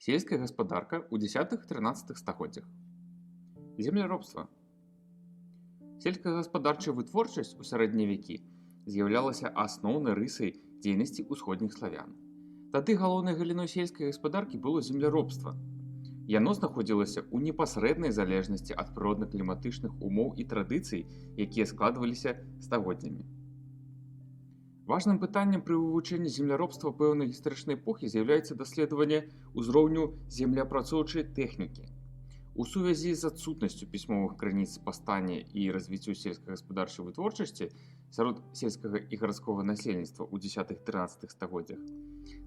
Сельская гаспадарка ў 10-13 стагоддзях. Земляробства. Сельскагаспадарчая вытворчасць у сярэднія векі з'яўлялася асноўнай рысай дзейнасці ўсходніх славян. Тады галоўнай галіной сельскай гаспадаркі было земляробства. Яно знаходзілася ў непасрэднай залежнасці ад прыродна-кліматычных умоў і традыцый, якія складваліся стагоддзямі. Важным пытаннем пры вывучэнні земляробства пэўнай гістарычнай эпохі з'яўляецца даследаванне ўзроўню землеапрацоўчай тэхнікі. У сувязі з адсутнасцю пісьмовых крыніц паўстання і развіццю сельскагаспадарчай вытворчасці сярод сельскага і гарадскога насельніцтва ў 10-13 стагоддзях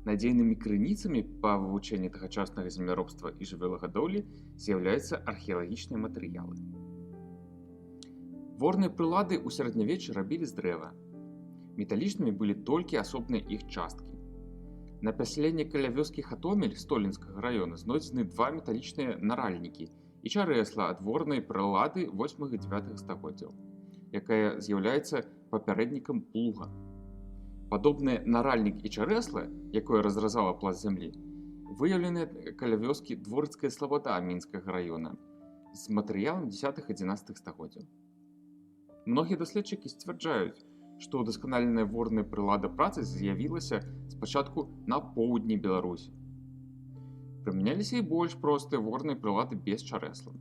надзейнымі крыніцамі па вывучэнні тагачаснага земляробства і жывёлагадоўлі з'яўляюцца археалагічныя матэрыялы. Ворныя прылады ў сярэднявеччы рабілі з дрэва. Металічнымі былі толькі асобныя іх часткі. На пасяленні каля вёскі Хатомель Столінскага раёна знойдзены два металічныя наральнікі і чарэсла ад ворнай прылады 8-9 стагоддзяў, якая з'яўляецца папярэднікам плуга. Падобныя наральнік і чарэсла, якое разразала пласт зямлі, выяўленыя каля вёскі Дворыцкая слабада Мінскага раёна з матэрыялам 10-11 стагоддзяў. Многія даследчыкі сцвярджаюць, што ўдасканаленая ворная прылада працы з'явілася спачатку на поўдні Беларусі. Прымяняліся і больш простыя ворныя прылады без чарэсла.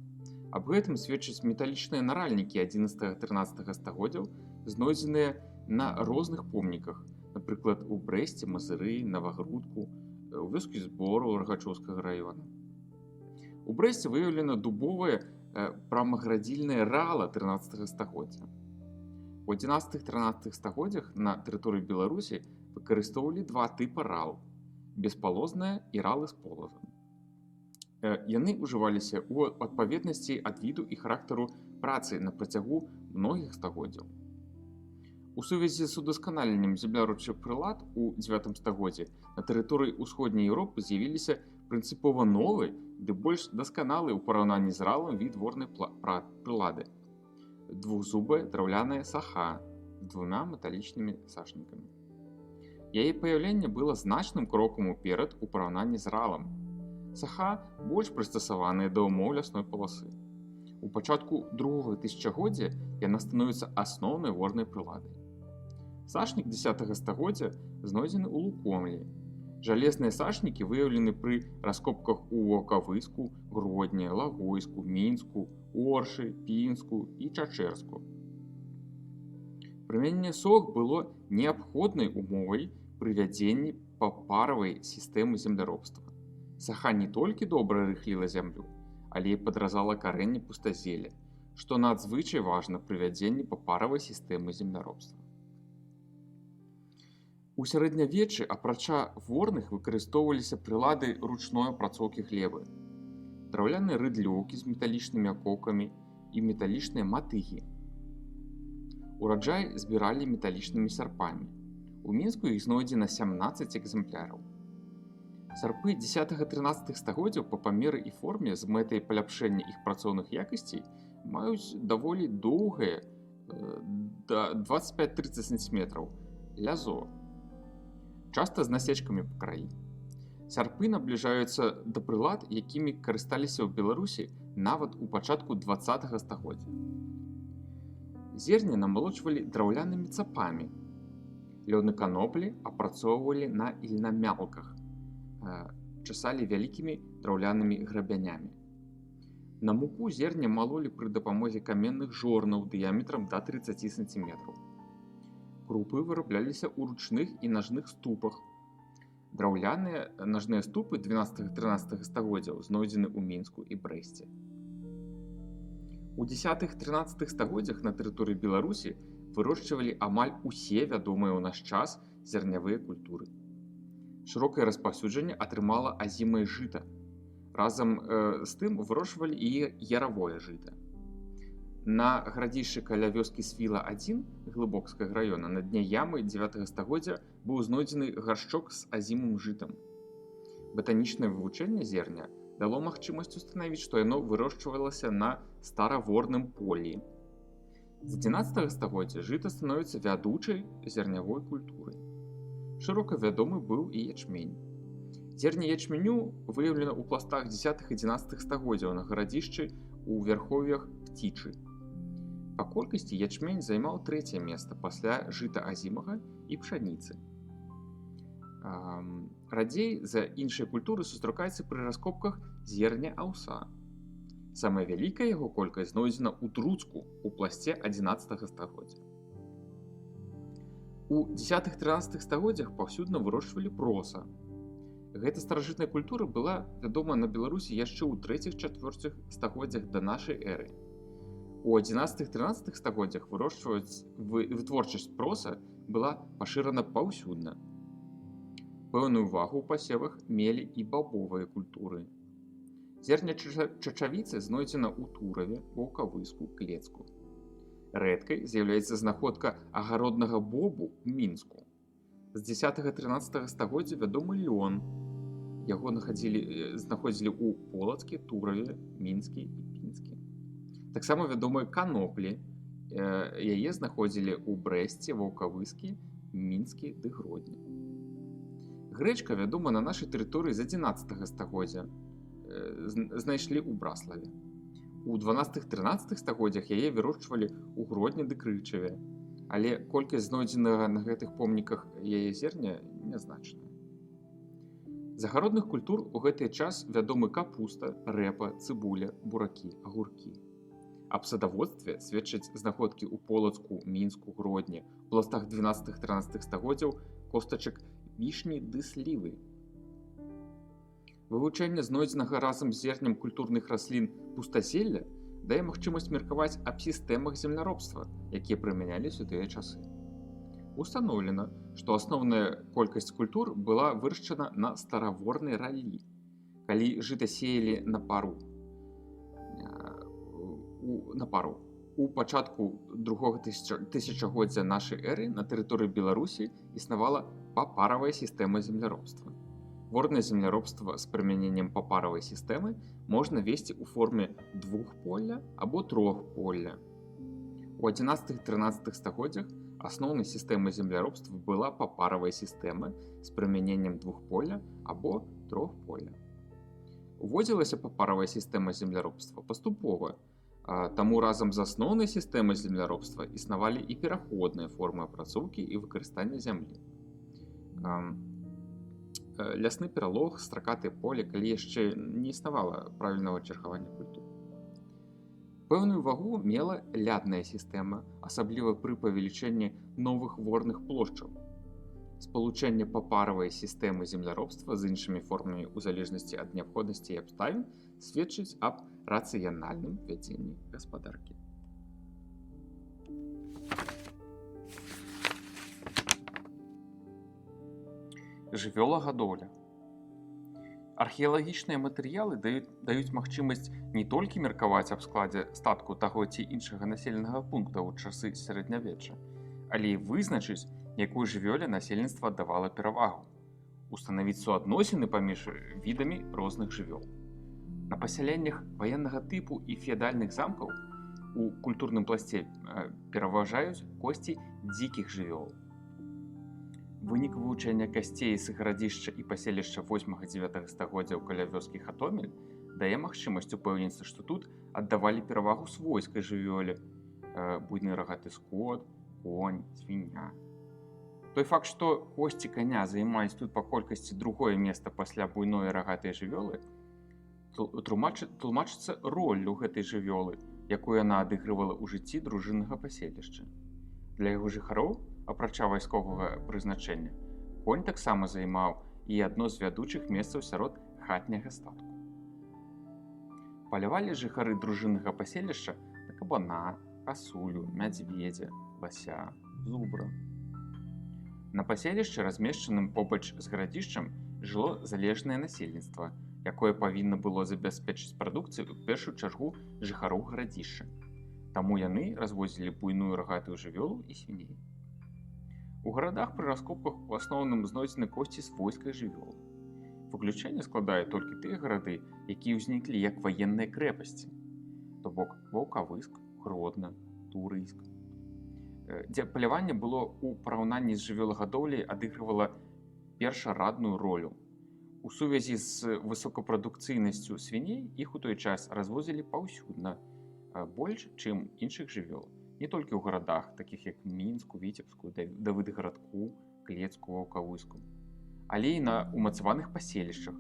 Аб гэтым сведчаць металічныя наральнікі 11-13 стагоддзяў, знойдзеныя на розных помніках, напрыклад, у Брэсце, Мазыры, Навагрудку, у вёскі Збору Рагачоўскага раёна. У Брэсце выяўлена дубовае прамаградзільнае рала 13 стагоддзя. У 11-13 стагоддзях на тэрыторыі Беларусі выкарыстоўвалі два тыпа рал – беспалозныя і ралы з полазам. Яны ўжываліся ў адпаведнасці ад віду і характару працы на працягу многіх стагоддзяў. У сувязі з удасканаленнем земляробчых прылад у 9 стагоддзі на тэрыторыі ўсходняй Еўропы з'явіліся прынцыпова новы ды больш дасканалы ў параўнанні з ралам від ворнай прылады – двухзубая драўляная саха з двумя металічнымі сашнікамі. Яе паяўленне было значным крокам уперад у параўнанні з ралам. Саха больш прыстасаваная да ўмоў лясной паласы. У пачатку другога тысячагоддзя яна становіцца асноўнай ворнай прыладай. Сашнік 10 стагоддзя знойдзены ў Лукомлі. Жалезныя сашнікі выяўлены пры раскопках у Ваўкавыску, Гродні, Лагойску, Мінску, Оршы, Пінску і Чачэрску. Прымяненне сох было неабходнай умовай пры вядзенні папаравай сістэмы земляробства. Саха не толькі добра рыхліла зямлю, але і падразала карэнне пустазелля, што надзвычай важна пры вядзенні папаравай сістэмы земляробства. У сярэднявеччы, апрача ворных, выкарыстоўваліся прылады ручной апрацоўкі глебы, драўляныя рыдлёўкі з металічнымі акопкамі і металічныя матыгі. Ураджай збіралі металічнымі сярпамі. У Мінску іх знойдзена 17 экземпляраў. Сярпы 10-13 стагоддзяў па памеры і форме з мэтай паляпшэння іх працоўных якасцей маюць даволі доўгае, да 25-30 см, лязо, часта з насечкамі па краі. Сярпы набліжаюцца да прылад, якімі карысталіся ў Беларусі нават у пачатку 20 стагоддзя. Зерне намалочвалі драўлянымі цапамі. Лёны каноплі апрацоўвалі на ільнамялках, часалі вялікімі драўлянымі грабянямі. На муку зерне малолі пры дапамозе каменных жорнаў дыяметрам да 30 см. Крупы вырабляліся ў ручных і нажных ступах. Драўляныя нажныя ступы 12-13 стагоддзяў знойдзены ў Мінску і Брэсце. У 10-13 стагоддзях на тэрыторыі Беларусі вырошчвалі амаль усе вядомыя ў наш час зернявыя культуры. Шырокае распаўсюджанне атрымала азімае жыта. Разам з тым вырошчвалі і яравое жыта. На гарадзішчы каля вёскі Свіла-1 Глыбокскага раёна на дне ямы 9 стагоддзя быў знойдзены гаршчок з азімым жытам. Батанічнае вывучэнне зерня дало магчымасць устанавіць, што яно вырошчвалася на стараворным полі. З 11 стагоддзя жыта становіцца вядучай зернявой культурай. Шырока вядомы быў і ячмень. Зерне ячменю выяўлена ў пластах 10 і 11 стагоддзяў на гарадзішчы ў вярхоўях Птічы. Па колькасці ячмень займаў 3е месца пасля жыта азімага і пшаніцы. Радзей за іншыя культуры сустракаецца пры раскопках зерня аўса. Самая вялікая яго колькасць знойдзена ў Труцку ў пласце 11 стагоддзя. У 10-13 стагоддзях паўсюдна вырошчвалі проса. Гэта старажытная культура была вядома на Беларусі яшчэ ў 3-4 стагоддзях да нашай эры. У 11-13 стагоддзях вытворчасць проса была пашырана паўсюдна. Пэўную увагу ў пасевах мелі і бабовыя культуры. Зерня чачавіцы знойдзена ў Тураве, Ваўкавыску, Клецку. Рэдкай з'яўляецца знаходка агароднага бобу ў Мінску. З 10-13 стагоддзя вядомы лён. Яго знаходзілі ў Полацкі, Тураве, Мінскі і Пінскі. Таксама вядомыя каноплі. Яе знаходзілі ў Брэсце, Ваўкавыскі, Мінскі ды Гродні. Грэчка вядома на нашай тэрыторыі з 11 стагоддзя. Знайшлі ў Браславе. У 12-13 стагоддзях яе вырошчвалі ў Гродні ды Крычаве, але колькасць знойдзенага на гэтых помніках яе зерня нязначная. З агародных культур у гэты час вядомы капуста, рэпа, цыбуля, буракі, агуркі. Аб садаводстве сведчаць знаходкі ў Полацку, Мінску, Гродні, у пластах 12-13 стагоддзяў костачак вішні ды слівы. Вывучэнне знойдзенага разам з зернем культурных раслін пустазелля дае магчымасць меркаваць аб сістэмах земляробства, якія прымяняліся ў тыя часы. Устаноўлена, што асноўная колькасць культур была вырашчана на стараворнай раллі, калі жыта сеялі на пару. У пачатку другога тысячагоддзя нашай эры на тэрыторыі Беларусі існавала папаравая сістэма земляробства. Ворнае земляробства з прымяненнем папаравай сістэмы можна весці ў форме двухполля або трохполля. У 11-13 стагоддзях асноўнай сістэмай земляробства была папаравая сістэма з прымяненнем двухполля або трохполля. Уводзілася папаравая сістэма земляробства паступова, таму разам з асноўнай сістэмай земляробства існавалі і пераходныя формы апрацоўкі і выкарыстання зямлі. Лясны пералог, стракатыя поле, калі яшчэ не існавала правільнага чаргавання культур. Пэўную вагу мела лядная сістэма, асабліва пры павелічэнні новых ворных плошчаў. Спалучэнне папаравай сістэмы земляробства з іншымі формамі ў залежнасці ад неабходнасці і абставін сведчыць аб рацыянальным вядзенні гаспадаркі. Жывёлагадоўля. Археалагічныя матэрыялы даюць магчымасць не толькі меркаваць аб складзе статку таго ці іншага населенага пункта ў часы сярэднявечча, але і вызначыць, якой жывёле насельніцтва аддавала перавагу, устанавіць суадносіны паміж відамі розных жывёл. На пасяленнях ваеннага тыпу і феадальных замкаў у культурным пласце пераважаюць косці дзікіх жывёл. Вынік вывучэння касцей з гарадзішча і паселішча 8-9 стагоддзяў каля вёскі Хатомель дае магчымасць упэўніцца, што тут аддавалі перавагу свойскай жывёле, буйны рагаты скот, конь, свіння. Той факт, што косці каня займаюць тут па колькасці другое месца пасля буйной рагатай жывёлы, тлумачыцца роллю гэтай жывёлы, якую яна адыгрывала ў жыцці дружыннага паселішча. Для яго жыхароў, апрача вайсковага прызначэння, конь таксама займаў і адно з вядучых месцаў сярод хатняга статку. Палявалі жыхары дружыннага паселішча на кабана, касулю, мядзведзя, лася, зубра. На паселішчы, размешчаным побач з гарадзішчам, жыло залежнае насельніцтва, якое павінна было забяспечыць прадукцыю ў першую чаргу жыхароў гарадзішча. Таму яны развозілі буйную рагатую жывёлу і свіней. У гарадах пры раскопках у асноўным знойдзены косці свойскай жывёлы. Выключэнне складае толькі тыя гарады, якія ўзніклі як ваенныя крэпасці, то бок Ваўкавыск, Гродна, Турыйск, дзе паляванне было ў параўнанні з жывёлагадоўляй адыгрывала першарадную ролю. У У сувязі з высокапрадукцыйнасцю свіней іх у той час развозілі паўсюдна, больш, чым іншых жывёл. Не толькі ў гарадах, такіх як Мінску, Віцебску, Давыдгарадку, Клецку, Ваўкавыску, але і на умацаваных паселішчах,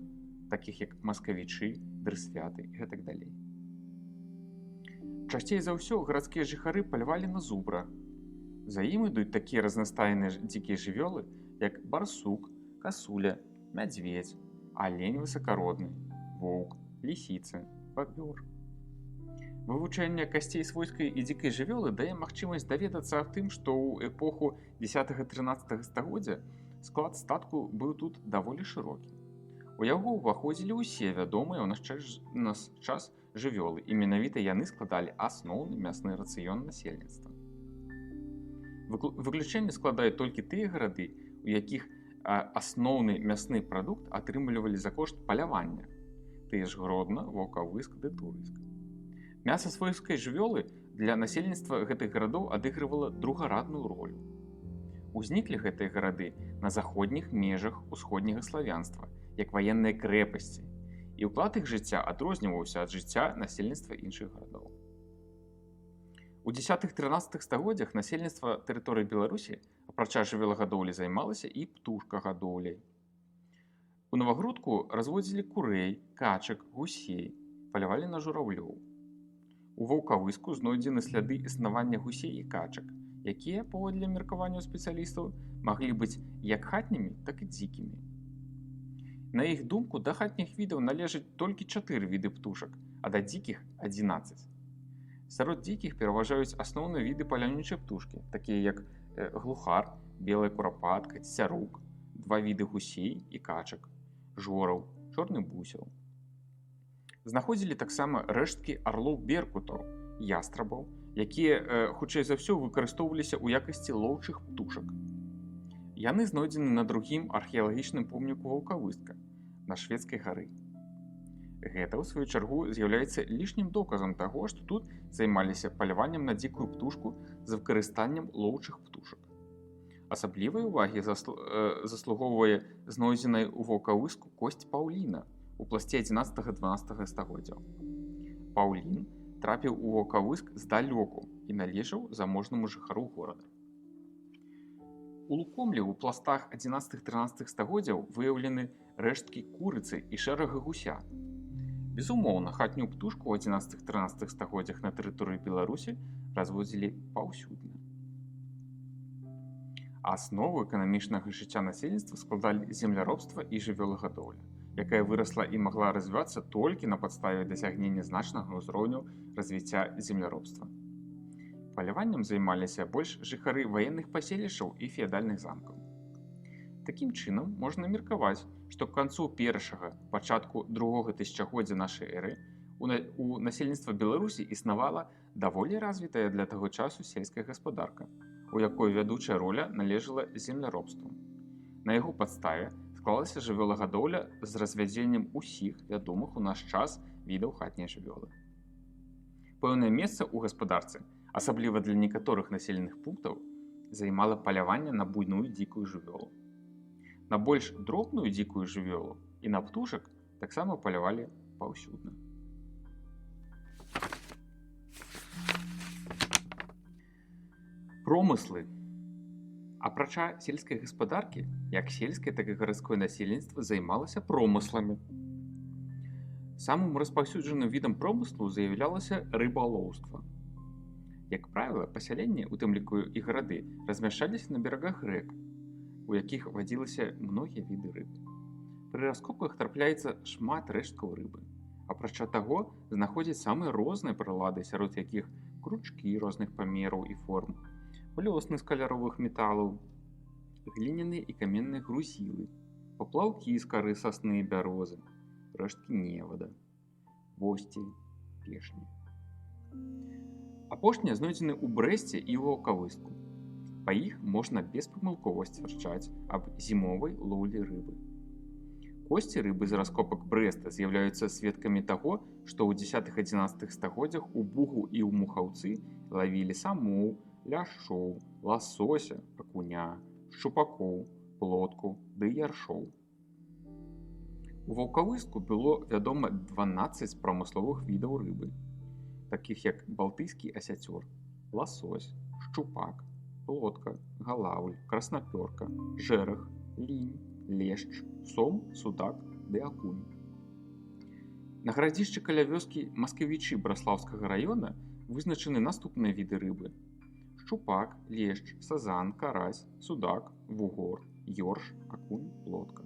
такіх як Маскавічы, Дрысвяты і гэтак далей. Часцей за ўсё гарадскія жыхары палявалі на зубра. За ім ідуць такія разнастайныя дзікія жывёлы, як барсук, касуля, мядзведзь, алень высакародны, воўк, лісіца, бабёр. Вывучэнне касцей свойскай і дзікай жывёлы дае магчымасць даведацца аб тым, што ў эпоху 10-13 стагоддзя склад статку быў тут даволі шырокі. У яго ўваходзілі ўсе вядомыя ў наш час жывёлы, і менавіта яны складалі асноўны мясны рацыён насельніцтва. Выключэнне складаюць толькі тыя гарады, у якіх асноўны мясны прадукт атрымлівалі за кошт палявання, тыя ж Гродна, Ваўкавыск ды Турыйск. Мяса свойскай жывёлы для насельніцтва гэтых гарадоў адыгрывала другарадную ролю. Узніклі гэтыя гарады на заходніх межах усходняга славянства, як ваенныя крэпасці, і ўклад іх жыцця адрозніваўся ад жыцця насельніцтва іншых гарадоў. У 10-13 стагоддзях насельніцтва тэрыторыі Беларусі, апрача жывёлагадоўлі, займалася і птушкагадоўляй. У Навагрудку разводзілі курэй, качак, гусей, палявалі на жураўлёў. У Ваўкавыску знойдзены сляды існавання гусей і качак, якія, паводле меркаванняў спецыялістаў, маглі быць як хатнімі, так і дзікімі. На іх думку, да хатніх відаў належаць толькі 4 віды птушак, а да дзікіх 11. Сярод дзікіх пераважаюць асноўныя віды паляўнічай птушкі, такія як глухар, белая курапатка, цярук, 2 віды гусей і качак, жораў, чорны бусел. Знаходзілі таксама рэшткі арлоў-беркутаў, ястрабаў, якія, хутчэй за ўсё, выкарыстоўваліся ў якасці лоўчых птушак. Яны знойдзены на другім археалагічным помніку Ваўкавыска, на Шведскай гары. Гэта, у сваю чаргу, з'яўляецца лішнім доказам таго, што тут займаліся паляваннем на дзікую птушку з выкарыстаннем лоўчых птушак. Асаблівай увагі заслугоўвае знойдзеная ў Ваўкавыску косць паўліна у пласце 11-12 стагоддзяў. Паўлін трапіў у Ваўкавыск здалёку і належаў заможнаму жыхару горада. У Лукомлі ў пластах 11-13 стагоддзяў выяўлены рэшткі курыцы і шэрага гуся. Безумоўна, хатнюю птушку ў 11-13 стагоддзях на тэрыторыі Беларусі разводзілі паўсюдна. Аснову эканамічнага жыцця насельніцтва складалі земляробства і жывёлагадоўля, якая вырасла і магла развівацца толькі на падставе дасягнення значнага ўзроўню развіцця земляробства. Паляваннем займаліся больш жыхары ваенных паселішчаў і феадальных замкаў. Такім чынам, можна меркаваць, што к канцу першага, пачатку другога тысячагоддзя нашай эры у насельніцтва Беларусі існавала даволі развітая для таго часу сельская гаспадарка, у якой вядучая роля належала земляробству. На яго падставе склалася жывёлагадоўля з развядзеннем усіх вядомых у наш час відаў хатняй жывёлы. Пэўнае месца ў гаспадарцы, асабліва для некаторых населеных пунктаў, займала паляванне на буйную дзікую жывёлу. На больш дробную дзікую жывёлу і на птушак таксама палявалі паўсюдна. Промыслы. Апрача сельскай гаспадаркі, як сельскае, так і гарадское насельніцтва займалася промысламі. Самым распаўсюджаным відам промыслу з'яўлялася рыбалоўства. Як правіла, пасяленні, у тым ліку і гарады, размяшчаліся на берагах рэк, у якіх вадзілася многія віды рыб. Пры раскопках трапляецца шмат рэшткаў рыбы. Апрача таго, знаходзяць самыя розныя прылады, сярод якіх кручкі розных памераў і форм, блёсны з каляровых металаў, гліняныя і каменныя грузілы, паплаўкі з кары сасны і бярозы, рэшткі невада, восці, пешні. Апошнія знойдзены ў Брэсце і ў Ваўкавыску. Па іх можна беспамылкова сцвярджаць аб зімовай лоўлі рыбы. Косці рыбы з раскопак Брэста з'яўляюцца сведкамі таго, што ў 10-11 стагоддзях у Бугу і ў Мухаўцы лавілі самоў, ляшчоў, ласося, акуня, шчупакоў, плотку ды яршоў. У Ваўкавыску было вядома 12 прамысловых відаў рыбы, такіх як балтыйскі асяцёр, ласось, шчупак, плотка, галаўль, краснапёрка, жэрах, лінь, лешч, сом, судак ды акунь. На гарадзішчы каля вёскі Маскавічы Браслаўскага раёна вызначаны наступныя віды рыбы: шчупак, лешч, сазан, карась, судак, вугор, ёрш, акунь, плотка.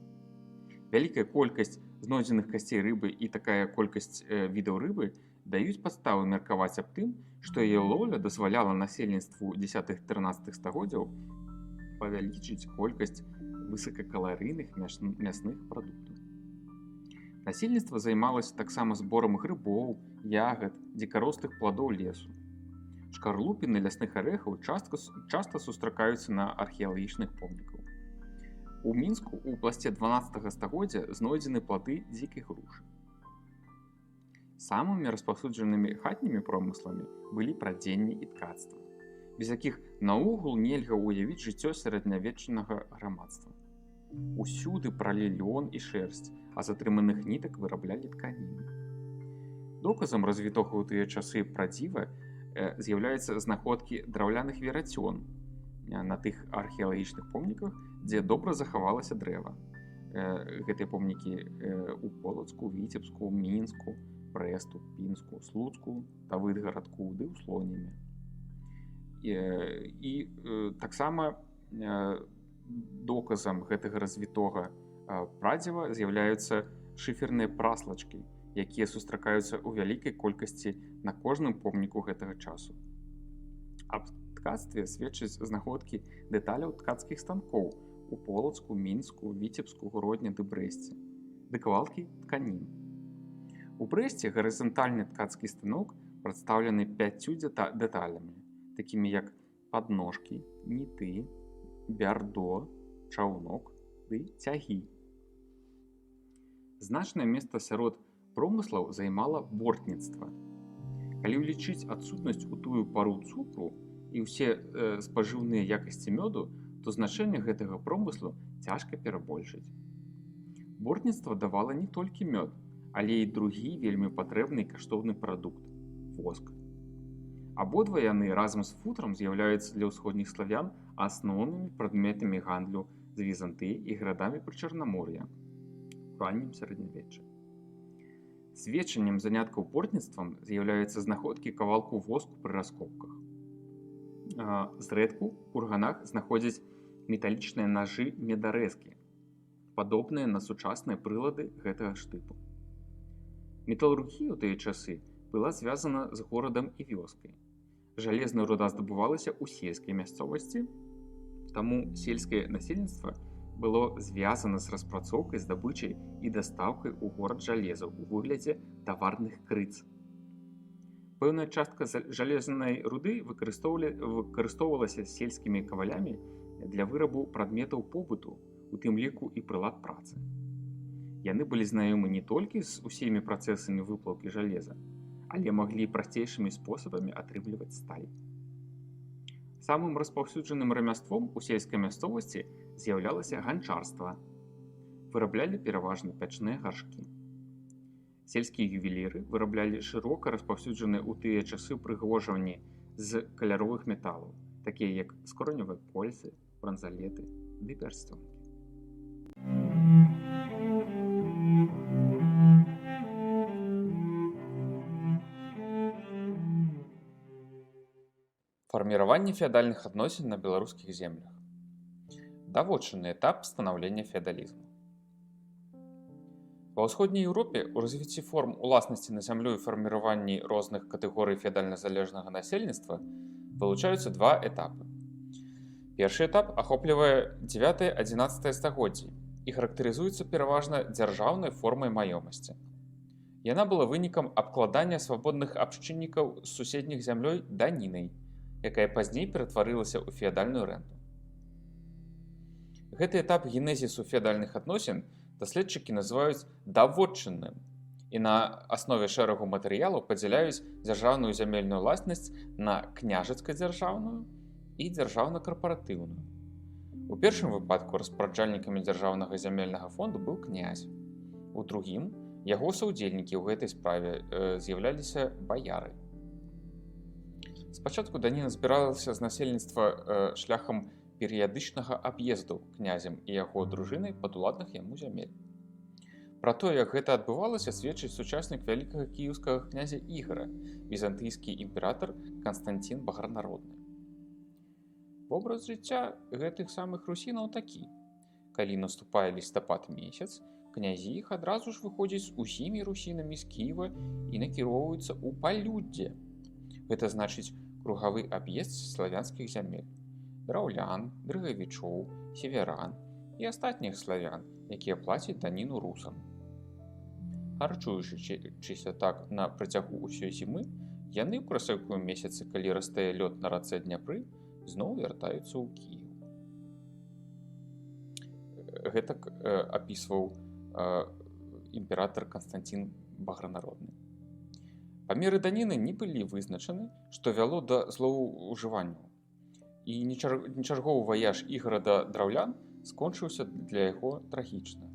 Вялікая колькасць знойдзеных касцей рыбы і такая колькасць відаў рыбы даюць падставы меркаваць аб тым, што яе лоўля дазваляла насельніцтву 10-13 стагоддзяў павялічыць колькасць высокакаларыйных мясных прадуктаў. Насельніцтва займалася таксама зборам грыбоў, ягад, дзікарослых пладоў лесу. Шкарлупіны лясных арэхаў часта сустракаюцца на археалагічных помніках. У Мінску ў пласце 12 стагоддзя знойдзены плады дзікай грушы. Самымі распаўсюджанымі хатнімі промысламі былі прадзенне і ткацтва, без якіх наогул нельга ўявіць жыццё сярэднявечнага грамадства. Усюды пралі лён і шэрсць, а з атрыманых нітак выраблялі тканіны. Доказам развітога ў тыя часы прадзіва з'яўляюцца знаходкі драўляных верацён на тых археалагічных помніках, дзе добра захавалася дрэва. Гэтыя помнікі ў Полацку, Віцебску, Мінску, Брэсту, Пінску, Слуцку, Давыдгарадку ды ў Слонімі. І таксама доказам гэтага развітога прадзіва з'яўляюцца шыферныя праслачкі, якія сустракаюцца ў вялікай колькасці на кожным помніку гэтага часу. Аб ткацтве сведчаць знаходкі дэталяў ткацкіх станкоў у Полацку, Мінску, Віцебску, Гродні ды Брэсце, ды кавалкі тканін. У Брэсце гарызантальны ткацкі станок прадстаўлены 5 дэталямі, такімі як падножкі, ніты, бярдо, чаўнок ды цягі. Значнае месца сярод промыслаў займала бортніцтва. Калі ўлічыць адсутнасць у тую пару цукру і ўсе спажыўныя якасці мёду, то значэнне гэтага промыслу цяжка перабольшыць. Бортніцтва давала не толькі мёд, але і другі вельмі патрэбны і каштоўны прадукт – воск. Абодва яны разам з футрам з'яўляюцца для ўсходніх славян асноўнымі прадметамі гандлю з Візантыяй і гарадамі Прычарнамор'я ў раннім сярэднявеччы. Сведчаннем заняткаў бортніцтвам з'яўляюцца знаходкі кавалку воску пры раскопках. Зрэдку ў курганах знаходзяць металічныя нажы-медарэзкі, падобныя на сучасныя прылады гэтага ж тыпу. Металургія ў тыя часы была звязана з горадам і вёскай. Жалезная руда здабывалася ў сельскай мясцовасці, таму сельскае насельніцтва было звязана з распрацоўкай, здабычай і дастаўкай у горад жалеза ў выглядзе таварных крыц. Пэўная частка жалезнай руды выкарыстоўвалася сельскімі кавалямі для вырабу прадметаў побыту, у тым ліку і прылад працы. Яны былі знаёмы не толькі з усімі працэсамі выплаўкі жалеза, але маглі прасцейшымі спосабамі атрымліваць сталь. Самым распаўсюджаным рамяством у сельскай мясцовасці з'яўлялася ганчарства. Выраблялі пераважна пячныя гаршкі. Сельскія ювеліры выраблялі шырока распаўсюджаныя ў тыя часы ўпрыгожванні з каляровых металаў, такія як скроневыя кольцы, бранзалеты ды пярсцёнкі. Фарміраванне феадальных адносін на беларускіх землях. Даводчынны этап станаўлення феадалізму. Ва ўсходняй Еўропе ў развіцці форм уласнасці на зямлю і фарміраванні розных катэгорый феадальна-залежнага насельніцтва вылучаюцца два этапы. Першы этап ахоплівае 9-11 стагоддзі і характарызуецца пераважна дзяржаўнай формай маёмасці. Яна была вынікам абкладання свабодных абшчыннікаў з суседніх зямлёй данінай, якая пазней ператварылася ў феадальную рэнту. Гэты этап генезісу феадальных адносін даследчыкі называюць даводчынным і на аснове шэрагу матэрыялаў падзяляюць дзяржаўную зямельную ўласнасць на княжацка-дзяржаўную і дзяржаўна-карпаратыўную. У першым выпадку распараджальнікамі дзяржаўнага зямельнага фонду быў князь, У другім, яго саўдзельнікі ў гэтай справе з'яўляліся баяры. Спачатку даніна збіралася з насельніцтва шляхам перыядычнага аб'езду князем і яго дружынай падуладных яму зямель. Пра тое, як гэта адбывалася, сведчыць сучаснік вялікага кіеўскага князя Ігара, візантыйскі імператар Канстанцін Багранародны. Вобраз жыцця гэтых самых русінаў такі. Калі наступае лістапад месяц, князі іх адразу ж выходзяць з усімі русінамі з Кіева і накіроўваюцца ў палюддзе. Гэта значыць кругавы аб'езд славянскіх зямель, драўлян, дрыгавічоў, северан і астатніх славян, якія плацяць даніну русам. Харчуючыся так на працягу ўсёй зімы, яны ў красавіку месяцы, калі растае лёд на рацэ Дняпры, зноў вяртаюцца ў Кіеў. Гэтак апісваў імператар Канстанцін Багранародны. Памеры даніны не былі вызначаны, што вяло да злоўжыванняў. І нечарговы ваяж Ігара да драўлян скончыўся для яго трагічна.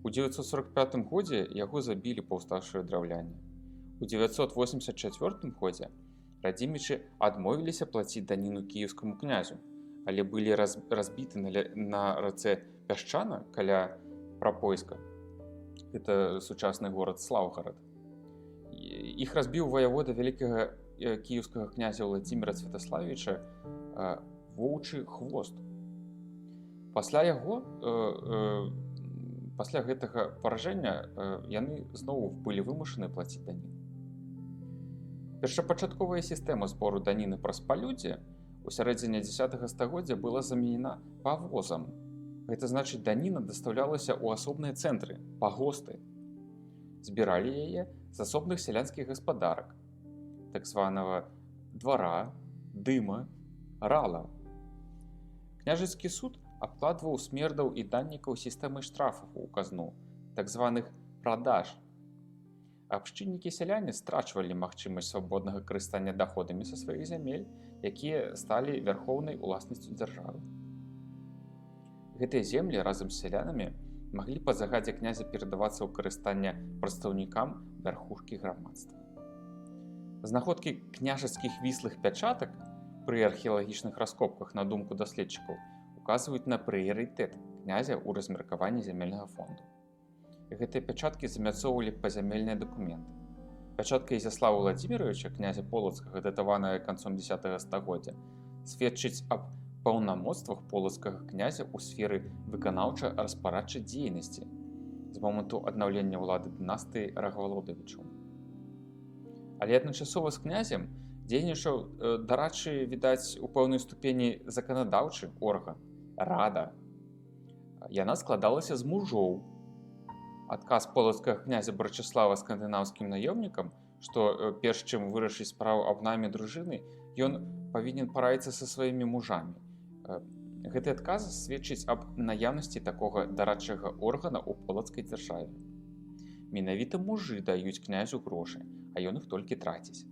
У 945 годзе яго забілі паўставшыя драўляне. У 984 годзе радзімічы адмовіліся плаціць даніну кіеўскаму князю, але былі разбіты на рацэ Пясчана каля Прапойска. Гэта сучасны горад Слаўгарад. Іх разбіў ваявода вялікага кіеўскага князя Владзіміра Святаславіча Воўчы Хвост. Пасля гэтага паражэння яны зноў былі вымушаны плаціць даніну. Першапачатковая сістэма збору даніны праз палюдзе у сярэдзіне 10 стагоддзя была заменена павозам. Гэта значыць, даніна дастаўлялася ў асобныя цэнтры, пагосты. Збіралі яе з асобных сялянскіх гаспадарак, так званага двара, дыма, рала. Княжацкі суд абкладваў смердаў і даннікаў сістэмай штрафаў у казну, так званых прадаж. Абшчыннікі сяляне страчвалі магчымасць свабоднага карыстання даходамі са сваіх зямель, якія сталі вярхоўнай уласнасцю дзяржавы. Гэтыя землі разам з сялянамі маглі па загадзе князя перадавацца ў карыстанне прадстаўнікам вярхушкі грамадства. Знаходкі княжацкіх віслых пячатак пры археалагічных раскопках, на думку даследчыкаў, указваюць на прыярытэт князя ў размеркаванні зямельнага фонду. Гэтыя пячаткі замяцоўвалі пазямельныя дакументы. Пячатка Ізяслава Владзіміровича, князя Полацкага, датаваная канцом 10 стагоддзя, сведчыць аб паўнамоцтвах полацкага князя ў сферы выканаўча-распарадчай дзейнасці з моманту аднаўлення ўлады дынастыі Рагвалодавічаў. Але адначасова з князем дзейнічаў, дарэчы, відаць, у пэўнай ступені заканадаўчы орган – рада. Яна складалася з мужоў. Адказ полацкага князя Брачыслава скандынаўскім наёмнікам, што перш чым вырашыць справу аб найме дружыны, ён павінен параіцца са сваімі мужамі. Гэты адказ сведчыць аб наяўнасці такога дарадчага органа ў полацкай дзяржаве. Менавіта мужы даюць князю грошы, а ён іх толькі траціць.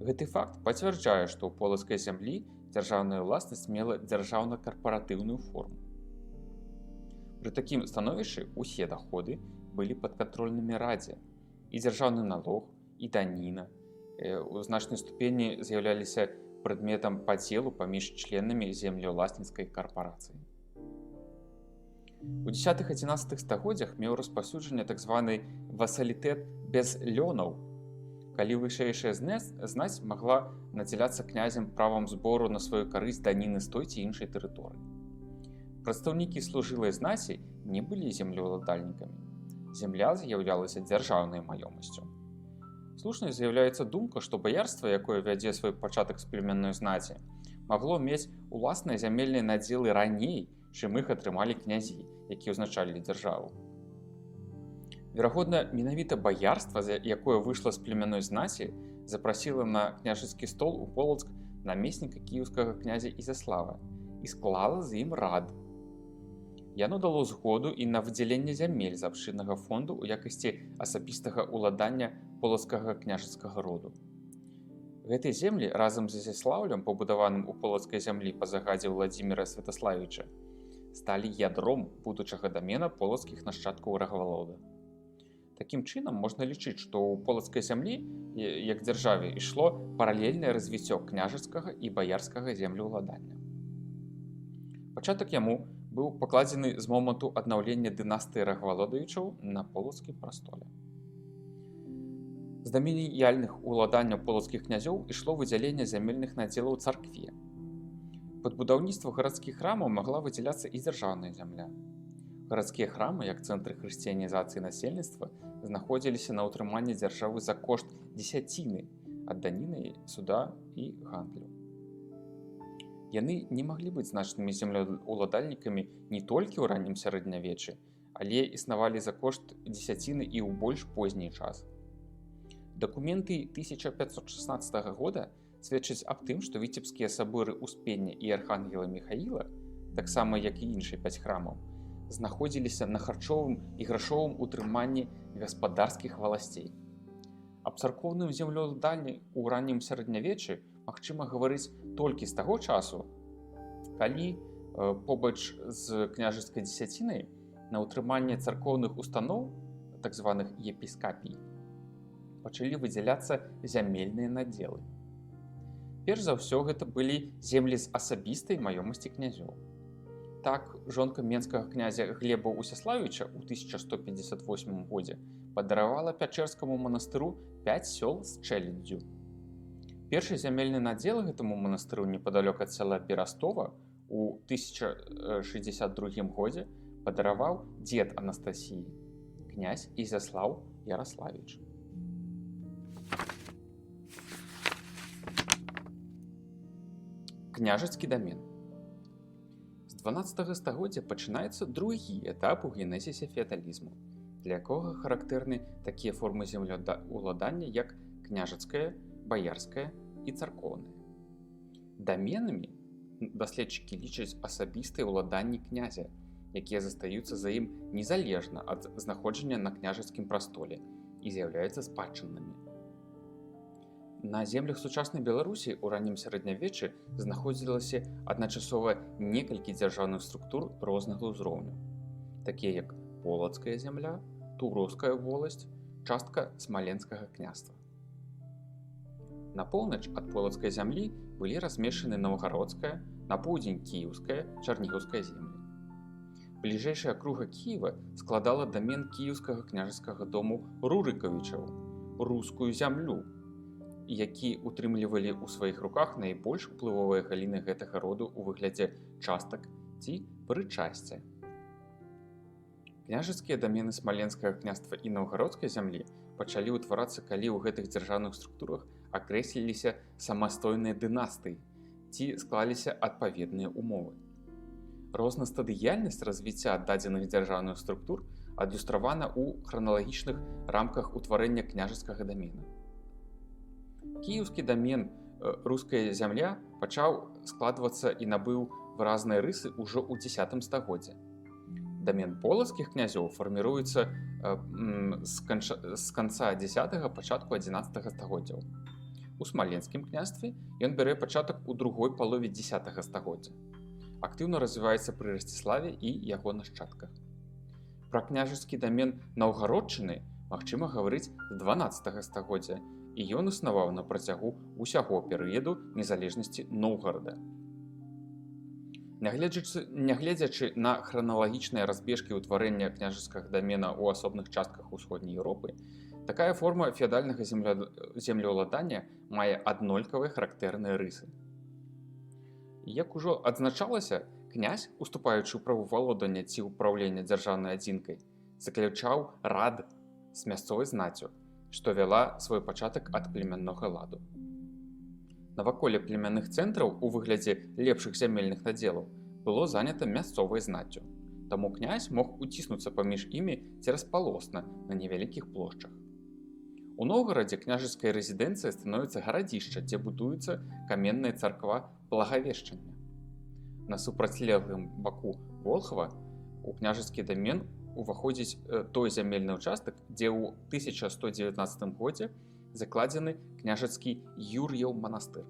Гэты факт пацвярджае, што ў полацкай зямлі дзяржаўная ўласнасць мела дзяржаўна-карпаратыўную форму. Пры такім становішчы ўсе даходы былі падкантрольнымі радзе. І дзяржаўны налог, і даніна у значнай ступені з'яўляліся прадметам падзелу паміж членамі землеўласніцкай карпарацыі. У 10-11 стагоддзях меў распаўсюджанне так званы васалітэт без лёнаў, калі вышэйшая знаць магла надзяляцца князем правам збору на сваю карысць даніны з той ці іншай тэрыторыі. Прадстаўнікі служылай знаці не былі землеўладальнікамі. Зямля з'яўлялася дзяржаўнай маёмасцю. Слушнай з'яўляецца думка, што баярства, якое вядзе свой пачатак з племянной знаці, магло мець уласныя зямельныя надзелы раней, чым іх атрымалі князі, якія ўзначалілі дзяржаву. Верагодна, менавіта баярства, якое выйшла з племянной знаці, запрасіла на княжацкі стол у Полацк намесніка кіеўскага князя Ізяслава і склала з ім рад. Яно дало згоду і на выдзяленне зямель з абшчыннага фонду ў якасці асабістага ўладання полацкага княжацкага роду. Гэтыя землі разам з Ізяслаўлем, пабудаваным у полацкай зямлі па загадзе Владзіміра Святаславіча, сталі ядром будучага дамена полацкіх нашчадкаў рагавалода. Такім чынам, можна лічыць, што ў полацкай зямлі, як дзяржаве, ішло паралельнае развіццё княжацкага і баярскага землеўладання. Пачатак яму быў пакладзены з моманту аднаўлення дынастыі рагавалодавічаў на полацкім прастоле. З дамініяльных уладанняў полацкіх князёў ішло выдзяленне зямельных надзелаў царкве. Пад будаўніцтва гарадскіх храмаў магла выдзяляцца і дзяржаўная зямля. Гарадскія храмы, як цэнтры хрысціянізацыі насельніцтва, знаходзіліся на ўтрыманні дзяржавы за кошт дзесяціны ад даніны, суда і гандлю. Яны не маглі быць значнымі землеўладальнікамі не толькі ў раннім сярэднявеччы, але існавалі за кошт дзесяціны і ў больш позні час. Дакументы 1516 года сведчаць аб тым, што віцебскія саборы Успення і Архангела Міхаіла, таксама як і іншыя 5 храмаў, знаходзіліся на харчовым і грашовым утрыманні гаспадарскіх валасцей. Аб царкоўным землеўладанні ў раннім сярэднявеччы магчыма гаварыць толькі з таго часу, калі побач з княжацкай дзесяцінай на ўтрыманне царкоўных устаноў, так званых епіскапій, пачалі выдзяляцца зямельныя надзелы. Перш за ўсё гэта былі землі з асабістай маёмасці князёў. Так, жонка менскага князя Глеба Усяславіча ў 1158 годзе падаравала Пячэрскаму манастыру 5 сёл з чэляддзю. Першы зямельны надзел гэтаму манастыру непадалёк ад сяла Берастова ў 1062 годзе падараваў дзед Анастасіі, князь Ізяслаў Яраславіч. Княжацкі дамен. З 12 стагоддзя пачынаецца другі этап у генезісе феадалізму, для якога характэрны такія формы землеўладання, як княжацкая, баярская і царкоўная. Даменамі даследчыкі лічаць асабістыя ўладанні князя, якія застаюцца за ім незалежна ад знаходжання на княжацкім прастоле і з'яўляюцца спадчыннымі. На землях сучаснай Беларусі ў раннім сярэднявеччы знаходзілася адначасова некалькі дзяржаўных структур рознага ўзроўню, такія як полацкая зямля, туроўская воласць, частка смаленскага княства. На поўнач ад полацкай зямлі былі размешчаны Новагародская, на поўдзень кіеўская, чарнігаўская землі. Бліжэйшая акруга Кіева складала дамен кіеўскага княжацкага дому Рурыкавічаў, рускую зямлю, які утрымлівалі ў сваіх руках найбольш уплывовыя галіны гэтага роду ў выглядзе частак ці прычасця. Княжацкія дамены смаленскага княства і Новагародскай зямлі пачалі ўтварацца, калі ў гэтых дзяржаўных структурах акрэсліліся самастойныя дынастыі ці склаліся адпаведныя ўмовы. Рознастадыяльнасць развіцця дадзеных дзяржаўных структур адлюстравана ў храналагічных рамках утварэння княжацкага дамена. Кіеўскі дамен руская зямля пачаў складвацца і набыў выразныя рысы ўжо ў 10 стагоддзі. Дамен полацкіх князёў фарміруецца з канца 10-го, пачатку 11 стагоддзяў. У смаленскім княстве ён бярэ пачатак у другой палове 10 стагоддзя. Актыўна развіваецца пры Расціславе і яго нашчадках. Пра княжацкі дамен Наўгародчыны магчыма гаварыць з 12 стагоддзя, і ён існаваў на працягу ўсяго перыяду незалежнасці Новгарада. Нягледзячы на храналагічныя разбежкі ўтварэння княжацкага дамена ў асобных частках усходняй Еўропы, такая форма феадальнага землеўладання мае аднолькавыя характэрныя рысы. Як ужо адзначалася, князь, уступаючы ў праву валодання ці ўпраўлення дзяржаўнай адзінкай, заключаў рад з мясцовай знаццю, што вяла свой пачатак ад племяннога ладу. Наваколле племянных цэнтраў у выглядзе лепшых зямельных надзелаў было занята мясцовай знаццю, таму князь мог уціснуцца паміж імі цераз-палосна на невялікіх плошчах. У Новгарадзе княжацкая рэзідэнцыя становіцца гарадзішча, дзе будуецца каменная царква Благавешчання. На супрацьлеглым баку Волхава у княжацкі дамен уваходзіць той зямельны ўчастак, дзе ў 1119 годзе закладзены княжацкі Юр'яў манастыр.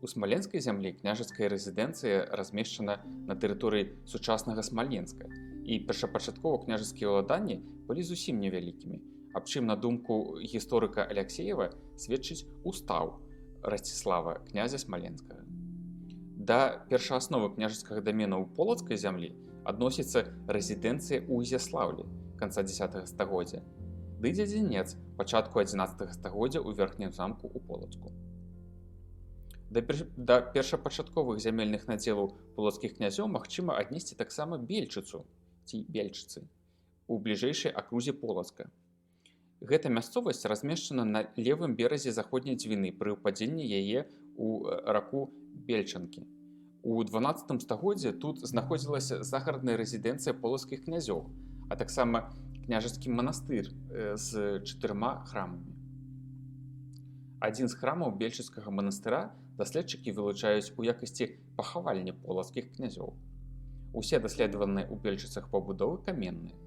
У смаленскай зямлі княжацкая рэзідэнцыя размешчана на тэрыторыі сучаснага Смаленска, і першапачаткова княжацкія ўладанні былі зусім невялікімі, аб чым, на думку гісторыка Аляксеева, сведчыць устаў Расціслава, князя Смаленскага. Да першаасновы княжацкага дамена ў полацкай зямлі адносіцца рэзідэнцыя ў Ізяслаўлі канца 10 стагоддзя ды дзядзінец пачатку 11 стагоддзя ў верхнім замку ў Полацку. Да першапачатковых зямельных надзелаў полацкіх князёў магчыма аднесці таксама Бельчыцу ці Бельчыцы у бліжэйшай акрузе Полацка. Гэта мясцовасць размешчана на левым беразе заходняй Двіны пры ўпадзенні яе ў раку Бельчанкі. У 12 стагоддзі тут знаходзілася загарадная рэзідэнцыя полацкіх князёў, а таксама княжацкі манастыр з 4 храмамі. Адзін з храмаў бельчыцкага манастыра даследчыкі вылучаюць у якасці пахавальні полацкіх князёў. Усе даследаваныя ў Бельчыцах пабудовы каменныя.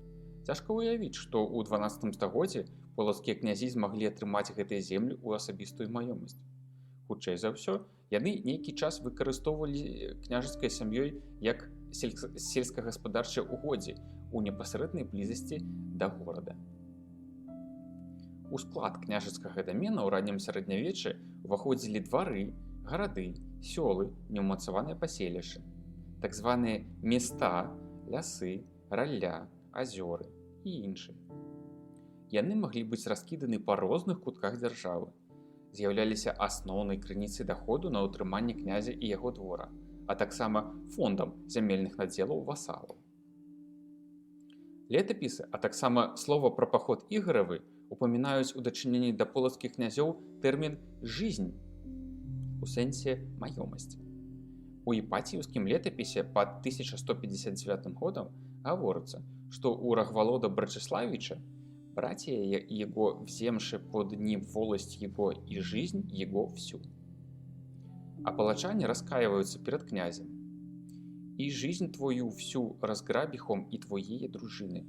Цяжка ўявіць, што ў 12 стагоддзі полацкія князі змаглі атрымаць гэтыя землі ў асабістую маёмасць. Хутчэй за ўсё, яны нейкі час выкарыстоўвалі княжацкай сям'ёй як сельскагаспадарчыя угоддзі у непасрэднай блізасці да горада. У склад княжацкага дамена ў раннім сярэднявеччы ўваходзілі двары, гарады, сёлы, неўмацаваныя паселішчы, так званыя места, лясы, ралля, азёры і іншыя. Яны маглі быць раскіданы па розных кутках дзяржавы, з'яўляліся асноўнай крыніцай даходу на ўтрыманне князя і яго двора, а таксама фондам зямельных надзелаў васалаў. Летапісы, а таксама слова пра паход Ігоравы упамінаюць у дачыненні да полацкіх князёў тэрмін «жизнь» у сэнсе маёмасць. У іпаціеўскім летапісе пад 1159 годам гаворыцца, што у Рагвалода Брачеславича братья его, вземши под ним волость его и жизнь его всю. А палачане раскаиваются перед князем. И жизнь твою всю разграбихом и твоей дружины.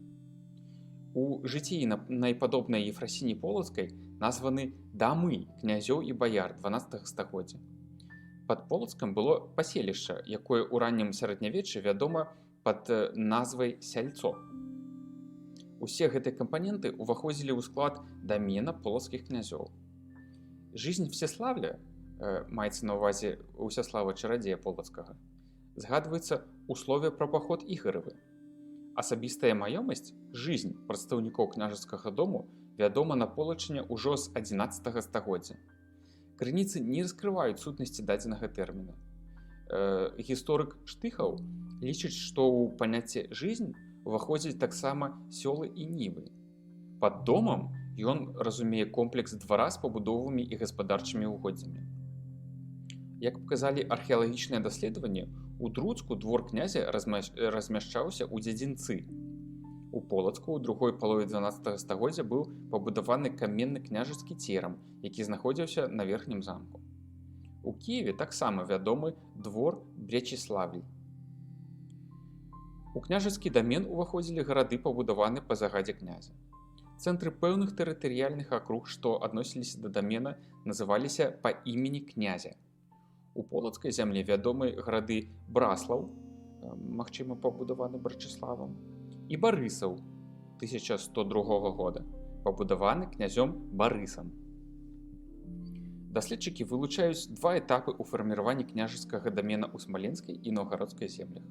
У житии наиподобной Ефросині Полоцкой названы дамы князёў і баяр 12 стагоддзя. Пад Полацкам было паселішча, якое ў раннім сярэднявеччы вядома пад назвай Сяльцо. Усе гэтыя кампаненты ўваходзілі ў склад дамена полацкіх князёў. Жизнь Всеславля, маецца на ўвазе Усяслава Чарадзея Полацкага, згадваецца ў слове пра паход Ігоравы. Асабістая маёмасць, жизнь прадстаўнікоў княжацкага дому вядома на Полачыне ўжо з 11 стагоддзя. Крыніцы не раскрываюць сутнасці дадзенага тэрміна. Гісторык Штыхаў лічыць, што ў паняцце «жизнь» уваходзяць таксама сёлы і нівы. Пад домам ён разумее комплекс двара з пабудовамі і гаспадарчымі ўгоддзямі. Як паказалі археалагічныя даследаванні, у Друцку двор князя размяшчаўся ў дзядзінцы. У Полацку ў другой палове 12 стагоддзя быў пабудаваны каменны княжацкі церам, які знаходзіўся на верхнім замку. У Кіеве таксама вядомы двор Бречеславль. У княжацкі дамен уваходзілі гарады, пабудаваны па загадзе князя. Цэнтры пэўных тэрытарыяльных акруг, што адносіліся да дамена, называліся па імені князя. У полацкай зямлі вядомы гарады Браслаў, магчыма пабудаваны Брачеславам, і Барысаў 1102 года, пабудаваны князём Барысам. Даследчыкі вылучаюць два этапы ў фарміраванні княжацкага дамена ў смаленскай і новгарадскай землях.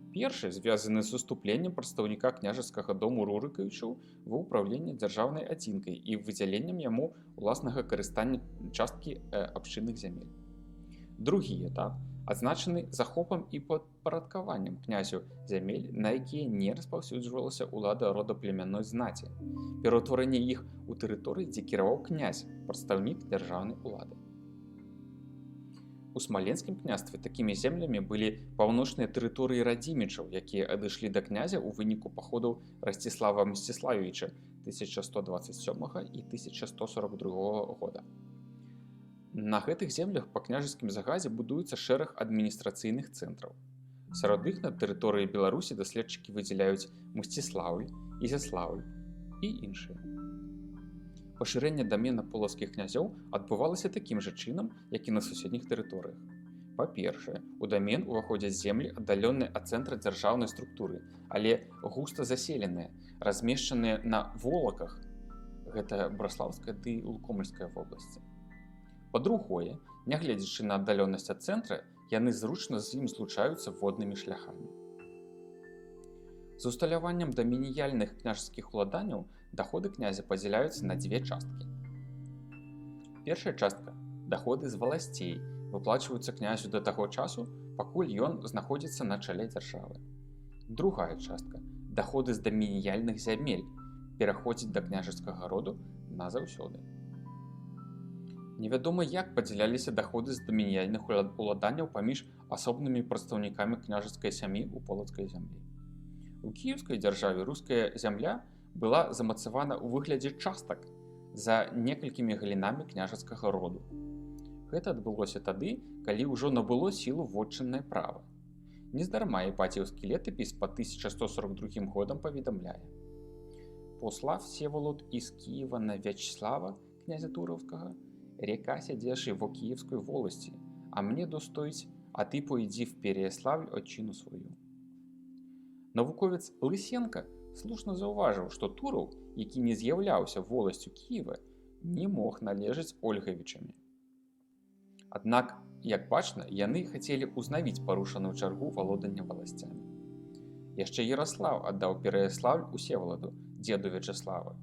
Першы звязаны з уступленнем прадстаўніка княжацкага дому Рурыкавічаў ва ўпраўленне дзяржаўнай адзінкай і выдзяленнем яму уласнага карыстання часткі абшчынных зямель. Другі этап адзначаны захопам і падпарадкаваннем князю зямель, на якія не распаўсюджвалася ўлада родаплемянной знаці, пераўтварэнне іх у тэрыторыі, дзе кіраваў князь, прадстаўнік дзяржаўнай улады. У смаленскім княстве такімі землямі былі паўночныя тэрыторыі радзімічаў, якія адышлі да князя ў выніку паходаў Расціслава Мсціславіча 1127 і 1142 года. На гэтых землях па княжацкім загадзе будуецца шэраг адміністрацыйных цэнтраў. Сярод іх на тэрыторыі Беларусі даследчыкі выдзяляюць Мсціслаўль, Ізяслаўль і іншыя. Пашырэнне дамена полацкіх князёў адбывалася такім жа чынам, як і на суседніх тэрыторыях. Па-першае, у дамен уваходзяць землі, аддаленыя ад цэнтра дзяржаўнай структуры, але густа заселеныя, размешчаныя на волаках. Гэта Браслаўская ды Лукомельская вобласці. Па-другое, нягледзячы на аддаленасць ад цэнтра, яны зручна з ім злучаюцца воднымі шляхамі. З усталяваннем дамініяльных княжацкіх уладанняў даходы князя падзяляюцца на дзве часткі. Першая частка – даходы з валасцей, выплачваюцца князю да таго часу, пакуль ён знаходзіцца на чале дзяржавы. Другая частка – даходы з дамініяльных зямель, пераходзіць да княжацкага роду назаўсёды. Невядома, як падзяляліся даходы з дамініяльных уладанняў паміж асобнымі прадстаўнікамі княжацкай сям'і ў полацкай зямлі. У кіеўскай дзяржаве руская зямля была замацавана ў выглядзе частак за некалькімі галінамі княжацкага роду. Гэта адбылося тады, калі ўжо набыло сілу вотчыннае права. Нездарма іпатіўскі летапіс па 1142 годам паведамляе: «Послав Всеволод из Киева на Вячеслава, князя Туровского, река, сядзеши во Киевской волости, а мне достоить, а ты пойди в Переяславль отчину свою». Навуковец Лысенко слушна заўважыў, што Тураў, які не з'яўляўся воласцю Кіева, не мог належаць Ольгавічамі. Аднак, як бачна, яны хацелі ўзнавіць парушаную чаргу валодання валасцямі. Яшчэ Яраслаў аддаў Пераяславль Усеваладу, дзеду Вячеслава.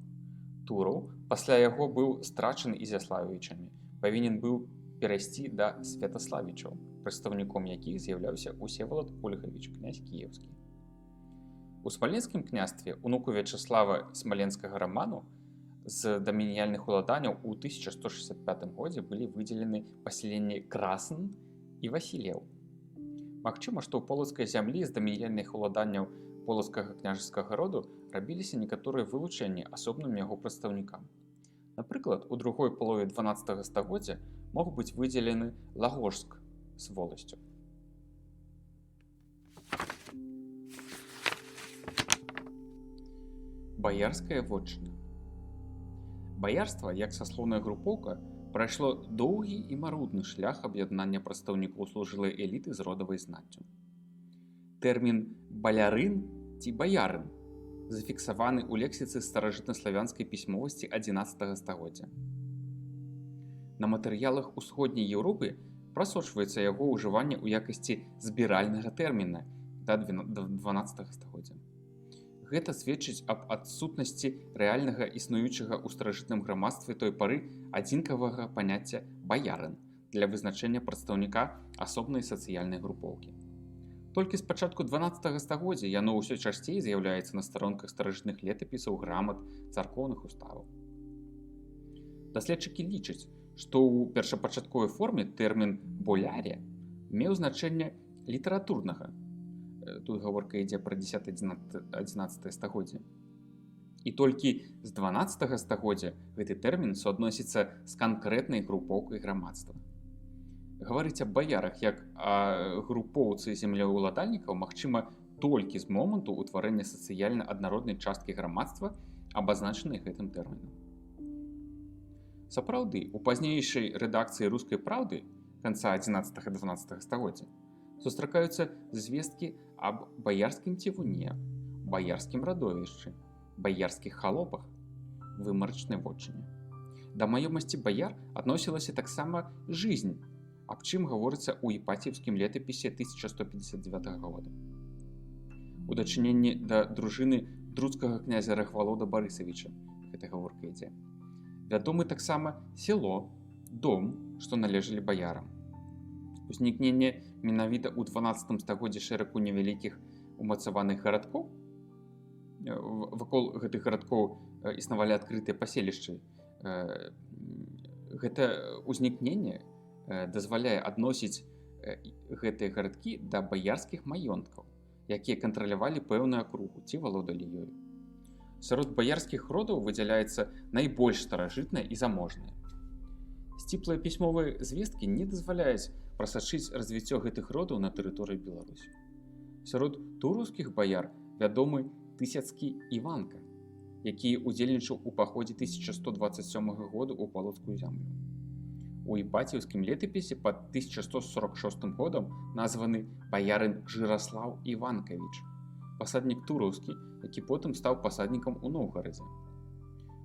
Тураў пасля яго быў страчаны Ізяславічамі, павінен быў перайсці да Святаславічаў, прадстаўніком якіх з'яўляўся Усевалад Ольгавіч, князь кіеўскі. У Смаленскім княстве унуку Вячеслава Смаленскага Раману з дамініяльных уладанняў у 1165 годзе былі выдзелены паселенні Красн і Васілеў. Магчыма, што ў полацкай зямлі з дамініяльных уладанняў полацкага княжацкага роду рабіліся некаторыя вылучэнні асобным яго прадстаўнікам. Напрыклад, у другой палове 12 стагоддзя мог быць выдзелены Лагожск з воласцю. Баярская вотчына. Баярства, як саслоўная групоўка, прайшло доўгі і марудны шлях аб'яднання прадстаўнікоў служылай эліты з родавай знаццю. Тэрмін «балярын» ці «баярын» зафіксаваны ў лексіцы старажытнаславянскай пісьмовасці 11 стагоддзя. На матэрыялах усходняй Еўропы прасочваецца яго ўжыванне ў якасці збіральнага тэрміна да 12 стагоддзя. Гэта сведчыць аб адсутнасці рэальнага існуючага ў старажытным грамадстве той пары адзінкавага паняцця «баярын» для вызначэння прадстаўніка асобнай сацыяльнай групоўкі. Толькі з пачатку 12 стагоддзя яно ўсё часцей з'яўляецца на старонках старажытных летапісаў, грамат, царкоўных уставаў. Даследчыкі лічаць, што ў першапачатковай форме тэрмін «болярія» меў значэнне літаратурнага. Тут гаворка ідзе пра 10-11 стагоддзе. І толькі з 12 стагоддзя гэты тэрмін суадносіцца з канкрэтнай групоўкай грамадства. Гаварыць аб баярах як о групоўцы землеўладальнікаў магчыма толькі з моманту ўтварэння сацыяльна аднароднай часткі грамадства, абазначанай гэтым тэрмінам. Сапраўды, у пазнейшай рэдакцыі «Рускай праўды» канца 11-12 стагоддзя сустракаюцца звесткі аб баярскім цівуне, баярскім радовішчы, баярскіх халопах, вымарачнай вотчыне. Да маёмасці баяр адносілася таксама жизнь, аб чым гаворыцца ў іпатіўскім летапісе 1159 года. У дачыненні да дружыны друцкага князя Рахвалода Барысавіча гэта гаворка ідзе. Вядомы таксама село, дом, што належалі баярам. Узнікненне менавіта ў 12 стагоддзі шэрагу невялікіх умацаваных гарадкоў. Вакол гэтых гарадкоў існавалі адкрытыя паселішчы. Гэта ўзнікненне дазваляе адносіць гэтыя гарадкі да баярскіх маёнткаў, якія кантралявалі пэўную акругу ці валодалі ёю. Сярод баярскіх родаў выдзяляецца найбольш старажытнае і заможнае. Сціплыя пісьмовыя звесткі не дазваляюць прасачыць развіццё гэтых родаў на тэрыторыі Беларусі. Сярод тураўскіх баяр вядомы Тысяцкі Іванка, які ўдзельнічаў у паходзе 1127 года ў полацкую зямлю. У іпаціўскім летапісе пад 1146 годам названы баярын Жыраслаў Іванкавіч, пасаднік тураўскі, які потым стаў пасаднікам у Новгарадзе.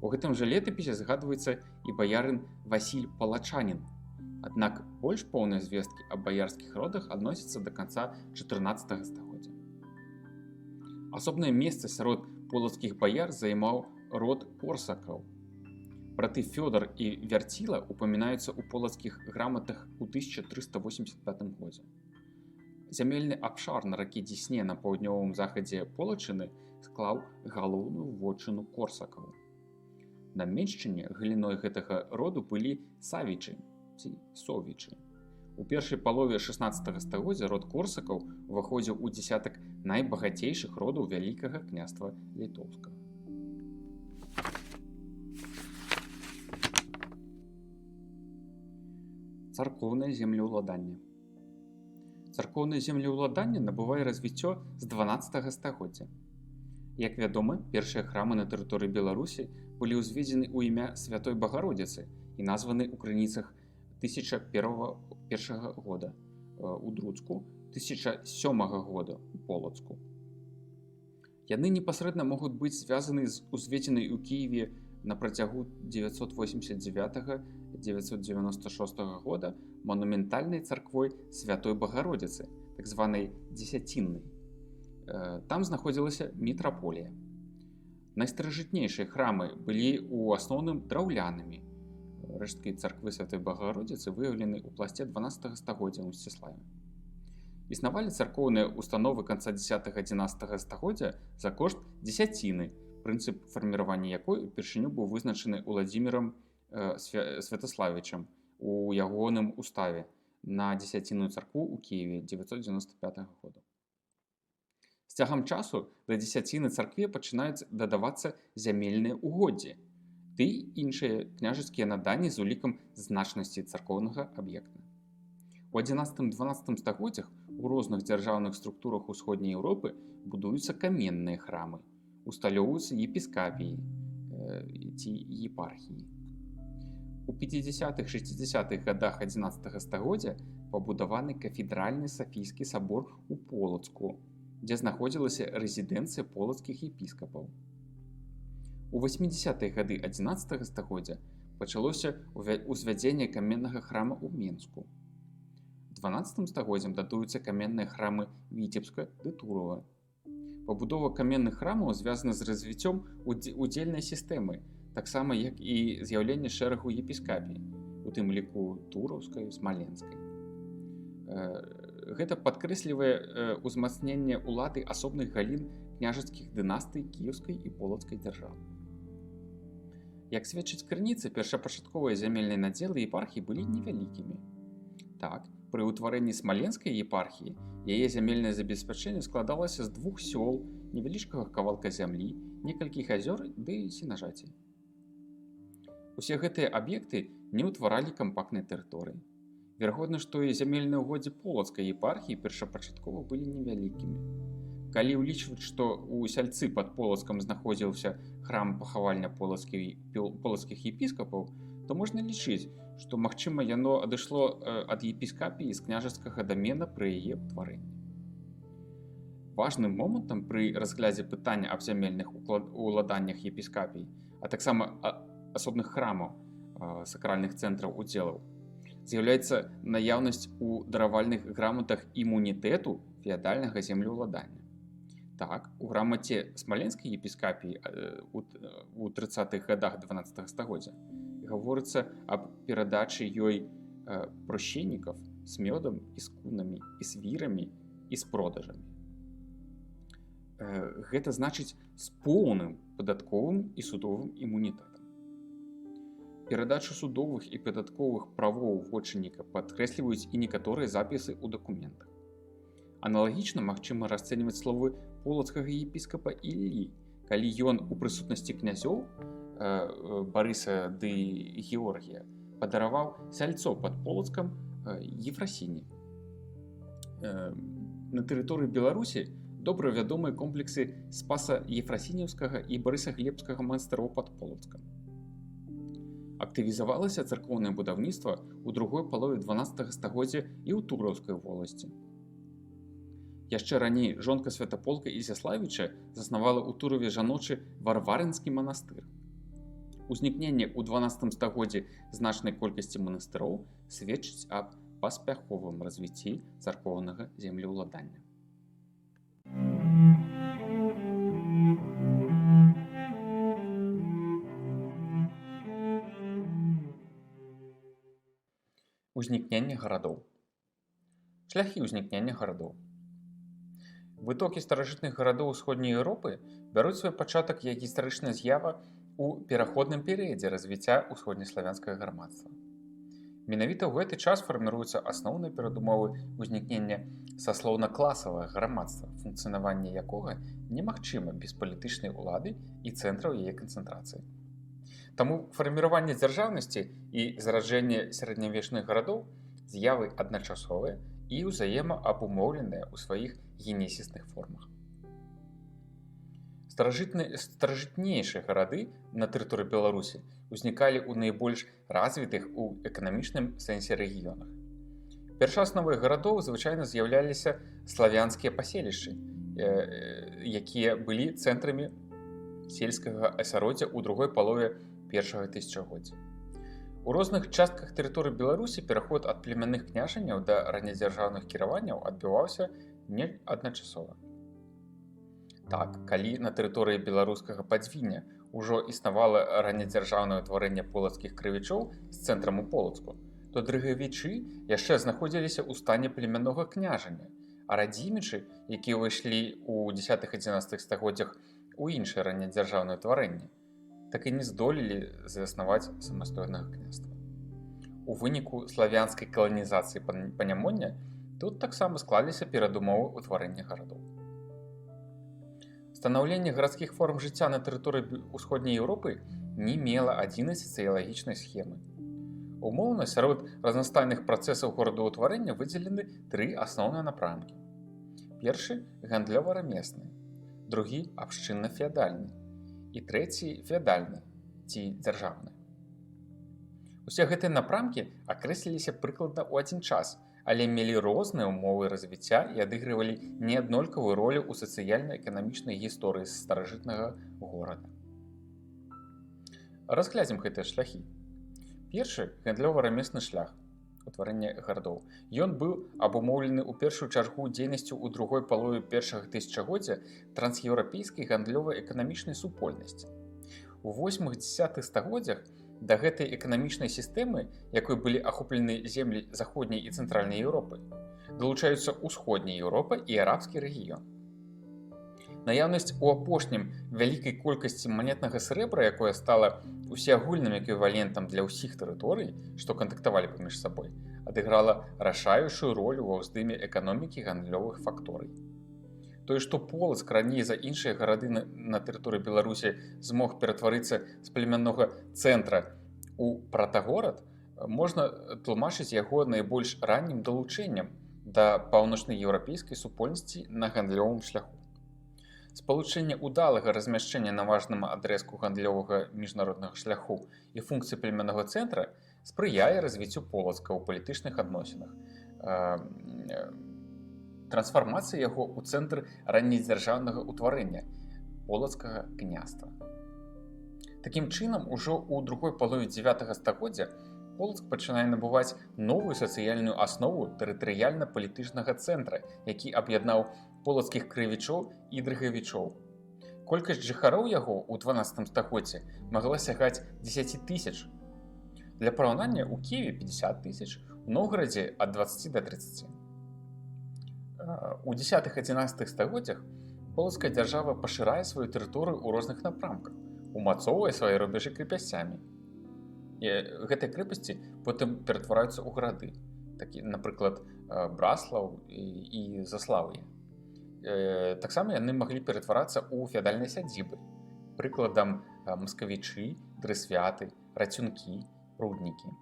У гэтым жа летапісе згадваецца і баярын Васіль Палачанін, аднак больш поўныя звесткі аб баярскіх родах адносяцца да канца 14 стагоддзя. Асобнае месца сярод полацкіх баяр займаў род Корсакаў. Браты Фёдор і Вярціла упамінаюцца ў полацкіх граматах у 1385 годзе. Зямельны абшар на ракі Дзесне на паўднёвым захадзе Полачыны склаў галоўную вотчыну Корсакаў. На меншчыне галіной гэтага роду былі Савічы ці Совічы. У першай палове 16 стагоддзя род Корсакаў уваходзіў у дзясятак найбагацейшых родаў Вялікага княства Літоўскага. Царкоўнае землеўладанне. Царкоўнае землеўладанне набывае развіццё з 12 стагоддзя. Як вядома, першыя храмы на тэрыторыі Беларусі былі ўзведзены ў імя Святой Багародзіцы і названы ў крыніцах 1001 года у Друцку, 1007 года у Полацку. Яны непасрэдна могуць быць звязаны з узведзенай у Кіеве на працягу 989-996 года манументальнай царквой Святой Багародзіцы, так званай Дзесяціннай. Там знаходзілася мітраполія. Найстаражытнейшыя храмы былі ў асноўным драўлянымі. Рэшткі царквы Святой Багародзіцы выяўлены ў пласце 12 стагоддзя ў Мсціславе. Існавалі царкоўныя установы канца 10-11 стагоддзя за кошт дзесяціны, прынцып фарміравання якой упершыню быў вызначаны Уладзімірам Святаславічам у ягоным уставе на дзесяцінную царкву ў Кіеве 995 года. З цягам часу да дзесяціны царкве пачынаюць дадавацца зямельныя угоддзі ды іншыя княжацкія наданні з улікам значнасці царкоўнага аб'екта. У 11-12 стагоддзях у розных дзяржаўных структурах усходняй Еўропы будуюцца каменныя храмы, усталёўваюцца епіскапіі ці епархіі. У 50-60-х гадах 11 стагоддзя пабудаваны кафедральны Сафійскі сабор у Полацку, дзе знаходзілася рэзідэнцыя полацкіх епіскапаў. У 80-е гады 11 стагоддзя пачалося ўзвядзенне каменнага храма ў Менску. 12 стагоддзям датуюцца каменныя храмы Віцебска ды Турова. Пабудова каменных храмаў звязана з развіццём удзельнай сістэмы, таксама як і з'яўленне шэрагу епіскапій, у тым ліку Тураўскай, Смаленскай. Гэта падкрэслівае ўзмацненне ўлады асобных галін княжацкіх дынастый Кіеўскай і Полацкай дзяржавы. Як сведчыць крыніцы, першапачатковыя зямельныя надзелы епархіі былі невялікімі. Так, пры ўтварэнні Смаленскай епархіі яе зямельнае забеспячэнне складалася з 2 сёл, невялічкага кавалка зямлі, некалькіх азёр ды сенажаці. Усе гэтыя аб'екты не ўтваралі кампактнай тэрыторыі. Верагодна, што і зямельныя ўгоддзі Полацкай епархіі першапачаткова былі невялікімі. Калі ўлічваць, што ў сяльцы пад Полацкам знаходзіўся храм пахавальня полацкіх епіскапаў, то можна лічыць, што, магчыма, яно адышло ад епіскапіі з княжацкага дамена пры яе ўтварэнні. Важным момантам пры разглядзе пытання аб зямельных уладаннях епіскапій, а таксама асобных храмаў, сакральных цэнтраў удзелаў, з'яўляецца наяўнасць у даравальных граматах імунітэту феадальнага землеўладання. Так, у грамаце Смаленскай епіскапіі у 30-х гадах 12 стагоддзя гаворыцца аб перадачы ёй прощеннікаў з мёдам і з кунамі, і з вірамі, і з продажамі. Гэта значыць з поўным падатковым і судовым імунітэтам. Перадачу судовых і падатковых правоў вотчынніка падкрэсліваюць і некаторыя запісы ў дакументах. Аналагічна магчыма расцэньваць словы полацкага епіскапа Іллі, калі ён у прысутнасці князёў Барыса ды Георгія падараваў сяльцо пад Полацкам Ефрасіні. На тэрыторыі Беларусі добра вядомыя комплексы Спаса Ефрасініўскага і Барыса Глебскага манастыроў пад Полацкам. Актывізавалася царкоўнае будаўніцтва ў другой палове 12 стагоддзя і ў Тураўскай воласці. Яшчэ раней жонка Святаполка Ізяславіча заснавала ў Тураве жаночы Варварынскі манастыр. Узнікненне ў 12 стагоддзі значнай колькасці манастыроў сведчыць аб паспяховым развіцці царкоўнага землеўладання. Узнікненне гарадоў. Шляхі ўзнікнення гарадоў. Вытокі старажытных гарадоў усходняй Еўропы бяруць свой пачатак як гістарычная з'ява ў пераходным перыядзе развіцця ўсходнеславянскага грамадства. Менавіта ў гэты час фарміруюцца асноўныя перадумовы ўзнікнення саслоўна-класавага грамадства, функцыянаванне якога немагчыма без палітычнай улады і цэнтраў яе канцэнтрацыі. Таму фарміраванне дзяржаўнасці і зараджэнне сярэднявечных гарадоў з'явы адначасовыя і ўзаемаабумоўленыя ў сваіх генесісных формах. Старажытнейшыя гарады на тэрыторыі Беларусі ўзнікалі ў найбольш развітых у эканамічным сэнсе рэгіёнах. Першаасновай гарадоў звычайна з'яўляліся славянскія паселішчы, якія былі цэнтрамі сельскага асяроддзя ў другой палове першага тысячагоддзя. У розных частках тэрыторыі Беларусі пераход ад племянных княжанняў да раннядзяржаўных кіраванняў адбываўся не адначасова. Так, калі на тэрыторыі беларускага падзвіння ўжо існавала раннядзяржаўнае ўтварэнне полацкіх крывічоў з цэнтрам у Полацку, то дрыгавічы яшчэ знаходзіліся ў стане племяннога княжання, а радзімічы, якія ўвайшлі ў 10-11 стагоддзях у іншае раннядзяржаўнае ўтварэнне, так і не здолелі заснаваць самастойнага княства. У выніку славянскай каланізацыі панямоння тут таксама склаліся перадумовы ўтварэння гарадоў. Станаўленне гарадскіх форм жыцця на тэрыторыі ўсходняй Еўропы не мела адзінай сацыялагічнай схемы. Умоўна, сярод разнастайных працэсаў горадаўтварэння выдзелены тры асноўныя напрамкі. Першы – гандлёва-рамесны, другі – абшчынна-феадальны і трэці – феадальны ці дзяржаўны. Усе гэтыя напрамкі акрэсліліся прыкладна ў адзін час, але мелі розныя ўмовы развіцця і адыгрывалі неаднолькавую ролю ў сацыяльна-эканамічнай гісторыі старажытнага горада. Разглядзім гэтыя шляхі. Першы – гандлёва-рамесны шлях утварэння гарадоў. Ён быў абумоўлены ў першую чаргу дзейнасцю ў другой палове першага тысячагоддзя трансеўрапейскай гандлёва-эканамічнай супольнасці. У 8-10 стагоддзях да гэтай эканамічнай сістэмы, якой былі ахоплены землі заходняй і цэнтральнай Еўропы, далучаюцца ўсходняя Еўропа і арабскі рэгіён. Наяўнасць у апошнім вялікай колькасці манетнага срэбра, якое стала усеагульным эквівалентам для ўсіх тэрыторый, што кантактавалі паміж сабой, адыграла рашаючую ролю ва ўздыме эканомікі гандлёвых факторый. Тое, што Полацк раней за іншыя гарады на тэрыторыі Беларусі змог ператварыцца з племяннога цэнтра ў пратагорад, можна тлумачыць яго найбольш раннім далучэннем да паўночнаеўрапейскай супольнасці на гандлёвым шляху. Спалучэнне ўдалага размяшчэння на важным адрэзку гандлёвага міжнароднага шляху і функцыі племяннага цэнтра спрыяе развіццю Полацка ў палітычных адносінах, трансфармацыі яго ў цэнтр раннедзяржаўнага ўтварэння полацкага княства. Такім чынам, ужо ў другой палове 9 стагоддзя Полацк пачынае набываць новую сацыяльную аснову тэрытарыяльна-палітычнага цэнтра, які аб'яднаў полацкіх крывічоў і дрыгавічоў. Колькасць жыхароў яго ў 12 стагоддзі магла сягаць 10 тысяч. Для параўнання, у Киеве 50 тысяч, у Новгарадзе ад 20 до 30. У 10-11 стагоддзях полацкая дзяржава пашырае сваю тэрыторыю ў розных напрамках, умацоўвае свае рубежы крэпасцямі. І гэтыя крэпасці потым ператвараюцца ў гарады, такі, напрыклад, Браслаў і Заслаўе. Таксама яны маглі ператварацца ў феадальныя сядзібы, прыкладам маскавічы, дрысвяты, рацюнкі, руднікі.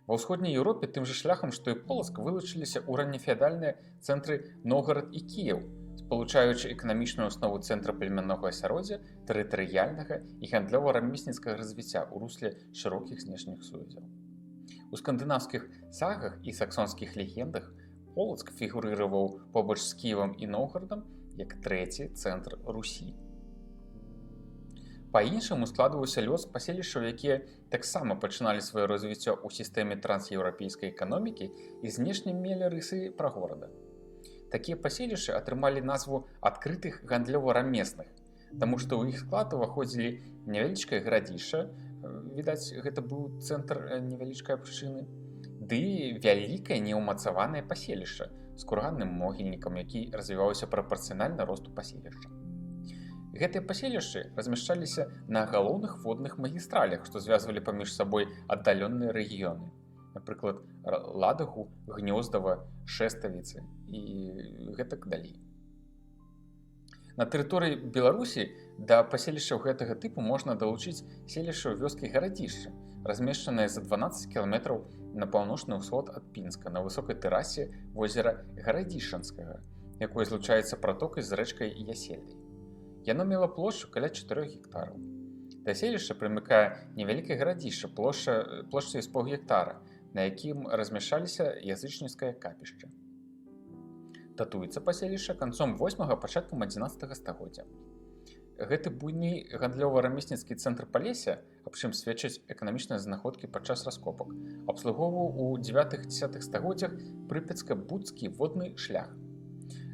Ва ўсходняй Еўропе тым жа шляхам, што і Полацк, вылучыліся ў раннефеадальныя цэнтры Новгарад і Кіеў з спалучаючы эканамічную аснову цэнтра племяннога асяроддзя, тэрытарыяльнага і гандлёва-рамесніцкага развіцця ў русле шырокіх знешніх сувязяў. У скандынаўскіх сагах і саксонскіх легендах Полацк фігурыраваў побач з Кіевам і Новгарадам як трэці цэнтр Русі. Па-іншаму складваўся лёс паселішчаў, якія таксама пачыналі сваё развіццё ў сістэме трансеўрапейскай эканомікі і знешне мелі рысы прагорада. Такія паселішчы атрымалі назву адкрытых гандлёва-рамесных, таму што ў іх склад уваходзілі невялічкае гарадзішча, відаць, гэта быў цэнтр невялічкай абшчыны, ды вялікае неўмацаванае паселішча з курганным могільнікам, які развіваўся прапарцыянальна росту паселішча. Гэтыя паселішчы размяшчаліся на галоўных водных магістралях, што звязвалі паміж сабой аддаленыя рэгіёны, напрыклад, Ладагу, Гнёздава, Шэставіцы і гэтак далей. На тэрыторыі Беларусі да паселішчаў гэтага тыпу можна далучыць селішча ў вёскі гарадзішча, размешчанае за 12 кіламетраў на паўночны ўсход ад Пінска на высокай тэрасе возера Гарадзішанскага, якое злучаецца пратокай з рэчкай Ясельдай. Яно мела плошчу каля 4 гектараў. Да селішча прымыкае невялікае гарадзішча плошчай з паўгектара, на якім размяшчаліся язычніцкае капішча. Датуецца паселішча канцом 8-га, пачаткам 11-га стагоддзя. Гэты буйны гандлёва-рамесніцкі цэнтр Палесся, аб чым сведчаць эканамічныя знаходкі падчас раскопак, абслугоўваў у 9-10 стагоддзях прыпяцка-будскі водны шлях.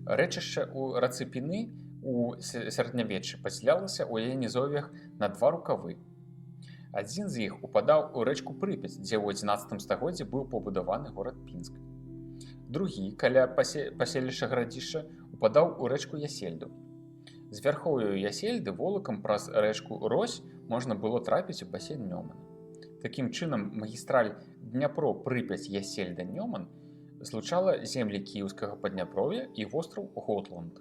Рэчышча ў рацэ Піны у сярэднявеччы падзялялася ў яе нізов'ях на 2 рукавы. Адзін з іх упадаў у рэчку Прыпяць, дзе ў 11 стагоддзі быў пабудаваны горад Пінск. Другі, каля паселішча гарадзішча, упадаў у рэчку Ясельду. З вярхоўю Ясельды волакам праз рэчку Рось можна было трапіць у басейн Нёмана. Такім чынам, магістраль Дняпро-Прыпяць-Ясельда-Нёман злучала землі кіеўскага Падняпров'я і востраў Готланд.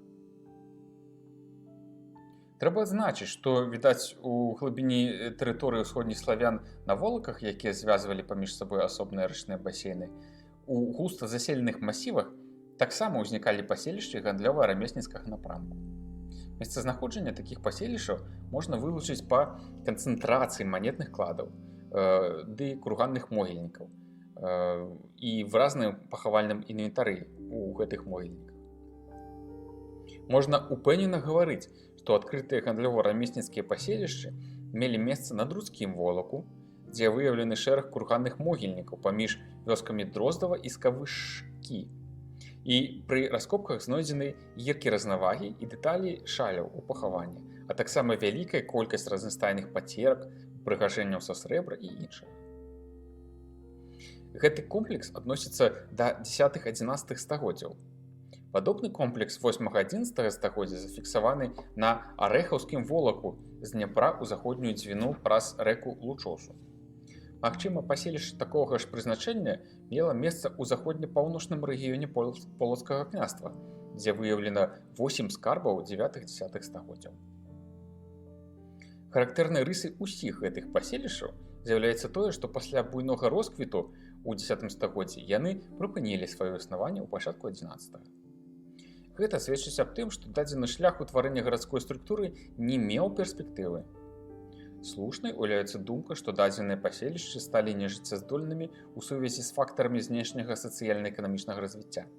Трэба адзначыць, што, відаць, у глыбіні тэрыторыі ўсходніх славян на волаках, якія звязвалі паміж сабой асобныя рэчныя басейны, у густа заселеных масівах таксама ўзнікалі паселішчы гандлёва-рамесніцкага напрамку. Месцазнаходжанне такіх паселішчаў можна вылучыць па канцэнтрацыі манетных кладаў ды курганных могільнікаў і выразным пахавальным інвентары ў гэтых могільніках. Можна упэўнена гаварыць, што адкрытыя гандлёва-рамесніцкія паселішчы мелі месца на Друцкім волаку, дзе выяўлены шэраг курганных могільнікаў паміж вёскамі Дроздава і Скавышкі. І пры раскопках знойдзены гіркі разнавагі і дэталі шаляў у пахаванні, а таксама вялікая колькасць разнастайных пацерак, упрыгажэнняў са срэбра і іншага. Гэты комплекс адносіцца да 10-11 стагоддзяў. Падобны комплекс 8-11 стагоддзя зафіксаваны на Арэхаўскім волаку з Дняпра ў заходнюю дзвіну праз рэку Лучосу. Магчыма, паселішча такога ж прызначэння мела месца ў заходне-паўночным рэгіёне Полацкага княства, дзе выяўлена 8 скарбаў 9-10 стагоддзяў. Характэрнай рысай усіх гэтых паселішчаў з'яўляецца тое, што пасля буйнога росквіту ў 10 стагоддзі яны прыпынілі сваё існаванне ў пачатку 11-га. Гэта сведчыць аб тым, што дадзены шлях утварэння гарадской структуры не меў перспектывы. Слушнай уяўляецца думка, што дадзеныя паселішчы сталі нежыццяздольнымі ў сувязі з фактарамі знешняга сацыяльна-эканамічнага развіцця.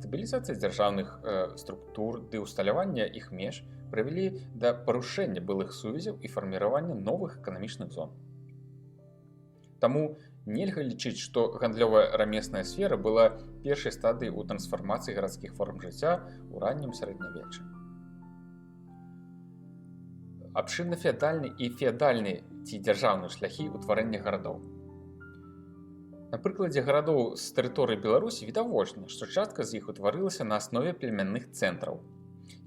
Стабілізацыя дзяржаўных структур ды ўсталявання іх меж прывялі да парушэння былых сувязяў і фарміравання новых эканамічных зон. Таму нельга лічыць, што гандлёва-рамесная сфера была першай стадыяй у трансфармацыі гарадскіх форм жыцця ў раннім сярэднявеччы. Абшчынна-феадальны і феадальны ці дзяржаўныя шляхі ўтварэння гарадоў. На прыкладзе гарадоў з тэрыторыі Беларусі відавочна, што частка з іх утварылася на аснове племянных цэнтраў,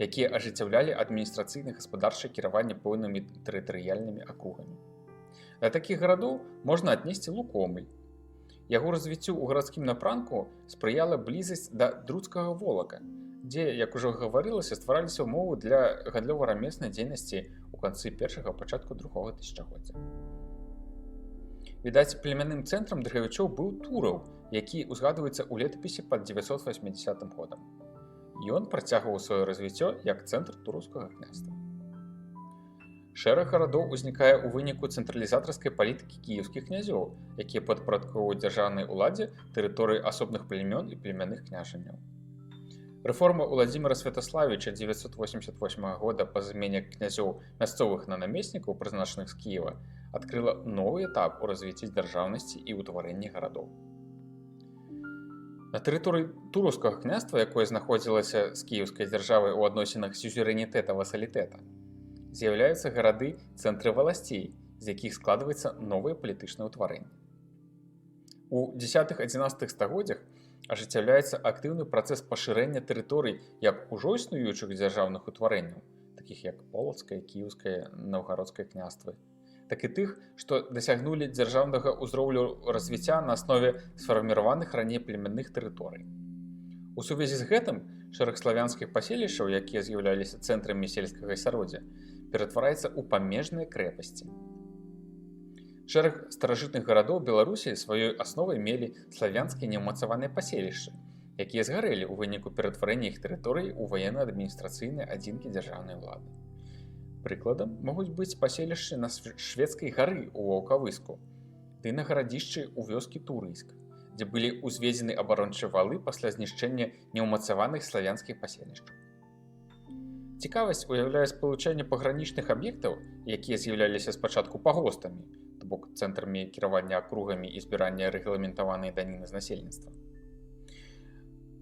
якія ажыццяўлялі адміністрацыйна-гаспадарчае кіраванне пэўнымі тэрытарыяльнымі акругамі. Да такіх гарадоў можна аднесці Лукомль. Яго развіццю ў гарадскім напрамку спрыяла блізасць да Друцкага волака, дзе, як ужо гаварылася, ствараліся ўмовы для гандлёва-рамеснай дзейнасці ў канцы першага, пачатку другога тысячагоддзя. Відаць, племянным цэнтрам дрыгавічоў быў Тураў, які ўзгадваецца ў летапісе пад 980 годам. Ён працягваў сваё развіццё як цэнтр Тураўскага княства. Шэраг гарадоў узнікае ў выніку цэнтралізатарскай палітыкі кіеўскіх князёў, якія падпарадкоўваюць дзяржаўнай уладзе тэрыторыі асобных племён і племянных княжанняў. Рэформа Уладзіміра Святаславіча 988 года па змене князёў мясцовых на намеснікаў, прызначаных з Кіева, адкрыла новы этап у развіцці дзяржаўнасці і ўтварэнні гарадоў. На тэрыторыі Тураўскага княства, якое знаходзілася з кіеўскай дзяржавай у адносінах сюзерэнітэта-васалітэта, з'яўляюцца гарады цэнтры валасцей, з якіх складваецца новае палітычнае ўтварэнне. У 10-11 стагоддзях ажыццяўляецца актыўны працэс пашырэння тэрыторый як ужо існуючых дзяржаўных утварэнняў, такіх як полацкае, кіеўскае, наўгародскае княствы, так і тых, што дасягнулі дзяржаўнага ўзроўню развіцця на аснове сфарміраваных раней племянных тэрыторый. У сувязі з гэтым шэраг славянскіх паселішчаў, якія з'яўляліся цэнтрамі сельскага асяроддзя, ператвараецца ў памежныя крэпасці. Шэраг старажытных гарадоў Беларусі сваёй асновай мелі славянскія неўмацаваныя паселішчы, якія згарэлі ў выніку ператварэння іх тэрыторый у ваенна-адміністрацыйныя адзінкі дзяржаўнай улады. Прыкладам могуць быць паселішчы на Шведскай гары ў Ваўкавыску ды на гарадзішчы ў вёскі Турыйск, дзе былі ўзведзены абарончыя валы пасля знішчэння неўмацаваных славянскіх паселішчаў. Цікавасць уяўляе спалучэнне пагранічных аб'ектаў, якія з'яўляліся спачатку пагостамі, то бок цэнтрамі кіравання акругамі і збірання рэгламентаванай даніны з насельніцтва.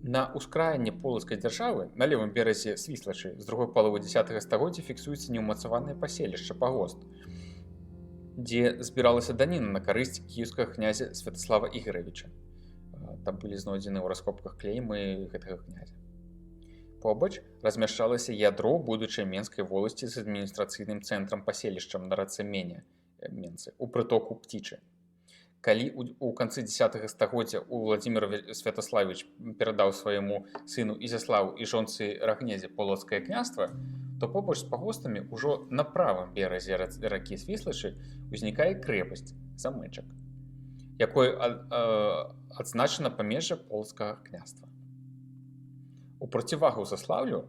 На ўскраіне полацкай дзяржавы на левым беразе Свіслачы з другой паловы 10 стагоддзя фіксуецца неўмацаванае паселішча пагост, дзе збіралася даніна на карысць кіеўскага князя Святаслава Ігоравіча. Там былі знойдзены ў раскопках клеймы гэтага князя. Побач размяшчалася ядро будучай Менскай воласці з адміністрацыйным цэнтрам паселішчам на рацэ Менцы, у прытоку Птічы. Калі у канцы 10 стагоддзя Уладзімір Святаславіч перадаў свайму сыну Ізяславу і жонцы Рагнезе полацкае княства, то побач з пагостамі ўжо на правым беразе ракі Свіслачы узнікае крэпасць Замэчак, якой адзначана памежжа полацкага княства. У процівагу Заслаўлю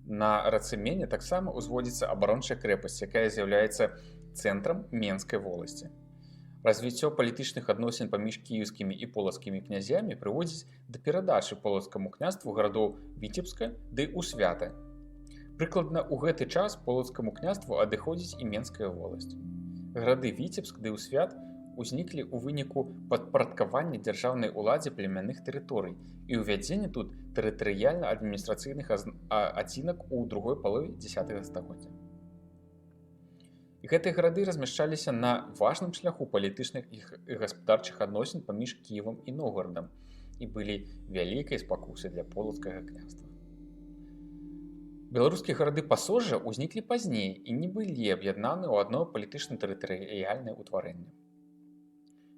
на рацэ Мене таксама ўзводзіцца абарончая крэпасць, якая з'яўляецца цэнтрам Менскай воласці. Развіццё палітычных адносін паміж кіеўскімі і полацкімі князямі прыводзіць да перадачы полацкаму княству гарадоў Віцебска ды Усвята. Прыкладна ў гэты час полацкаму княству адыходзіць і Менская воласць. Гарады Віцебск ды Усвят узніклі ў выніку падпарадкавання дзяржаўнай уладзе племянных тэрыторый і ўвядзення тут тэрытарыяльна-адміністрацыйных адзінак у другой палове 10 стагоддзя. Гэтыя гарады размяшчаліся на важным шляху палітычных і гаспадарчых адносін паміж Кіевам і Новгарадам і былі вялікай спакусай для полацкага княства. Беларускія гарады пасожжа ўзніклі пазней і не былі аб'яднаны ў адно палітычна-тэрытарыяльнае ўтварэнне.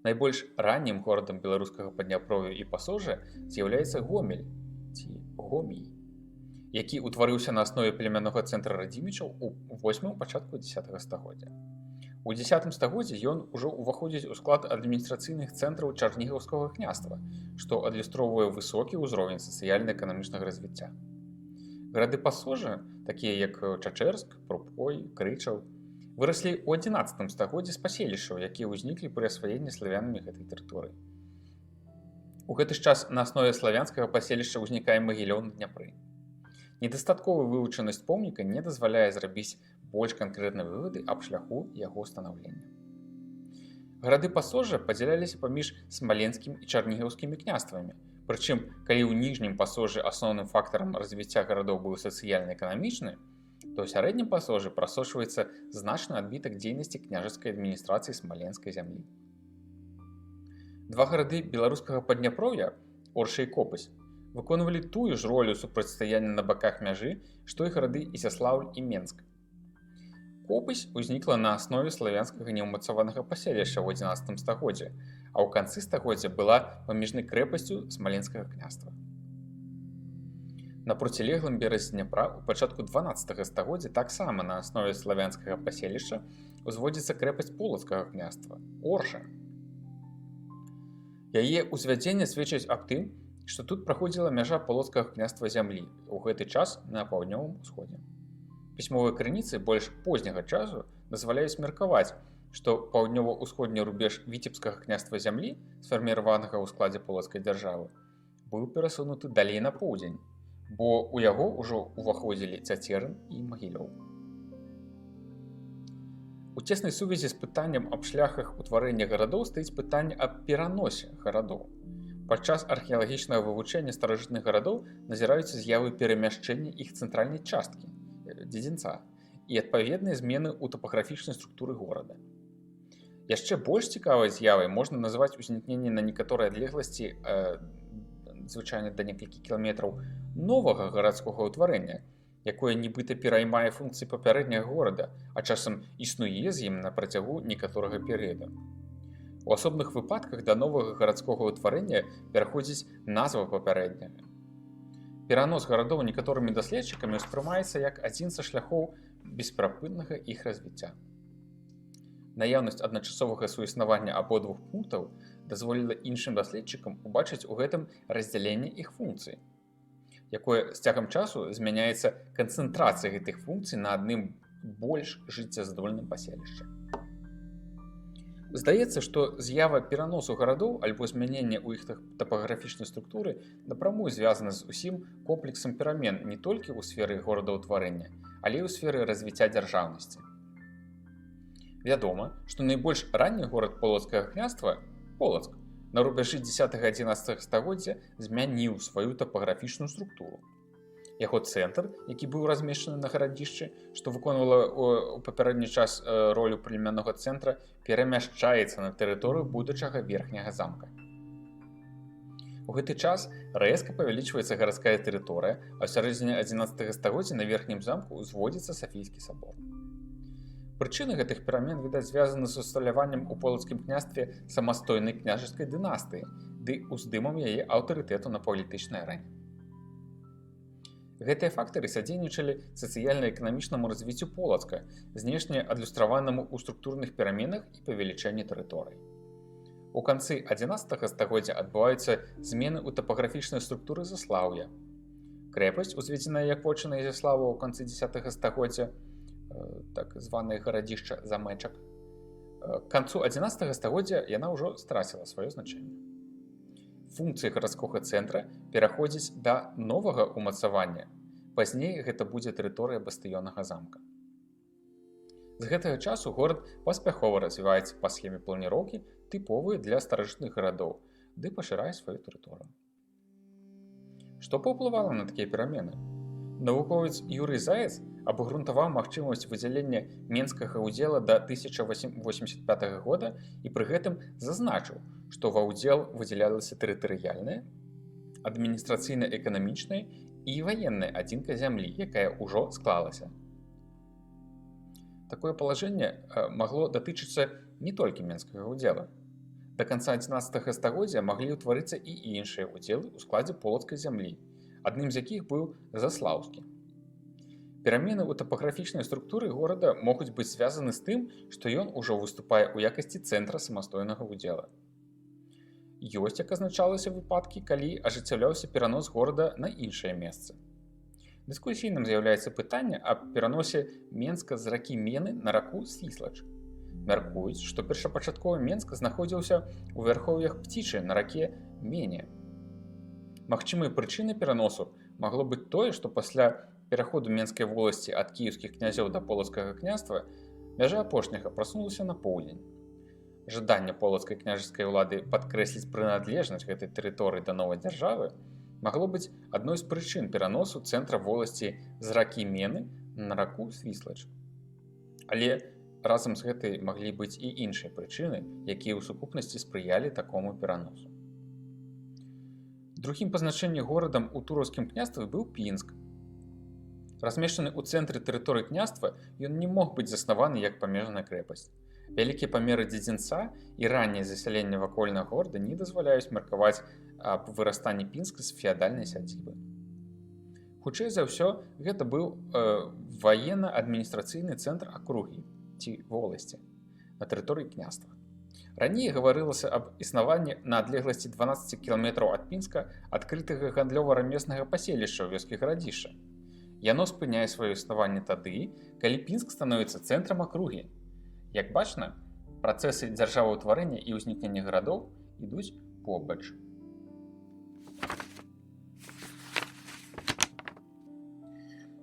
Найбольш раннім горадам беларускага Падняпроўя і пасожжа з'яўляецца Гомель ці Гомій, які ўтварыўся на аснове племяннога цэнтра радзімічаў у 8-м пачатку 10 стагоддзя. У 10 стагоддзі ён ужо ўваходзіць у склад адміністрацыйных цэнтраў Чарнігаўскага княства, што адлюстроўвае высокі ўзровень сацыяльна-эканамічнага развіцця. Гарады пасожжа, такія як Чачэрск, Прупой, Крычаў, выраслі ў 11 стагоддзі з паселішчаў, якія ўзніклі пры асваенні славянамі гэтай тэрыторыі. У гэты ж час на аснове славянскага паселішча ўзнікае Магілёў на Дняпры. Недастатковая вывучанасць помніка не дазваляе зрабіць больш канкрэтныя вывады аб шляху яго станаўлення. Гарады пасожжа падзяляліся паміж смаленскім і чарнігаўскімі княствамі, прычым, калі ў ніжнім пасожжы асноўным фактарам развіцця гарадоў быў сацыяльна-эканамічны, то ў сярэднім пасожжы прасочваецца значны адбітак дзейнасці княжацкай адміністрацыі смаленскай зямлі. Два гарады беларускага Падняпроўя, Орша і Копаць, выконвалі тую ж ролю супрацьстаяння на баках мяжы, што і гарады Ізяслаўль і Менск. Копаць узнікла на аснове славянскага неўмацаванага паселішча ў 11 стагоддзі, а ў канцы стагоддзя была паміжнай крэпасцю смаленскага княства. На процілеглым беразе Дняпра ў пачатку 12 стагоддзя таксама на аснове славянскага паселішча узводзіцца крэпасць полацкага княства – Орша. Яе ўзвядзенне сведчыць аб тым, што тут праходзіла мяжа полацкага княства зямлі ў гэты час на паўднёвым усходзе. Пісьмовыя крыніцы больш позняга часу дазваляюць меркаваць, што паўднёва-ўсходні рубеж віцебскага княства зямлі, сфарміраванага ў складзе полацкай дзяржавы, быў перасунуты далей на поўдзень, бо ў яго ўжо ўваходзілі Цяцерын і Магілёў. У цеснай сувязі з пытаннем аб шляхах утварэння гарадоў стаіць пытанне аб пераносе гарадоў. Падчас археалагічнага вывучэння старажытных гарадоў назіраюцца з'явы перамяшчэння іх цэнтральнай часткі, дзедзінца, і адпаведныя змены ў тапаграфічнай структуры горада. Яшчэ больш цікавай з'явай можна назваць узнікненне на некаторай адлегласці, звычайна да некалькі кіламетраў, новага гарадскога ўтварэння, якое нібыта пераймае функцыі папярэдняга горада, а часам існуе з ім на працягу некаторага перыяду. У асобных выпадках да новага гарадскога ўтварэння пераходзіць назва папярэдняга. Перанос гарадоў некаторымі даследчыкамі ўспрымаецца як адзін са шляхоў бесперапыннага іх развіцця. Наяўнасць адначасовага суіснавання абодвух пунктаў дазволіла іншым даследчыкам убачыць у гэтым раздзяленне іх функцый, якое з цягам часу змяняецца канцэнтрацыяй гэтых функцый на адным больш жыццяздольным паселішчы. Здаецца, што з'ява пераносу гарадоў альбо змянення ў іх тапаграфічнай структуры напрамую звязана з усім комплексам перамен не толькі ў сферы горадаўтварэння, але і ў сферы развіцця дзяржаўнасці. Вядома, што найбольш ранні горад полацкага княства, Полацк, на рубяжы 10-11 стагоддзя змяніў сваю тапаграфічную структуру. Яго цэнтр, які быў размешчаны на гарадзішчы, што выконвала ў папярэдні час ролю племяннага цэнтра, перамяшчаецца на тэрыторыю будучага верхняга замка. У гэты час рэзка павялічваецца гарадская тэрыторыя, а ў сярэдзіне 11 стагоддзя на верхнім замку ўзводзіцца Сафійскі сабор. Прычыны гэтых перамен, відаць, звязаны з усталяваннем у полацкім княстве самастойнай княжацкай дынастыі ды уздымам яе аўтарытэту на палітычнай арэне. Гэтыя фактары садзейнічалі сацыяльна-эканамічнаму развіццю Полацка, знешне адлюстраванаму ў структурных пераменах і павелічэнні тэрыторый. У канцы 11 стагоддзя адбываюцца змены ў тапаграфічнай структуры Заслаўя. Крэпасць, узведзеная як вотчына Ізяслава ў канцы 10 стагоддзя, так званае гарадзішча Замэчак, к канцу 11 стагоддзя яна ўжо страціла сваё значэнне. Функцыі гарадскога цэнтра пераходзяць да новага ўмацавання. Пазней гэта будзе тэрыторыя бастыённага замка. З гэтага часу горад паспяхова развіваецца па схеме планіроўкі, тыповыя для старажытных гарадоў, ды пашырае сваю тэрыторыю. Што паўплывала на такія перамены? Навуковец Юрый Заяц абгрунтаваў магчымасць выдзялення менскага ўдзела да 1085 года і пры гэтым зазначыў, што ва ўдзел выдзялялася тэрытарыяльная, адміністрацыйна-эканамічная і ваенная адзінка зямлі, якая ўжо склалася. Такое палажэнне магло датычыцца не толькі менскага ўдзела. Да канца 11 стагоддзя маглі ўтварыцца і іншыя ўдзелы ў складзе полацкай зямлі, адным з якіх быў Заслаўскі. Перамены ў тапаграфічнай структуры горада могуць быць звязаны з тым, што ён ужо выступае ў якасці цэнтра самастойнага ўдзела. Ёсць, як азначалася, выпадкі, калі ажыццяўляўся перанос горада на іншае месца. Дыскусійным з'яўляецца пытанне аб пераносе Менска з ракі Мены на раку Свіслач. Мяркуюць, што першапачатковы Менск знаходзіўся ў вярхоўях Пцічы на раке Мене. Магчымай прычынай пераносу магло быць тое, што пасля пераходу Менскай воласці ад кіеўскіх князёў да полацкага княства мяжа апошняга прасунулася на поўдзень. Жаданне полацкай княжацкай улады падкрэсліць прыналежнасць гэтай тэрыторыі да новай дзяржавы магло быць адной з прычын пераносу цэнтра воласці з ракі Мены на раку Свіслач. Але разам з гэтай маглі быць і іншыя прычыны, якія ў сукупнасці спрыялі такому пераносу. Другім па значэнні горадам у Тураўскім княстве быў Пінск. Размешчаны ў цэнтры тэрыторыі княства, ён не мог быць заснаваны як памежная крэпасць. Вялікія памеры дзедзінца і ранняе засяленне вакольнага горада не дазваляюць меркаваць аб вырастанні Пінска з феадальнай сядзібы. Хутчэй за ўсё, гэта быў ваенна-адміністрацыйны цэнтр акругі ці воласці на тэрыторыі княства. Раней гаварылася аб існаванні на адлегласці 12 кіламетраў ад Пінска адкрытага гандлёва-рамеснага паселішча ў вёскі гарадзішча. Яно спыняе сваё існаванне тады, калі Пінск становіцца цэнтрам акругі. Як бачна, працэсы дзяржаваўтварэння і ўзнікнення гарадоў ідуць побач.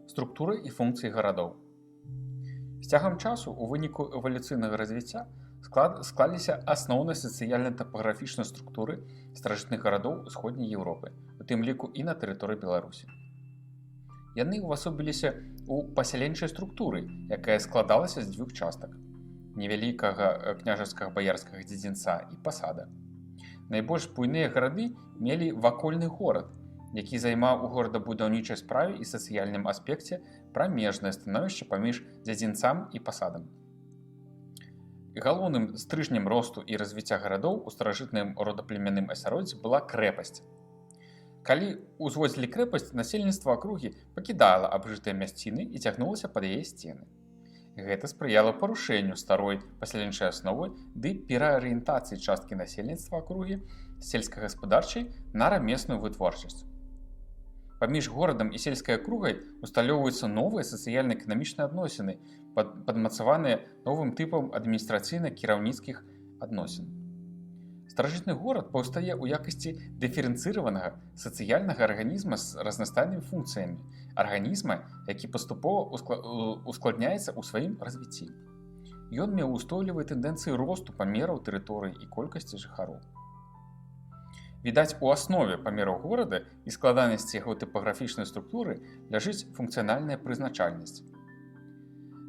Структура і функцыі гарадоў. З цягам часу у выніку эвалюцыйнага развіцця склаліся асноўныя сацыяльна-тапаграфічныя структуры старажытных гарадоў усходняй Еўропы, у тым ліку і на тэрыторыі Беларусі. Яны ўвасобіліся ў пасяленчай структуры, якая складалася з дзвюх частак – невялікага княжацкага баярскага дзедзінца і пасада. Найбольш буйныя гарады мелі вакольны горад, які займаў у горадабудаўнічай справе і сацыяльным аспекце прамежнае становішча паміж дзядзінцам і пасадам. Галоўным стрыжнем росту і развіцця гарадоў у старажытным родаплемянным асяроддзі была крэпасць. Калі ўзводзілі крэпасць, насельніцтва акругі пакідала абжытыя мясціны і цягнулася пад яе сцены. Гэта спрыяла парушэнню старой пасяленчай асновы ды пераарыентацыі часткі насельніцтва акругі з сельскагаспадарчай на рамесную вытворчасць. Паміж горадам і сельскай акругай усталёўваюцца новыя сацыяльна-эканамічныя адносіны, падмацаваныя новым тыпам адміністрацыйна-кіраўніцкіх адносін. Старажытны горад паўстае ў якасці дыферэнцыраванага сацыяльнага арганізма з разнастайнымі функцыямі, арганізма, які паступова ускладняецца ў сваім развіцці. Ён меў устойлівыя тэндэнцыі росту памераў тэрыторыі і колькасці жыхароў. Відаць, у аснове памераў горада і складанасці яго тыпаграфічнай структуры ляжыць функцыянальная прызначальнасць.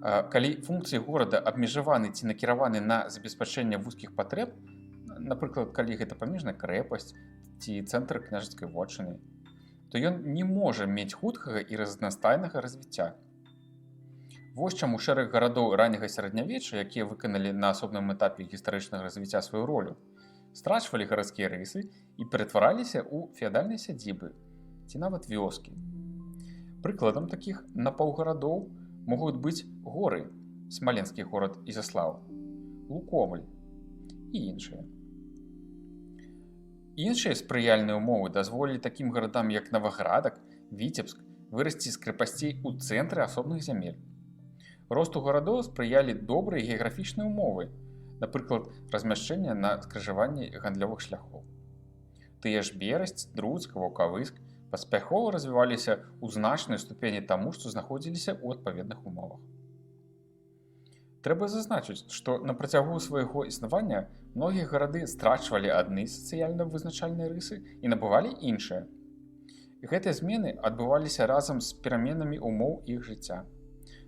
Калі функцыі горада абмежаваны ці накіраваны на забеспячэнне вузкіх патрэб, напрыклад, калі гэта памежная крэпасць ці цэнтр княжацкай вотчыны, то ён не можа мець хуткага і разнастайнага развіцця. Вось чаму шэраг гарадоў ранняга сярэднявечча, якія выканалі на асобным этапе гістарычнага развіцця сваю ролю, страчвалі гарадскія рысы і ператвараліся ў феадальныя сядзібы ці нават вёскі. Прыкладам такіх напаўгарадоў могуць быць горы, смаленскі горад Ізяслаў, Лукомль і іншыя. Іншыя спрыяльныя ўмовы дазволілі такім гарадам, як Наваградак, Віцебск, вырасці з крэпасцей у цэнтры асобных зямель. Росту гарадоў спрыялі добрыя геаграфічныя ўмовы, напрыклад, размяшчэнне на скрыжаванні гандлёвых шляхоў. Тыя ж Берасць, Друцк, Ваўкавыск паспяхова развіваліся ў значнай ступені таму, што знаходзіліся ў адпаведных умовах. Трэба зазначыць, што на працягу свайго існавання многія гарады страчвалі адны сацыяльна вызначальныя рысы і набывалі іншыя. Гэтыя змены адбываліся разам з пераменамі ўмоў іх жыцця.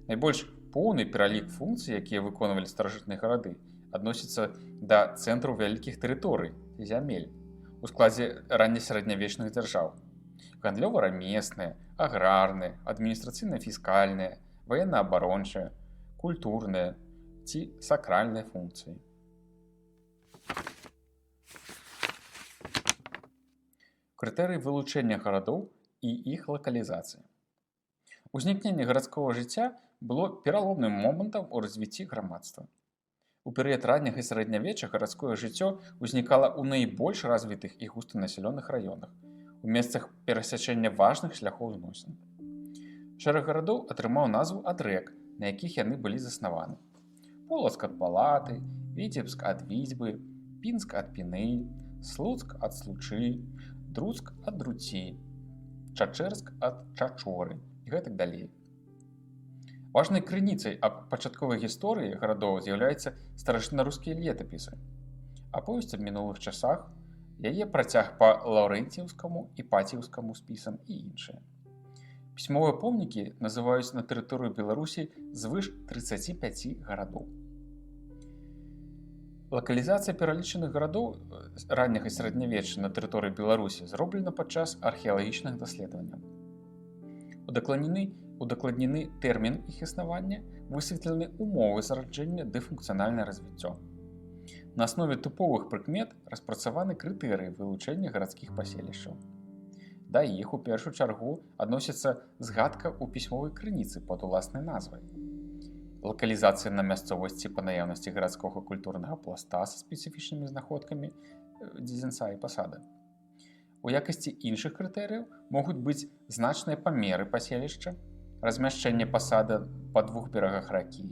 Найбольш поўны пералік функцый, якія выконвалі старажытныя гарады, адносіцца да цэнтраў вялікіх тэрыторый, зямель, у складзе раннесярэднявечных дзяржаў. Гандлёва-рамесныя, аграрныя, адміністрацыйна-фіскальныя, ваенна-абарончыя, культурныя ці сакральныя функцыі. Крытэрыі вылучэння гарадоў і іх лакалізацыі. Узнікненне гарадскога жыцця было пераломным момантам у развіцці грамадства. У перыяд ранняга сярэднявечча гарадское жыццё ўзнікала ў найбольш развітых і густанаселёных раёнах, у месцах перасячэння важных шляхоў зносін. Шэраг гарадоў атрымаў назву ад рэк, на якіх яны былі заснаваны. Полацк ад Палаты, Віцебск ад Віцьбы, Пінск ад Піны, Слуцк ад Случы, Друцк ад Друці, Чачэрск ад Чачоры і гэтак далей. Важнай крыніцай аб пачатковай гісторыі гарадоў з'яўляюцца старажытнарускія летапісы. Аповесць аб мінулых часах, яе працяг па лаўрэнціўскаму і паціўскаму спісам і іншыя. Пісьмовыя помнікі называюць на тэрыторыю Беларусі звыш 35 гарадоў. Лакалізацыя пералічаных гарадоў ранняга сярэднявечча на тэрыторыі Беларусі зроблена падчас археалагічных даследаванняў. Удакладнены тэрмін іх існавання, высветлены ўмовы зараджэння ды функцыянальнае развіццё. На аснове тыповых прыкмет распрацаваны крытэрыі вылучэння гарадскіх паселішчаў. Да іх у першую чаргу адносіцца згадка ў пісьмовай крыніцы пад уласнай назвай. лакалізацыя на мясцовасці па наяўнасці гарадскога культурнага пласта са спецыфічнымі знаходкамі дзедзінца і пасада. У якасці іншых крытэрыяў могуць быць значныя памеры паселішча, размяшчэнне пасада па двух берагах ракі,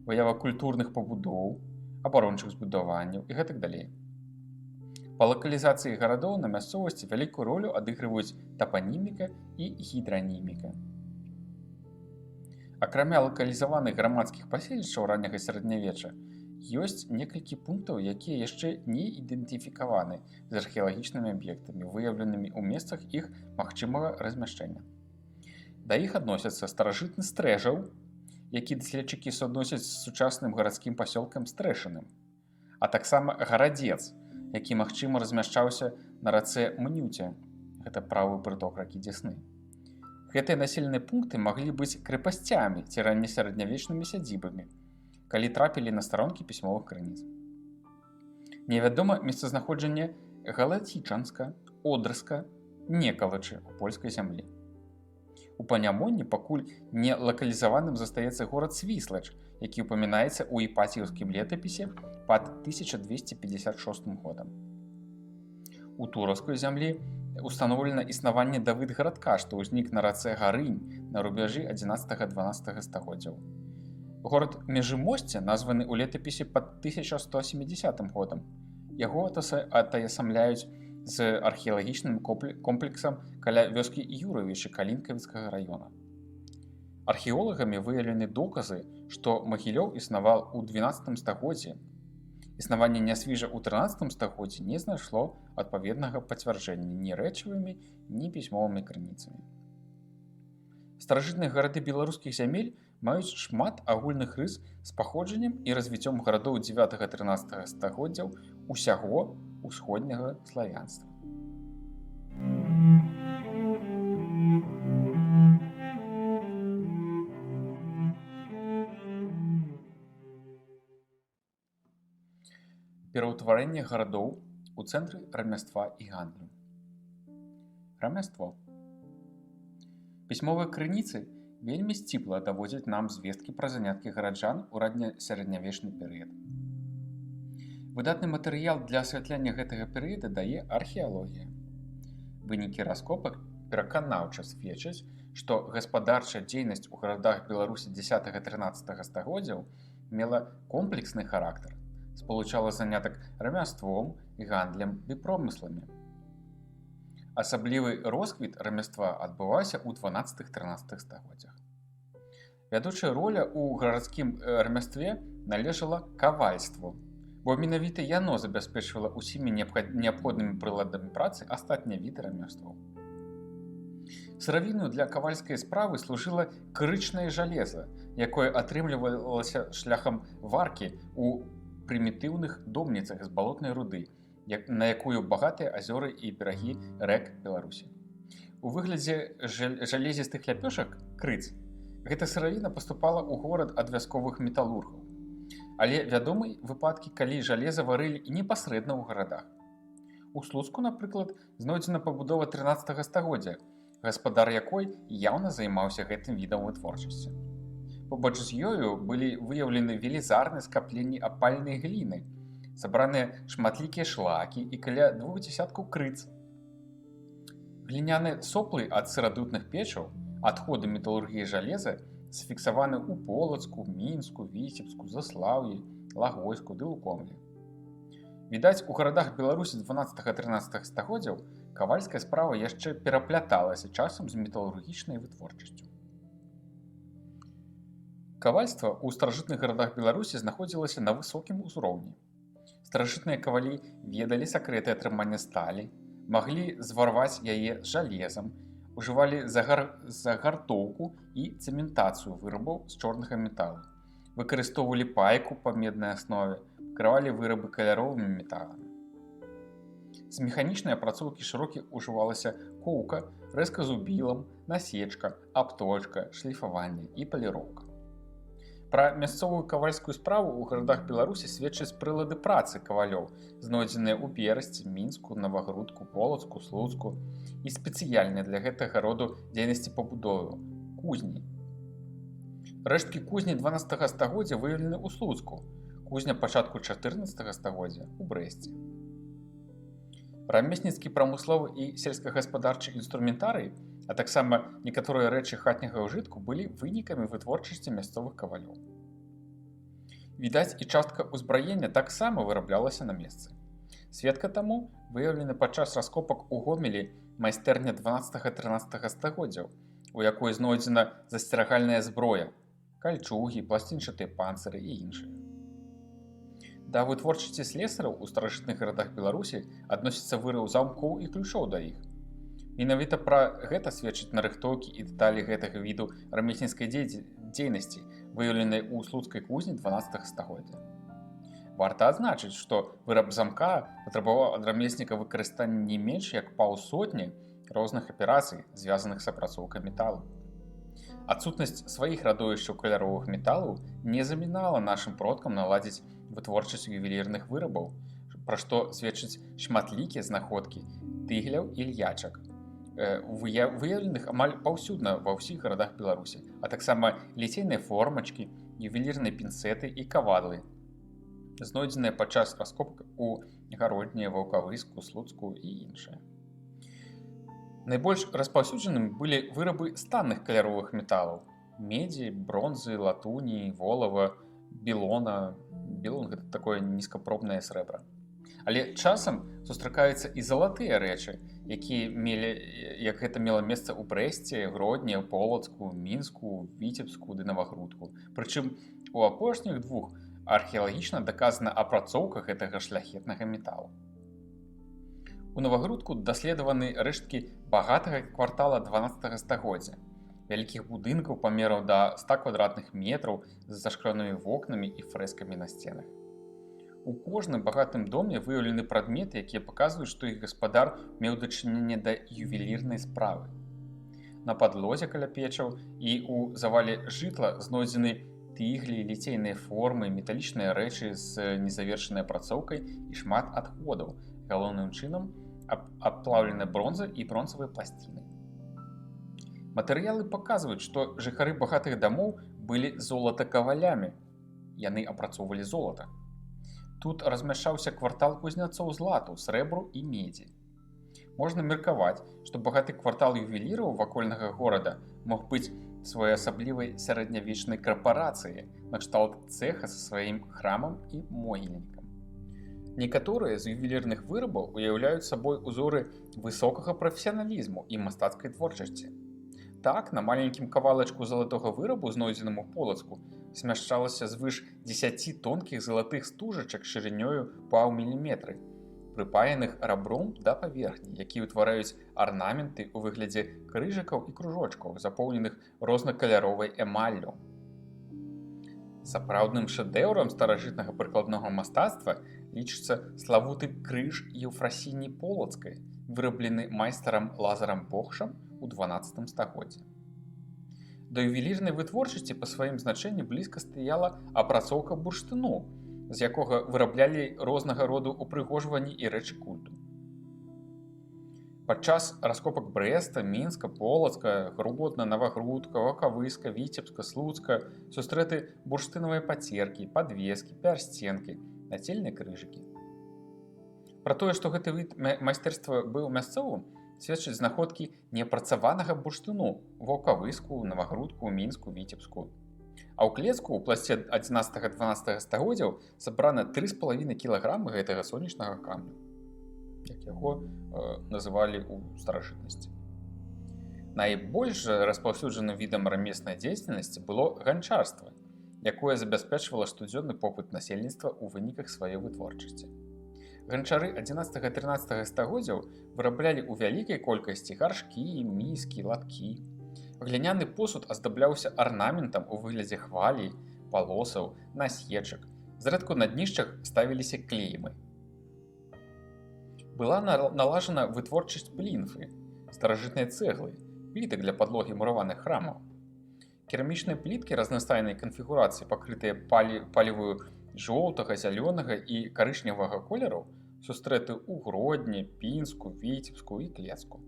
выява культурных пабудоў, абарончых збудаванняў і гэтак далей. Па лакалізацыі гарадоў на мясцовасці вялікую ролю адыгрываюць тапаніміка і гідраніміка. Акрамя лакалізаваных грамадскіх паселішчаў ранняга сярэднявечча, ёсць некалькі пунктаў, якія яшчэ не ідэнтыфікаваны з археалагічнымі аб'ектамі, выяўленымі ў месцах іх магчымага размяшчэння. Да іх адносяцца старажытны Стрэжаў, які даследчыкі суадносяць з сучасным гарадскім пасёлкам Стрэшыным, а таксама Гарадзец, які, магчыма, размяшчаўся на рацэ Мнюце, гэта правы прыток ракі Дзесны. Гэтыя населеныя пункты маглі быць крэпасцямі ці раннесярэднявечнымі сядзібамі, калі трапілі на старонкі пісьмовых крыніц. Невядома месцазнаходжанне Галацічанска, Одрска, Некалачы ў польскай зямлі. У Панямонні пакуль не лакалізаваным застаецца горад Свіслач, які ўпамінаецца ў іпаціўскім летапісе пад 1256 годам. У Тураўскай зямлі установлена існаванне Давыд-гарадка, што ўзнік на рацэ Гарынь на рубяжы 11-12 стагоддзяў. Горад Межымосце названы ў летапісе пад 1170 годам. Яго атаясамляюць з археалагічным комплексам каля вёскі Юравічы Калінкавіцкага раёна. Археолагамі выяўлены доказы, што Магілёў існаваў у 12 стагоддзі. Існаванне Нясвіжа ў 13 стагоддзі не знайшло адпаведнага пацвярджэння ні рэчавымі, ні пісьмовымі крыніцамі. Старажытныя гарады беларускіх зямель маюць шмат агульных рыс з паходжаннем і развіццём гарадоў 9-13 стагоддзяў усяго усходняга славянства. Пераўтварэнне гарадоў у цэнтры рамяства і гандлю. Рамяство. Пісьмовыя крыніцы вельмі сціпла даводзяць нам звесткі пра заняткі гараджан у раннесярэднявечны перыяд. Выдатны матэрыял для асвятлення гэтага перыяда дае археалогія. Вынікі раскопак пераканаўча сведчаць, што гаспадарчая дзейнасць у гарадах Беларусі 10-13 стагоддзяў мела комплексны характар, спалучала занятак рамяством, гандлем ды промысламі. Асаблівы росквіт рамяства адбываўся ў 12-13 стагоддзях. Вядучая роля ў гарадскім рамястве належала кавальству, бо менавіта яно забяспечвала ўсімі неабходнымі прыладамі працы астатнія віды рамястваў. Сыравінаю для кавальскай справы служыла крычнае жалеза, якое атрымлівалася шляхам варкі ў прымітыўных домніцах з балотнай руды, на якую багатыя азёры і берагі рэк Беларусі. У выглядзе жалезістых ляпёшак крыц гэта сыравіна паступала ў горад ад вясковых металургаў. Але вядомы выпадкі, калі жалеза варылі і непасрэдна ў гарадах. У Слуцку, напрыклад, знойдзена пабудова 13 стагоддзя, гаспадар якой яўна займаўся гэтым відам вытворчасці. Побач з ёю былі выяўлены велізарныя скапленні апальнай гліны, сабраныя шматлікія шлакі і каля 20 крыц. Гліняныя соплы ад сырадутных печаў, адходы металургіі жалеза зафіксаваны ў Полацку, Мінску, Віцебску, Заслаўі, Лагойску ды Лукомлі. Відаць, у гарадах Беларусі 12-13 стагоддзяў кавальская справа яшчэ перапляталася часам з металургічнай вытворчасцю. Кавальства ў старажытных гарадах Беларусі знаходзілася на высокім узроўні. Старажытныя кавалі ведалі сакрэты атрымання сталі, маглі зварваць яе жалезам, ужывалі загартоўку і цэментацыю вырабаў з чорнага металу, выкарыстоўвалі пайку па меднай аснове, пакрывалі вырабы каляровымі металамі. З механічнай апрацоўкі шырока ўжывалася коўка, рэзка зубілам, насечка, абточка, шліфаванне і паліроўка. Пра мясцовую кавальскую справу ў гарадах Беларусі сведчаць прылады працы кавалёў, знойдзеныя ў Берасці, Мінску, Навагрудку, Полацку, Слуцку і спецыяльныя для гэтага роду дзейнасці пабудовы – кузні. Рэшткі кузні 12 стагоддзя выяўлены ў Слуцку, кузня пачатку 14 стагоддзя ў Брэсце. Рамесніцкі прамысловы і сельскагаспадарчы інструментарый, а таксама некаторыя рэчы хатняга ўжытку былі вынікамі вытворчасці мясцовых кавалёў. Відаць, і частка ўзбраення таксама выраблялася на месцы. Сведка таму выяўлены падчас раскопак у Гомелі майстэрня 12-13 стагоддзяў, у якой знойдзена засцерагальная зброя, кальчугі, пласцінчатыя панцыры і іншыя. Да вытворчасці слесараў у старажытных гарадах Беларусі адносіцца вырыў замкоў і ключоў да іх. Менавіта пра гэта сведчаць нарыхтоўкі і дэталі гэтага віду рамесніцкай дзейнасці, выяўленай у слуцкай кузні 12 стагоддзя. Варта адзначыць, што выраб замка патрабаваў ад рамесніка выкарыстання не менш як паўсотні розных аперацый, звязаных з апрацоўкай металу. Адсутнасць сваіх радовішчаў каляровых металаў не замінала нашым продкам наладзіць вытворчасць ювелірных вырабаў, пра што сведчаць шматлікія знаходкі тыгляў і льячак, выяўленых амаль паўсюдна ва ўсіх гарадах Беларусі, а таксама ліцейныя формачкі, ювелірныя пінцэты і кавадлы, знойдзеныя падчас раскопак у Гародні, Ваўкавыску, Слуцку і іншыя. Найбольш распаўсюджанымі былі вырабы з танных каляровых металаў – медзі, бронзы, латуні, волава, білона. Білон – гэта такое нізкапробнае срэбра. Але часам сустракаюцца і залатыя рэчы, якія мелі, як гэта мела месца ў Брэсце, Гродні, Полацку, Мінску, Віцебску ды Навагрудку. Прычым у апошніх двух археалагічна даказана апрацоўка гэтага шляхетнага металу. У Навагрудку даследаваны рэшткі багатага квартала 12 стагоддзя, вялікіх будынкаў памераў да 100 квадратных метраў з зашклянымі вокнамі і фрэскамі на сценах. У кожным багатым доме выяўлены прадметы, якія паказваюць, што іх гаспадар меў дачыненне да ювелірнай справы. На падлозе каля печаў і ў завале жытла знойдзены тыглі, ліцейныя формы, металічныя рэчы з незавершанай апрацоўкай і шмат адходаў, галоўным чынам абплаўленая бронза і бронзавыя пласціны. Матэрыялы паказваюць, што жыхары багатых дамоў былі золатакавалямі. Яны апрацоўвалі золата. Тут размяшчаўся квартал кузняцоў злату, срэбру і медзі. Можна меркаваць, што багаты квартал ювеліраў вакольнага горада мог быць своеасаблівай сярэднявечнай карпорацыяй, накшталт цэха са сваім храмам і могільнікам. Некаторыя з ювелірных вырабаў уяўляюць сабой узоры высокага прафесіяналізму і мастацкай творчасці. Так, на маленькім кавалачку залатога вырабу, знойдзеным у Полацку, змяшчалася звыш 10 тонкіх залатых стужачак шырынёю паўміліметры, прыпаяных рабром да паверхні, якія ўтвараюць арнаменты ў выглядзе крыжыкаў і кружочкаў, запоўненых рознакаляровай эмаллю. Сапраўдным шэдэўрам старажытнага прыкладнога мастацтва лічыцца славуты крыж Еўфрасіні Полацкай, выраблены майстарам Лазарам Бохшам у 12 стагоддзі. Да ювелірнай вытворчасці па сваім значэнні блізка стаяла апрацоўка бурштыну, з якога выраблялі рознага роду упрыгожванні і рэчы культу. Падчас раскопак Брэста, Мінска, Полацка, Гродна, Навагрудка, Ваўкавыска, Віцебска, Слуцка сустрэты бурштынавыя пацеркі, падвескі, пярсценкі, нацельныя крыжыкі. Пра тое, што гэты від майстэрства быў мясцовым, сведчаць знаходкі неапрацаванага бурштыну ў Ваўкавыску, Навагрудку, Мінску, Віцебску. А ў Клецку ў пласце 11-12 стагоддзяў сабрана 3,5 кілаграмы гэтага сонечнага камню, як яго называлі ў старажытнасці. Найбольш распаўсюджаным відам рамеснай дзейнасці было ганчарства, якое забяспечвала штодзённы попыт насельніцтва ў выніках сваёй вытворчасці. Ганчары 11-13 стагоддзяў выраблялі ў вялікай колькасці гаршкі, міскі, латкі. Гліняны посуд аздабляўся арнаментам у выглядзе хвалей, палосаў, насечак. Зрэдку на днішчах ставіліся клеймы. Была налажана вытворчасць плінфы, старажытнай цэглы, плітак для падлогі мураваных храмаў. Керамічныя пліткі разнастайнай канфігурацыі, пакрытыя паліваю жоўтага, зялёнага і карычневага колераў, сустрэты ў Гродні, Пінску, Віцебску і Клецку.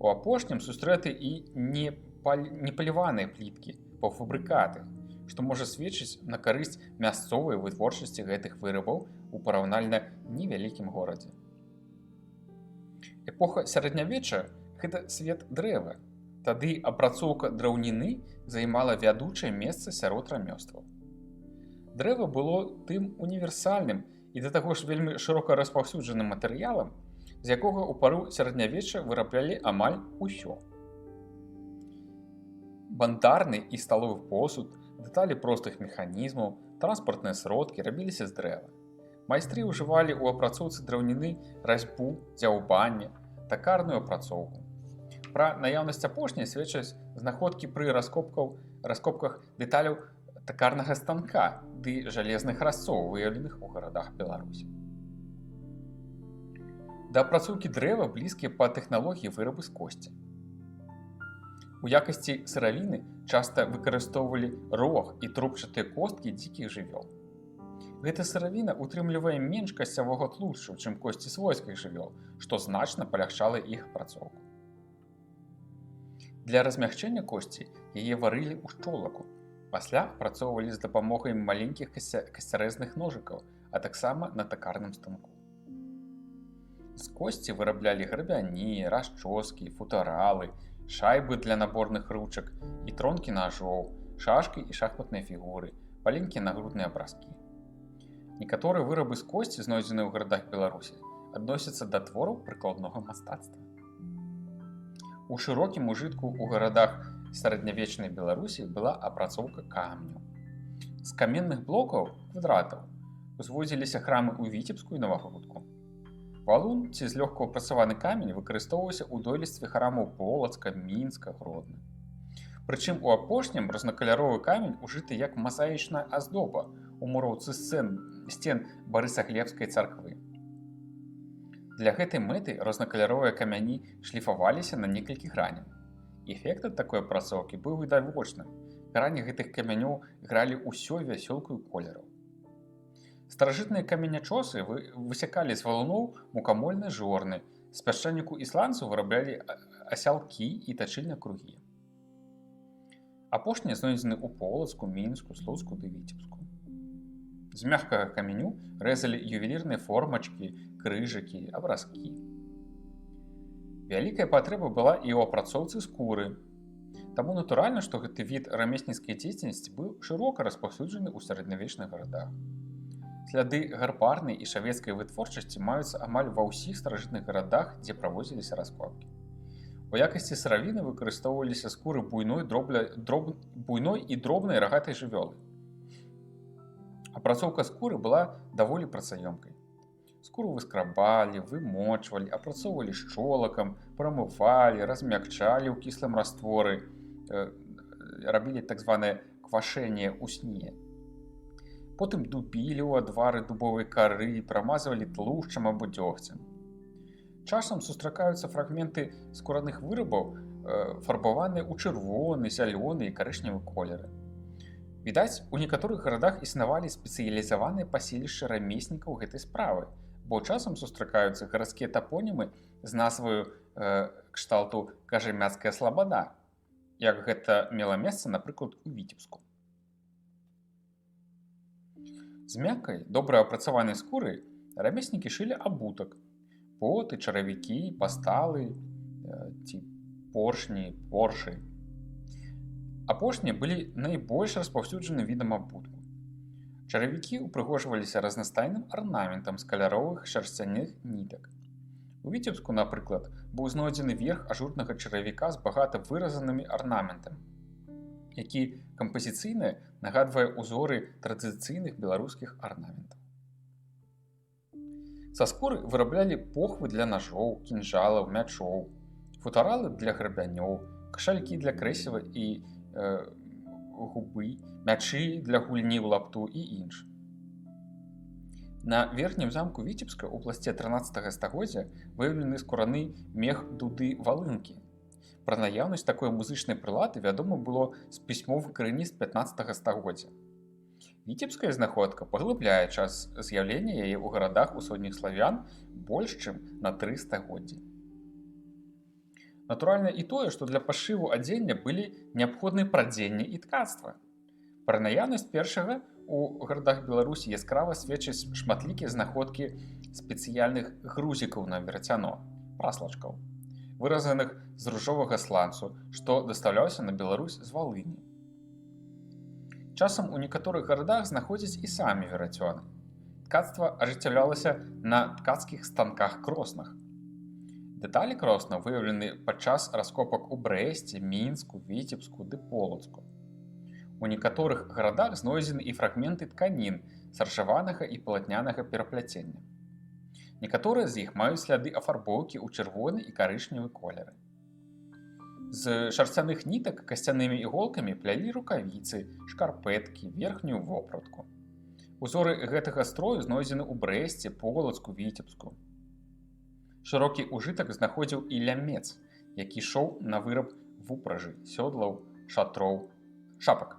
У апошнім сустрэты і непаліваныя пліткі, паўфабрыкаты, што можа сведчыць на карысць мясцовай вытворчасці гэтых вырабаў у параўнальна невялікім горадзе. Эпоха сярэднявечча – гэта свет дрэва. Тады апрацоўка драўніны займала вядучае месца сярод рамёстваў. Дрэва было тым універсальным і да таго ж вельмі шырока распаўсюджаным матэрыялам, з якога ў пару сярэднявечча выраблялі амаль усё. Бандарны і сталовы посуд, дэталі простых механізмаў, транспартныя сродкі рабіліся з дрэва. Майстры ўжывалі ў апрацоўцы драўніны разьбу, дзяўбанне, такарную апрацоўку. Пра наяўнасць апошняй сведчаць знаходкі пры раскопках дэталяў такарнага станка ды жалезных разцоў, выяўленых у гарадах Беларусі. Да апрацоўкі дрэва блізкія па тэхналогіі вырабы з косці. У якасці сыравіны часта выкарыстоўвалі рог і трубчатыя косткі дзікіх жывёл. Гэта сыравіна утрымлівае менш касцявога тлушчу, чым косці свойскіх жывёл, што значна палягчала іх апрацоўку. Для размягчэння косці яе варылі ў шчолаку, пасля апрацоўвалі з дапамогай маленькіх касцярэзных ножыкаў, а таксама на такарным станку. З косці выраблялі грабяні, расчоскі, футаралы, шайбы для наборных ручак і тронкі нажоў, шашкі і шахматныя фігуры, маленькія нагрудныя абразкі. Некаторыя вырабы з косці, знойдзеныя ў гарадах Беларусі, адносяцца да твораў прыкладнога мастацтва. У шырокім ужытку ў гарадах сярэднявечнай Беларусі была апрацоўка камню. З каменных блокаў, квадратаў, узводзіліся храмы ў Віцебску і Новагрудку. Валун ці злёгку апрацаваны камень выкарыстоўваўся ў дойлідстве храмаў Полацка, Мінска, Гродна. Прычым у апошнім рознакаляровы камень ужыты як мазаічная аздоба ў муроўцы сцен Барысаглебскай царквы. Для гэтай мэты рознакаляровыя камяні шліфаваліся на некалькі граняў. Эфект ад такой апрацоўкі быў відавочным. Грані гэтых камянёў гралі ўсёй вясёлкаю колераў. Старажытныя каменячосы высякалі з валуноў мукамольныя жорны, з пясчаніку ісландцаў выраблялі асялкі і тачыльныя кругі. Апошнія знойдзены ў Полацку, Мінску, Слуцку ды Віцебску. З мяккага каменю рэзалі ювелірныя формачкі, крыжыкі, абразкі. Вялікая патрэба была і ў апрацоўцы скуры. Таму натуральна, што гэты від рамесніцкай дзейнасці быў шырока распаўсюджаны ў сярэднявечных гарадах. Сляды гарбарнай і шавецкай вытворчасці маюцца амаль ва ўсіх старажытных гарадах, дзе праводзіліся раскопкі. У якасці сыравіны выкарыстоўваліся скуры буйной і дробнай рагатай жывёлы. Апрацоўка скуры была даволі працаёмкай. Скуру выскрабалі, вымочвалі, апрацоўвалі шчолакам, прамывалі, размякчалі ў кіслым растворы, рабілі так званае квашэнне ў сне. Потым дубілі ў адвары дубовай кары, прамазвалі тлушчам або дзёгцем. Часам сустракаюцца фрагменты скураных вырабаў, фарбаваныя ў чырвоны, зялёны і карычневы колеры. Відаць, у некаторых гарадах існавалі спецыялізаваныя паселішчы рамеснікаў гэтай справы, бо часам сустракаюцца гарадскія тапонімы з назваю кшталту Кажэмяцкая слабада, як гэта мела месца, напрыклад, у Віцебску. З мяккай, добра апрацаванай скуры рамеснікі шылі абутак, боты, чаравікі, пасталы ці поршні, поршы. Апошнія былі найбольш распаўсюджаным відам абутку. Чаравікі упрыгожваліся разнастайным арнаментам з каляровых шарсцяных нітак. У Віцебску, напрыклад, быў знойдзены верх ажурнага чаравіка з багата выразанымі арнаментамі, які кампазіцыйна нагадвае ўзоры традыцыйных беларускіх арнаментаў. Са скуры выраблялі похвы для нажоў, кінжалаў, мячоў, футаралы для грабянёў, кашалькі для крэсіва і губы, мячы для гульні ў лапту і інш. На верхнім замку Віцебска ў пласце 13 стагоддзя выяўлены скураны мех дуды валынкі. Пра наяўнасць такой музычнай прылады вядома было з пісьмовых крыніц 15 стагоддзя. Віцебская знаходка паглыбляе час з'яўлення яе ў гарадах усходніх славян больш чым на 3 стагоддзі. Натуральна і тое, што для пашыву адзення былі неабходныя прадзенне і ткацтва. Пра наяўнасць першага у гарадах Беларусі яскрава сведчаць шматлікія знаходкі спецыяльных грузікаў на верацяно, праслачкаў, выразаных з ружовага сланцу, што дастаўляўся на Беларусь з Валыні. Часам у некаторых гарадах знаходзяць і самі верацёны. Ткацтва ажыццяўлялася на ткацкіх станках-кроснах. Дэталі кросна выяўлены падчас раскопак у Брэсце, Мінску, Віцебску ды Полацку. У некаторых гарадах знойдзены і фрагменты тканін саржаванага і палатнянага перапляцення. Некаторыя з іх маюць сляды афарбоўкі ў чырвоны і карычневы колеры. З шарсцяных нітак касцянымі іголкамі плялі рукавіцы, шкарпэткі, верхнюю вопратку. Узоры гэтага строю знойдзены ў Брэсце, Полацку, Віцебску. Шырокі ўжытак знаходзіў і лямец, які ішоў на выраб вупражы, сёдлаў, шатроў, шапак.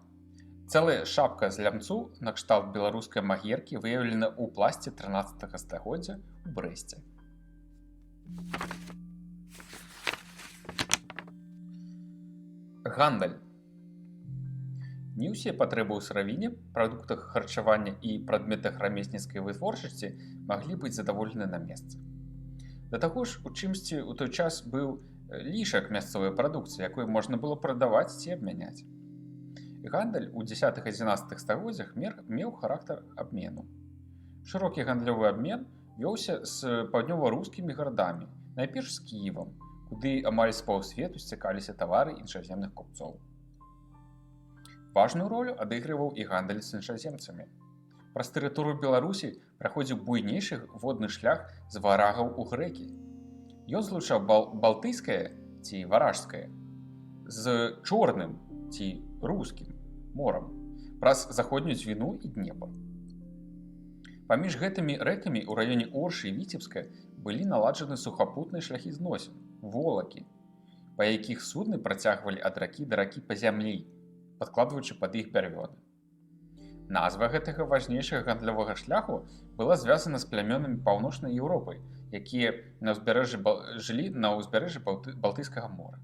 Цэлая шапка з лямцу накшталт беларускай магеркі выяўлена ў пласце 13 стагоддзя ў Брэсце. Гандаль. Не ўсе патрэбы ў сыравіне, прадуктах харчавання і прадметах рамесніцкай вытворчасці маглі быць задаволены на месцы. Да таго ж, у чымсьці ў той час быў лішак мясцовай прадукцыі, якую можна было прадаваць ці абмяняць. Гандаль у 10-11 стагоддзях меў характар абмену. Шырокі гандлёвы абмен вёўся з паўднёва-рускімі гарадамі, найперш з Кіевам, куды амаль з паўсвету сцякаліся тавары іншаземных купцоў. Важную ролю адыгрываў і гандаль з іншаземцамі. Праз тэрыторыю Беларусі праходзіў буйнейшы водны шлях з варагаў у грэкі. Ён злучаў балтыйскае ці варажскае з чорным ці рускім морам праз заходнюю Дзвіну і Днепр. Паміж гэтымі рэкамі ў раёне Оршы і Віцебска былі наладжаны сухапутныя шляхі зносін, волакі, па якіх судны працягвалі ад ракі да ракі па зямлі, падкладваючы пад іх бярвёны. Назва гэтага важнейшага гандлёвага шляху была звязана з плямёнамі Паўночнай Еўропы, якія жылі на ўзбярэжжы Балтыйскага мора.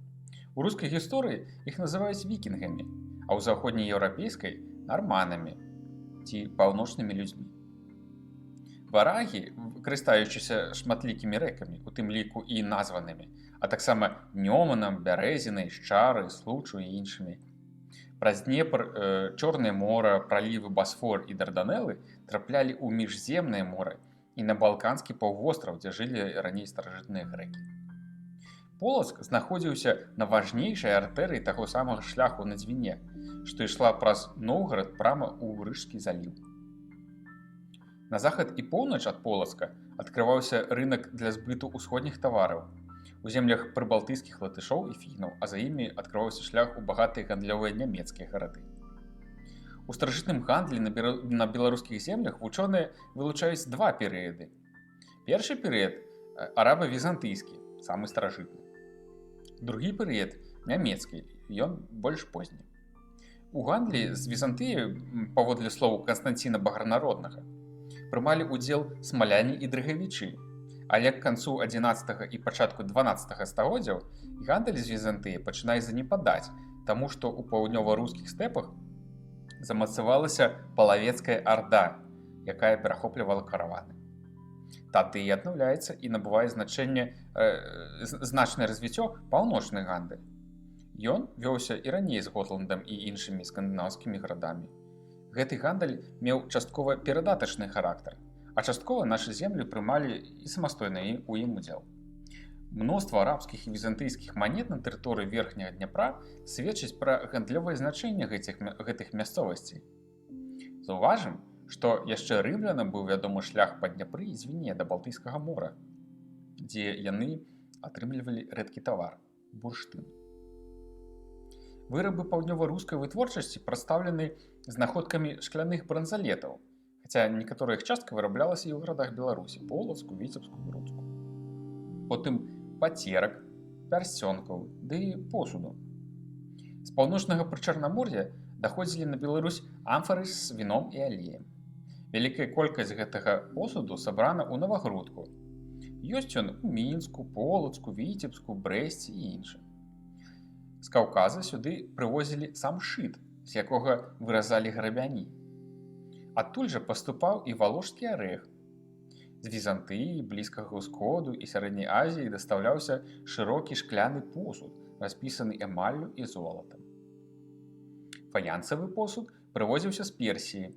У рускай гісторыі іх называюць вікінгамі, а ў заходнееўрапейскай нарманамі ці паўночнымі людзьмі. Варагі, карыстаючыся шматлікімі рэкамі, у тым ліку і названымі, а таксама Нёманам, Бярэзінай, Шчарай, Случу і іншымі. Праз Днепр, Чорнае мора, пралівы Басфор і Дарданелы траплялі ў міжземнае мора і на Балканскі паўвостраў, дзе жылі раней старажытныя грэкі. Полацк знаходзіўся на важнейшай артэрыі таго самага шляху на Дзвіне, што ішла праз Новгарад прама ў Рыжскі заліў. На захад і поўнач ад Полацка адкрываўся рынак для збыту ўсходніх тавараў у землях прыбалтыйскіх латышоў і фінаў, а за імі адкрываўся шлях у багатыя гандлёвыя нямецкія гарады. У старажытным гандлі на беларускіх землях вучоныя вылучаюць два перыяды. Першы перыяд араба-візантыйскі, самы старажытны. Другі перыяд нямецкі, ён больш позні. У гандлі з Візантыяй, паводле слову Канстанціна Багранароднага, прымалі ўдзел смаляне і дрыгавічы, але к канцу 11 і пачатку 12 стагоддзяў гандаль з Візантыяй пачынае занепадаць, таму што ў паўднёва-рускіх стэпах замацавалася палавецкая арда, якая перахоплівала караваны. Тады і аднаўляецца і набывае значнае развіццё паўночны гандаль. Ён вёўся і раней з Готландам і іншымі скандынаўскімі гарадамі. Гэты гандаль меў часткова перадатачны характар, а часткова нашы землі прымалі і самастойна ў ім удзел. Мноства арабскіх і візантыйскіх манет на тэрыторыі верхняга Дняпра сведчыць пра гандлёвае значэнне гэтых мясцовасцей. Заўважым, што яшчэ рымлянам быў вядомы шлях па Дняпры і Дзвіне да Балтыйскага мора, дзе яны атрымлівалі рэдкі тавар – бурштын. Вырабы паўднёва-рускай вытворчасці прадстаўлены знаходкамі шкляных бранзалетаў, хаця некаторая іх частка выраблялася і ў гарадах Беларусі – Полацку, Віцебску, Грудску. Потым пацерак, пярсцёнкаў ды посуду. З паўночнага прычарнамор'я даходзілі на Беларусь амфары з віном і алеем. Вялікая колькасць гэтага посуду сабрана ў Навагрудку. Ёсць ён у Мінску, Полацку, Віцебску, Брэсце і іншым. З Каўказа сюды прывозілі самшыт, з якога выразалі грабяні. Адтуль жа паступаў і валошскі арэх. З Візантыі, Блізкага ўсходу і Сярэдняй Азіі дастаўляўся шырокі шкляны посуд, распісаны эмаллю і золатам. Фаянсавы посуд прывозіўся з Персіі.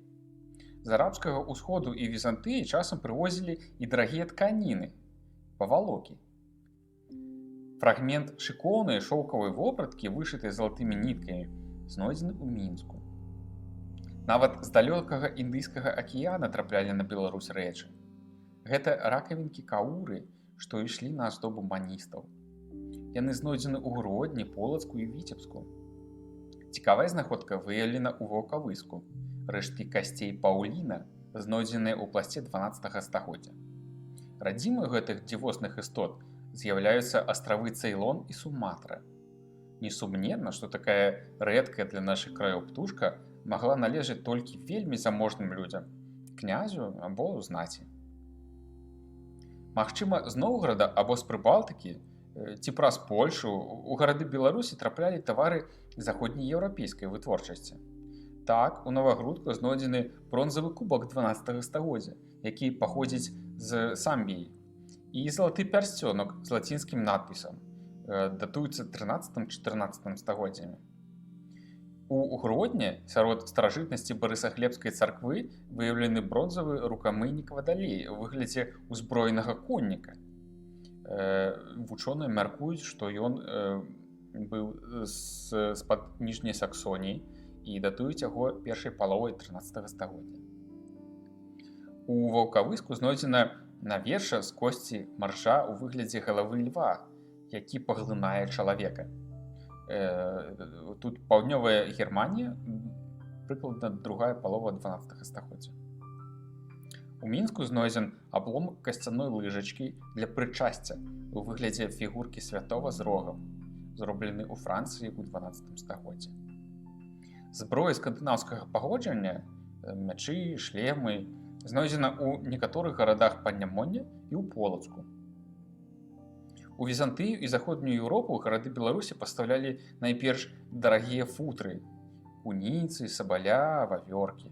З арабскага ўсходу і Візантыі часам прывозілі і дарагія тканіны, павалокі. Фрагмент шыкоўнай шоўкавай вопраткі, вышытай залатымі ніткамі, знойдзены ў Мінску. Нават з далёкага Індыйскага акіяна траплялі на Беларусь рэчы. Гэта ракавінкі кауры, што ішлі на аздобу маністаў. Яны знойдзены ў Гродні, Полацку і Віцебску. Цікавая знаходка выяўлена ў Ваўкавыску. Рэшткі касцей паўліна, знойдзеныя ў пласце 12 стагоддзя. Радзімай гэтых дзівосных істот з'яўляюцца астравы Цэйлон і Суматра. Несумненна, што такая рэдкая для нашых краёў птушка магла належаць толькі вельмі заможным людзям, князю або знаці. Магчыма, з Новграда або з Прыбалтыкі ці праз Польшу у гарады Беларусі траплялі тавары заходнееўрапейскай вытворчасці. Так, у Новагрудку знойдзены бронзавы кубак 12 стагоддзя, які паходзіць з Самбіі, і залаты пярсцёнак з лацінскім надпісам, датуецца 13-14 стагоддзямі. У Гродні сярод старажытнасці Барысаглебскай царквы выяўлены бронзавы рукамыйнік вадалей у выглядзе ўзброенага конніка. Вучоныя мяркуюць, што ён быў з-пад ніжняй Саксоніі і датуюць яго першай паловай 13 стагоддзя. У Ваўкавыску знойдзена наверша з косці маржа ў выглядзе галавы льва, які паглынае чалавека. Тут паўднёвая Германія, прыкладна другая палова 12 стагоддзя. У Мінску знойдзен абломак касцяной лыжачкі для прычасця у выглядзе фігуркі святога з рогам, зроблены ў Францыі ў 12 стагоддзі. Зброя скандынаўскага паходжання, мячы, шлемы, знойдзена ў некаторых гарадах Паднямоння і ў Полацку. У Візантыю і заходнюю Еўропу гарады Беларусі пастаўлялі найперш дарагія футры, куніцы, сабаля, вавёркі.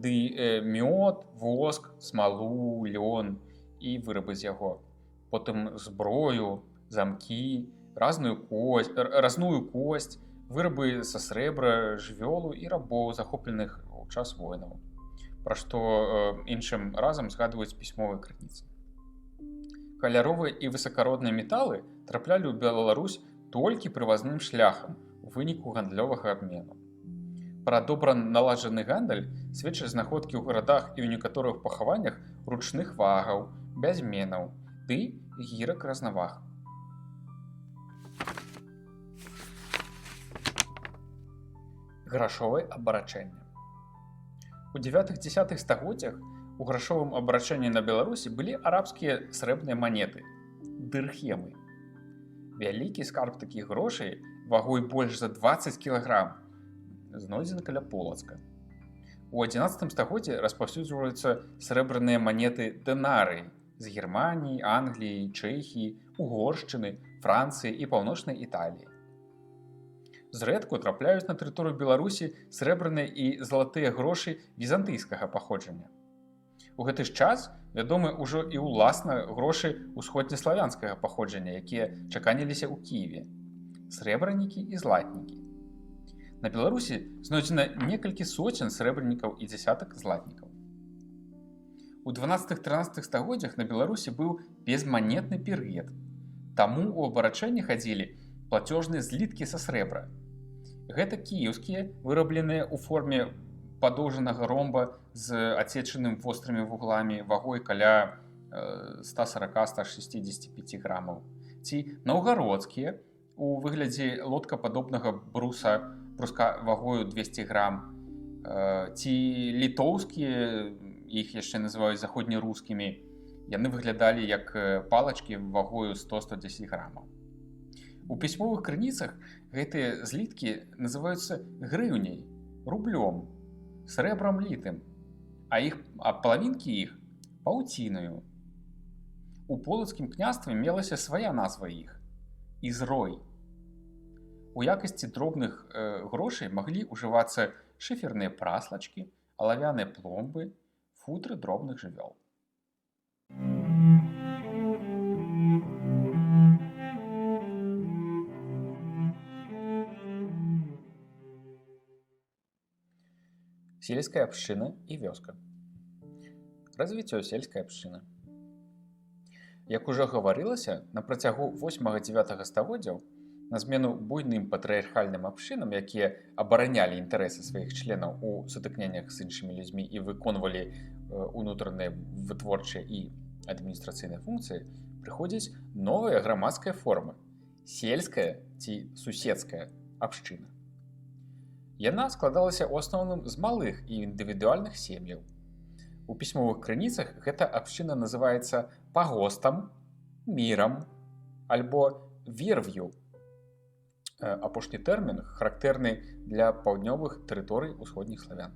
Ды мёд, воск, смалу, лён і вырабы з яго. Потым зброю, замкі, разную косць, вырабы са срэбра, жывёлу і рабоў, захопленых у час войнаў, пра што іншым разам згадваюць пісьмовыя крыніцы. Каляровыя і высакародныя металы траплялі ў Беларусь толькі прывазным шляхам у выніку гандлёвага абмену. Пра добра наладжаны гандаль сведчаць знаходкі ў гарадах і ў некаторых пахаваннях ручных вагаў, бязменаў ды гірак разнаваг. Грашовае абарачэнне. У 9-10 стагоддзях у грашовым абарачэнні на Беларусі былі арабскія срэбныя манеты – дырхемы. Вялікі скарб такіх грошай вагой больш за 20 кілаграм знойдзены каля Полацка. У 11 стагоддзі распаўсюджваюцца срэбраныя манеты дэнарый з Германіі, Англіі, Чэхіі, Угоршчыны, Францыі і паўночнай Італіі. Зрэдку трапляюць на тэрыторыю Беларусі срэбраныя і залатыя грошы візантыйскага паходжання. У гэты ж час вядомы ўжо і ўласна грошы усходнеславянскага паходжання, якія чаканіліся ў Кіеве, срэбранікі і златнікі. На Беларусі знойдзена некалькі соцень срэбранікаў і дзясятак златнікаў. У 12-13 стагоддзях на Беларусі быў безманетны перыяд, таму ў абарачэнне хадзілі плацёжныя зліткі са срэбра. Гэта кіеўскія, вырабленыя ў форме падоўжанага ромба з адсечаным вострымі вугламі вагой каля 140-165 грамаў. Ці наўгародскія у выглядзе лодкападобнага бруска вагою 200 грам. Ці літоўскія, іх яшчэ называюць заходнерускімі, яны выглядалі як палачкі вагою 100-110 грамаў. У пісьмовых крыніцах гэтыя зліткі называюцца грыўняй, рублём, срэбрам літым, а палавінкі іх паўцінаю. У полацкім княстве мелася свая назва іх – ізрой. У якасці дробных грошай маглі ўжывацца шыферныя праслачкі, алавяныя пломбы, футры дробных жывёл. Сельская абшчына і вёска. Развіццё сельскай абшчыны. Як ужо гаварылася, на працягу 8-9 стагоддзяў на змену буйным патрыярхальным абшчынам, якія абаранялі інтарэсы сваіх членаў у сутыкненнях з іншымі людзьмі і выконвалі унутраныя вытворчыя і адміністрацыйныя функцыі, прыходзіць новая грамадская форма – сельская ці суседская абшчына. Яна складалася ў асноўным з малых і індывідуальных сем'яў. У пісьмовых крыніцах гэта абшчына называецца пагостам, мірам альбо верв'ю. Апошні тэрмін характэрны для паўднёвых тэрыторый усходніх славян.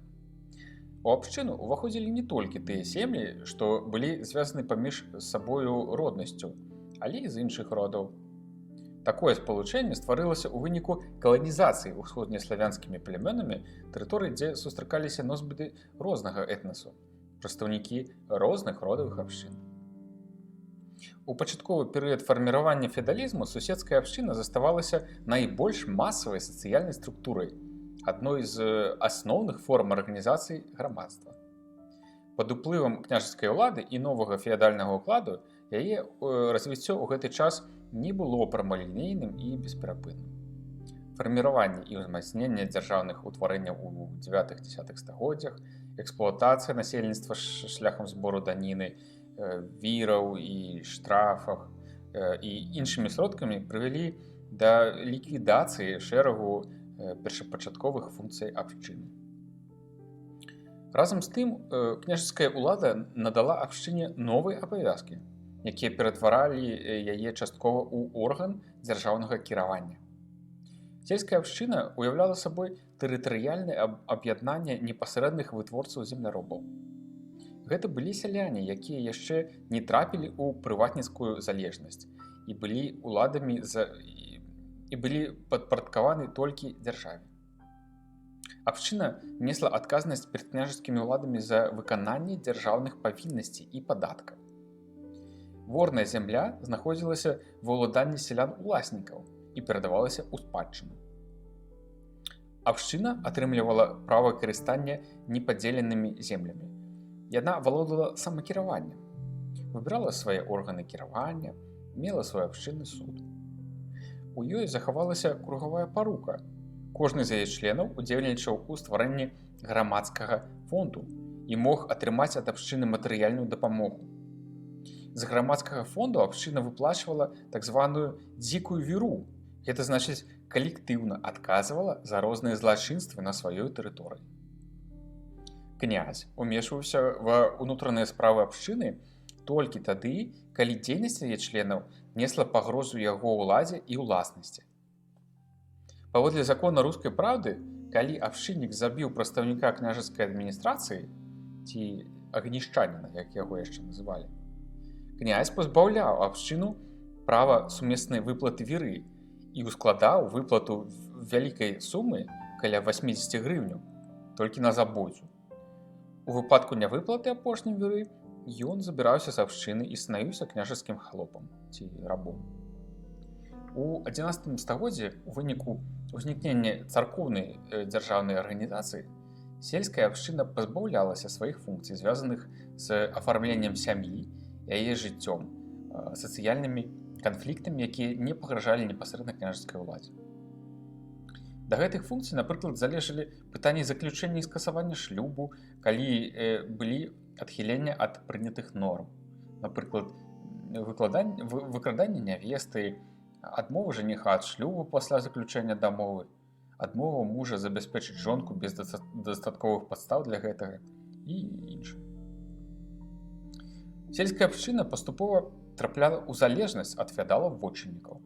У абшчыну ўваходзілі не толькі тыя сем'і, што былі звязаны паміж сабою роднасцю, але і з іншых родаў. Такое спалучэнне стварылася ў выніку каланізацыі усходнеславянскімі плямёнамі тэрыторый, дзе сустракаліся носьбіты рознага этнасу, прадстаўнікі розных родавых абшчын. У пачатковы перыяд фарміравання феадалізму суседская абшчына заставалася найбольш масавай сацыяльнай структурай, адной з асноўных форм арганізацыі грамадства. Пад уплывам княжацкай улады і новага феадальнага ўкладу яе развіццё ў гэты час не было прамалінейным і бесперапынным. Фарміраванне і ўзмацненне дзяржаўных утварэнняў у 9-10 стагоддзях, эксплуатацыя насельніцтва шляхам збору даніны, віраў і штрафах і іншымі сродкамі прывялі да ліквідацыі шэрагу першапачатковых функцый абшчыны. Разам з тым, княжацкая ўлада надала абшчыне новыя абавязкі, якія ператваралі яе часткова ў орган дзяржаўнага кіравання. Сельская абшчына ўяўляла сабой тэрытарыяльнае аб'яднанне непасрэдных вытворцаў земляробаў. Гэта былі сяляне, якія яшчэ не трапілі ў прыватніцкую залежнасць і былі уладамі і былі падпарадкаваны толькі дзяржаве. Абшчына несла адказнасць перад княжацкімі ўладамі за выкананне дзяржаўных павіннасцей і падаткаў. Ворная зямля знаходзілася ва ўладанні сялян-уласнікаў і перадавалася ў спадчыну. Абшчына атрымлівала права карыстання непадзеленымі землямі. Яна валодала самакіраваннем, выбірала свае органы кіравання, мела свой абшчынны суд. У ёй захавалася кругавая парука. Кожны з яе членаў удзельнічаў у стварэнні грамадскага фонду і мог атрымаць ад абшчыны матэрыяльную дапамогу. З грамадскага фонду абшчына выплачвала так званую дзікую віру. Гэта значыць, калектыўна адказвала за розныя злачынствы на сваёй тэрыторыі. Князь умешваўся ва ўнутраныя справы абшчыны толькі тады, калі дзейнасць яе членаў несла пагрозу яго ўладзе і ўласнасці. Паводле закона рускай праўды, калі абшчыннік забіў прадстаўніка княжацкай адміністрацыі ці агнішчаніна, як яго яшчэ называлі, князь пазбаўляў абшчыну права сумеснай выплаты віры і ускладаў выплату вялікай сумы каля 80 грыўняў толькі на забойцу. У выпадку нявыплаты апошняй віры ён забіраўся з абшчыны і станавіўся княжацкім халопам ці рабом. У 11 стагоддзі у выніку ўзнікнення царкоўнай дзяржаўнай арганізацыі сельская абшчына пазбаўлялася сваіх функцый, звязаных з афармленнем сям'і, яе жыццём, сацыяльнымі канфліктамі, якія не пагражалі непасрэдна княжацкай уладзе. Да гэтых функцый, напрыклад, залежалі пытанні заключэння і скасавання шлюбу, калі былі адхіленне ад прынятых норм. Напрыклад, выкраданне нявесты, адмова жаніха ад шлюбу пасля заключэння дамовы, адмова мужа забяспечыць жонку без дастатковых падстаў для гэтага і іншае. Сельская абшчына паступова трапляла ў залежнасць ад феадалаў-вотчыннікаў.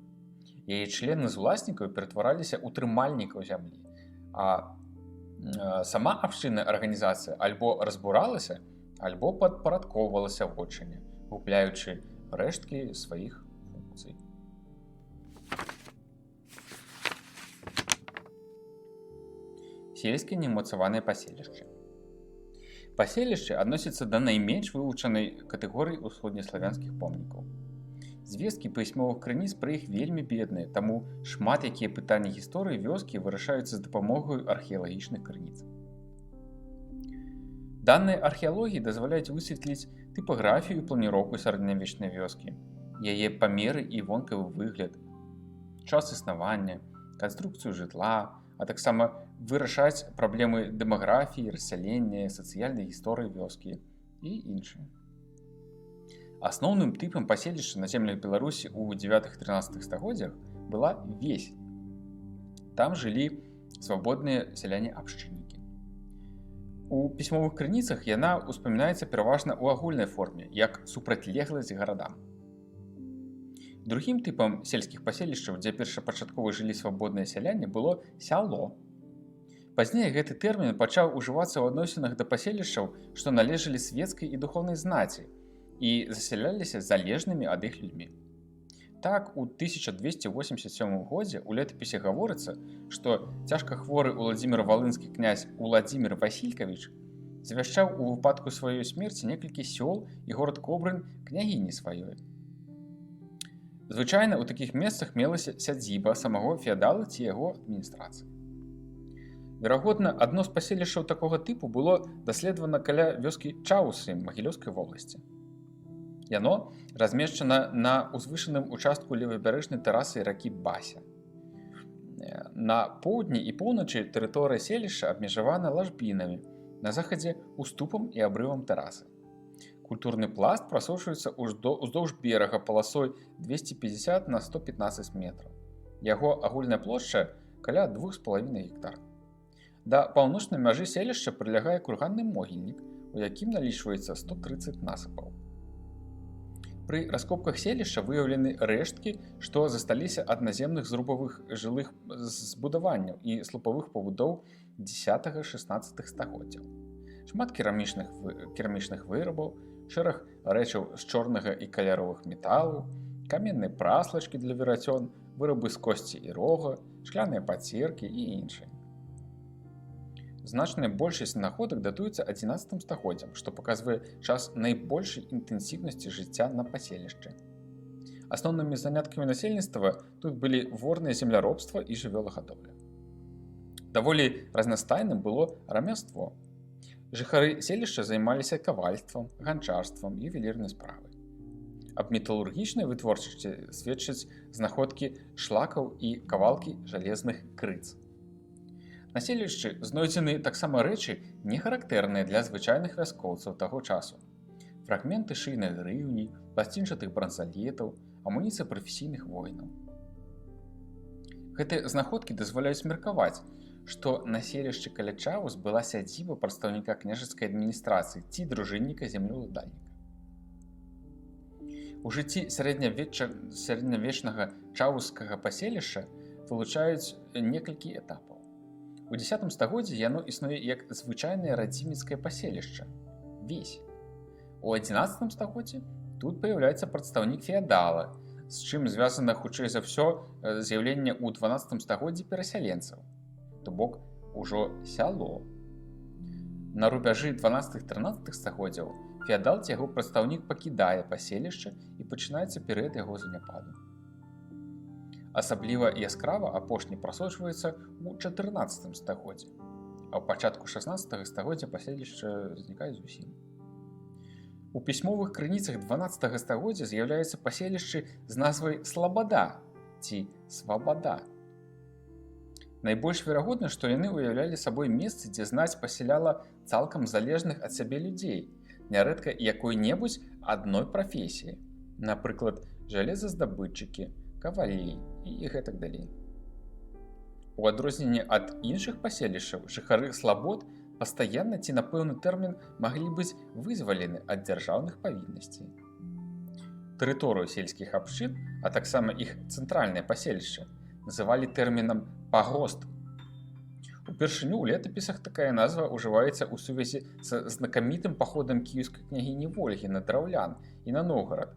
Яе члены з уласнікаў ператвараліся ў трымальнікаў зямлі, а сама абшчынная арганізацыя альбо разбуралася, альбо падпарадкоўвалася вотчыне, губляючы рэшткі сваіх функцый. Сельскія неўмацаваныя паселішчы. Паселішчы адносяцца да найменш вывучанай катэгорыі ўсходнеславянскіх помнікаў. Звесткі пісьмовых крыніц пра іх вельмі бедныя, таму шмат якія пытанні гісторыі вёскі вырашаюцца з дапамогай археалагічных крыніц. Даныя археалогіі дазваляюць высветліць тыпаграфію і планіроўку сярэднявечнай вёскі, яе памеры і вонкавы выгляд, час існавання, канструкцыю жытла, а таксама вырашаць праблемы дэмаграфіі, рассялення, сацыяльнай гісторыі вёскі і іншыя. Асноўным тыпам паселішча на землях Беларусі ў 9-13 стагоддзях была весь. Там жылі свабодныя сяляне-абшчыннікі. У пісьмовых крыніцах яна ўспамінаецца пераважна ў агульнай форме, як супрацьлегласць гарадам. Другім тыпам сельскіх паселішчаў, дзе першапачаткова жылі свабодныя сяляне, было сяло. Пазней гэты тэрмін пачаў ужывацца ў адносінах да паселішчаў, што належалі свецкай і духоўнай знаці і засяляліся залежнымі ад іх людзьмі. Так, у 1287 годзе ў летапісе гаворыцца, што цяжкахворы Уладзімір-Валынскі князь Уладзімір Васількавіч завяшчаў у выпадку сваёй смерці некалькі сёл і горад Кобрынь княгіні сваёй. Звычайна ў такіх месцах мелася сядзіба самого феадала ці яго адміністрацыі. Верагодна, адно з паселішчаў такога тыпу было даследавана каля вёскі Чаусы Магілёўскай вобласці. Яно размешчана на ўзвышаным участку левабярэжнай тэрасы ракі Бася. На поўдні і поўначы тэрыторыя селішча абмежавана ложбінамі, на захадзе уступам і абрывам тэрасы. Культурны пласт прасочваецца ўздоўж берага паласой 250 на 115 метраў. Яго агульная плошча каля 2,5 гектар. Да паўночнай мяжы селішча прылягае курганны могільнік, у якім налічваецца 130 насыпаў. Пры раскопках селішча выяўлены рэшткі, што засталіся ад наземных зрубавых жылых збудаванняў і слупавых пабудоў 10-16 стагоддзяў. Шмат керамічных вырабаў, шэраг рэчаў з чорнага і каляровых металаў, каменныя праслачкі для верацён, вырабы з косці і рога, шкляныя пацеркі і іншыя. Значная большасць знаходак датуецца 11 стагоддзям, што паказвае час найбольшай інтэнсіўнасці жыцця на паселішчы. Асноўнымі заняткамі насельніцтва тут былі ворнае земляробства і жывёлагадоўля. Даволі разнастайным было рамяство. Жыхары селішча займаліся кавальствам, ганчарствам і ювелірнай справай. Аб металургічнай вытворчасці сведчаць знаходкі шлакаў і кавалкі жалезных крыц. На селішчы знойдзены таксама рэчы, не характэрныя для звычайных вяскоўцаў таго часу. Фрагменты шыйнай грыўні, пласцінчатых бранзалетаў, амуніцыя прафесійных воінаў. Гэтыя знаходкі дазваляюць меркаваць, што на селішчы каля Чаус была сядзіба прадстаўніка княжацкай адміністрацыі ці дружынніка землеўладальніка. У жыцці сярэднявечнага чаўскага паселішча вылучаюць некалькі этапаў. У 10 стагоддзі яно існуе як звычайнае радзіміцкае паселішча – весь. У 11 стагоддзі тут паяўляецца прадстаўнік феадала, з чым звязана хутчэй за ўсё з'яўленне ў 12 стагоддзі перасяленцаў, то бок ужо сяло. На рубяжы 12-13 стагоддзяў феадал ці яго прадстаўнік пакідае паселішча і пачынаецца перыяд яго заняпаду. Асабліва яскрава апошні прасочваецца ў 14 стагоддзі, а ў пачатку 16 стагоддзя паселішча знікае зусім. У пісьмовых крыніцах 12 стагоддзя з'яўляюцца паселішчы з назвай Слабада ці Свабада. Найбольш верагодна, што яны ўяўлялі сабой месцы, дзе знаць пасяляла цалкам залежных ад сябе людзей, нярэдка якой-небудзь адной прафесіі, напрыклад, жалезаздабытчыкі, кавалі і гэтак далей. У адрозненне ад іншых паселішчаў, жыхары слабод пастаянна ці на пэўны тэрмін маглі быць вызвалены ад дзяржаўных павіннасцей. Тэрыторыю сельскіх абшчын, а таксама іх цэнтральнае паселішча, называлі тэрмінам пагост. Упершыню ў летапісах такая назва ўжываецца ў сувязі з знакамітым паходам кіеўскай княгіні Вольгі на драўлян і на Новгарад.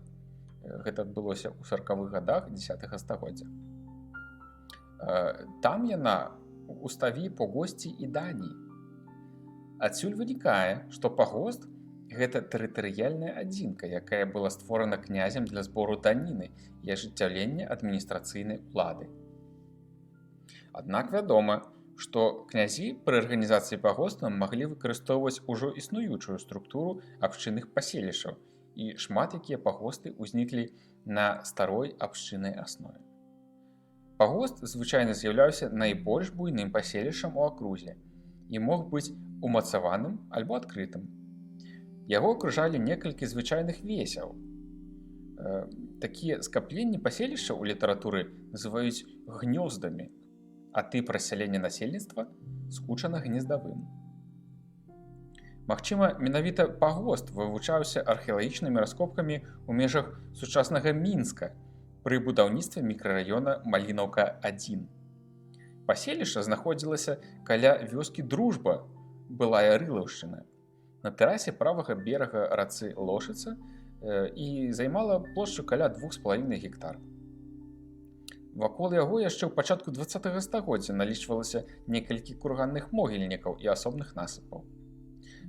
Гэта адбылося ў 40-х гадах 10-го стагоддзя. Там яна у ставі погосці і дані. Адсюль вынікае, што пагост гэта тэрытарыяльная адзінка, якая была створана князем для збору даніны і ажыццяўлення адміністрацыйнай улады. Аднак вядома, што князі пры арганізацыі пагостаў маглі выкарыстоўваць ужо існуючую структуру абшчынных паселішчаў, і шмат якія пагосты ўзніклі на старой абшчыннай аснове. Пагост звычайна з'яўляўся найбольш буйным паселішчам у акрузе і мог быць умацаваным альбо адкрытым. Яго акружалі некалькі звычайных весяў. Такія скапленні паселішчаў у літаратуры называюць гнёздамі, а тып рассялення насельніцтва скучана-гнездавым. Магчыма, менавіта пагост вывучаўся археалагічнымі раскопкамі ў межах сучаснага Мінска пры будаўніцтве мікрараёна Малінаўка-1. Паселішча знаходзілася каля вёскі Дружба, былая Рылаўшчына, на тэрасе правага берага рацы Лошыца і займала плошчу каля 2,5 гектар. Вакол яго яшчэ ў пачатку 20-го стагоддзя налічвалася некалькі курганных могільнікаў і асобных насыпаў.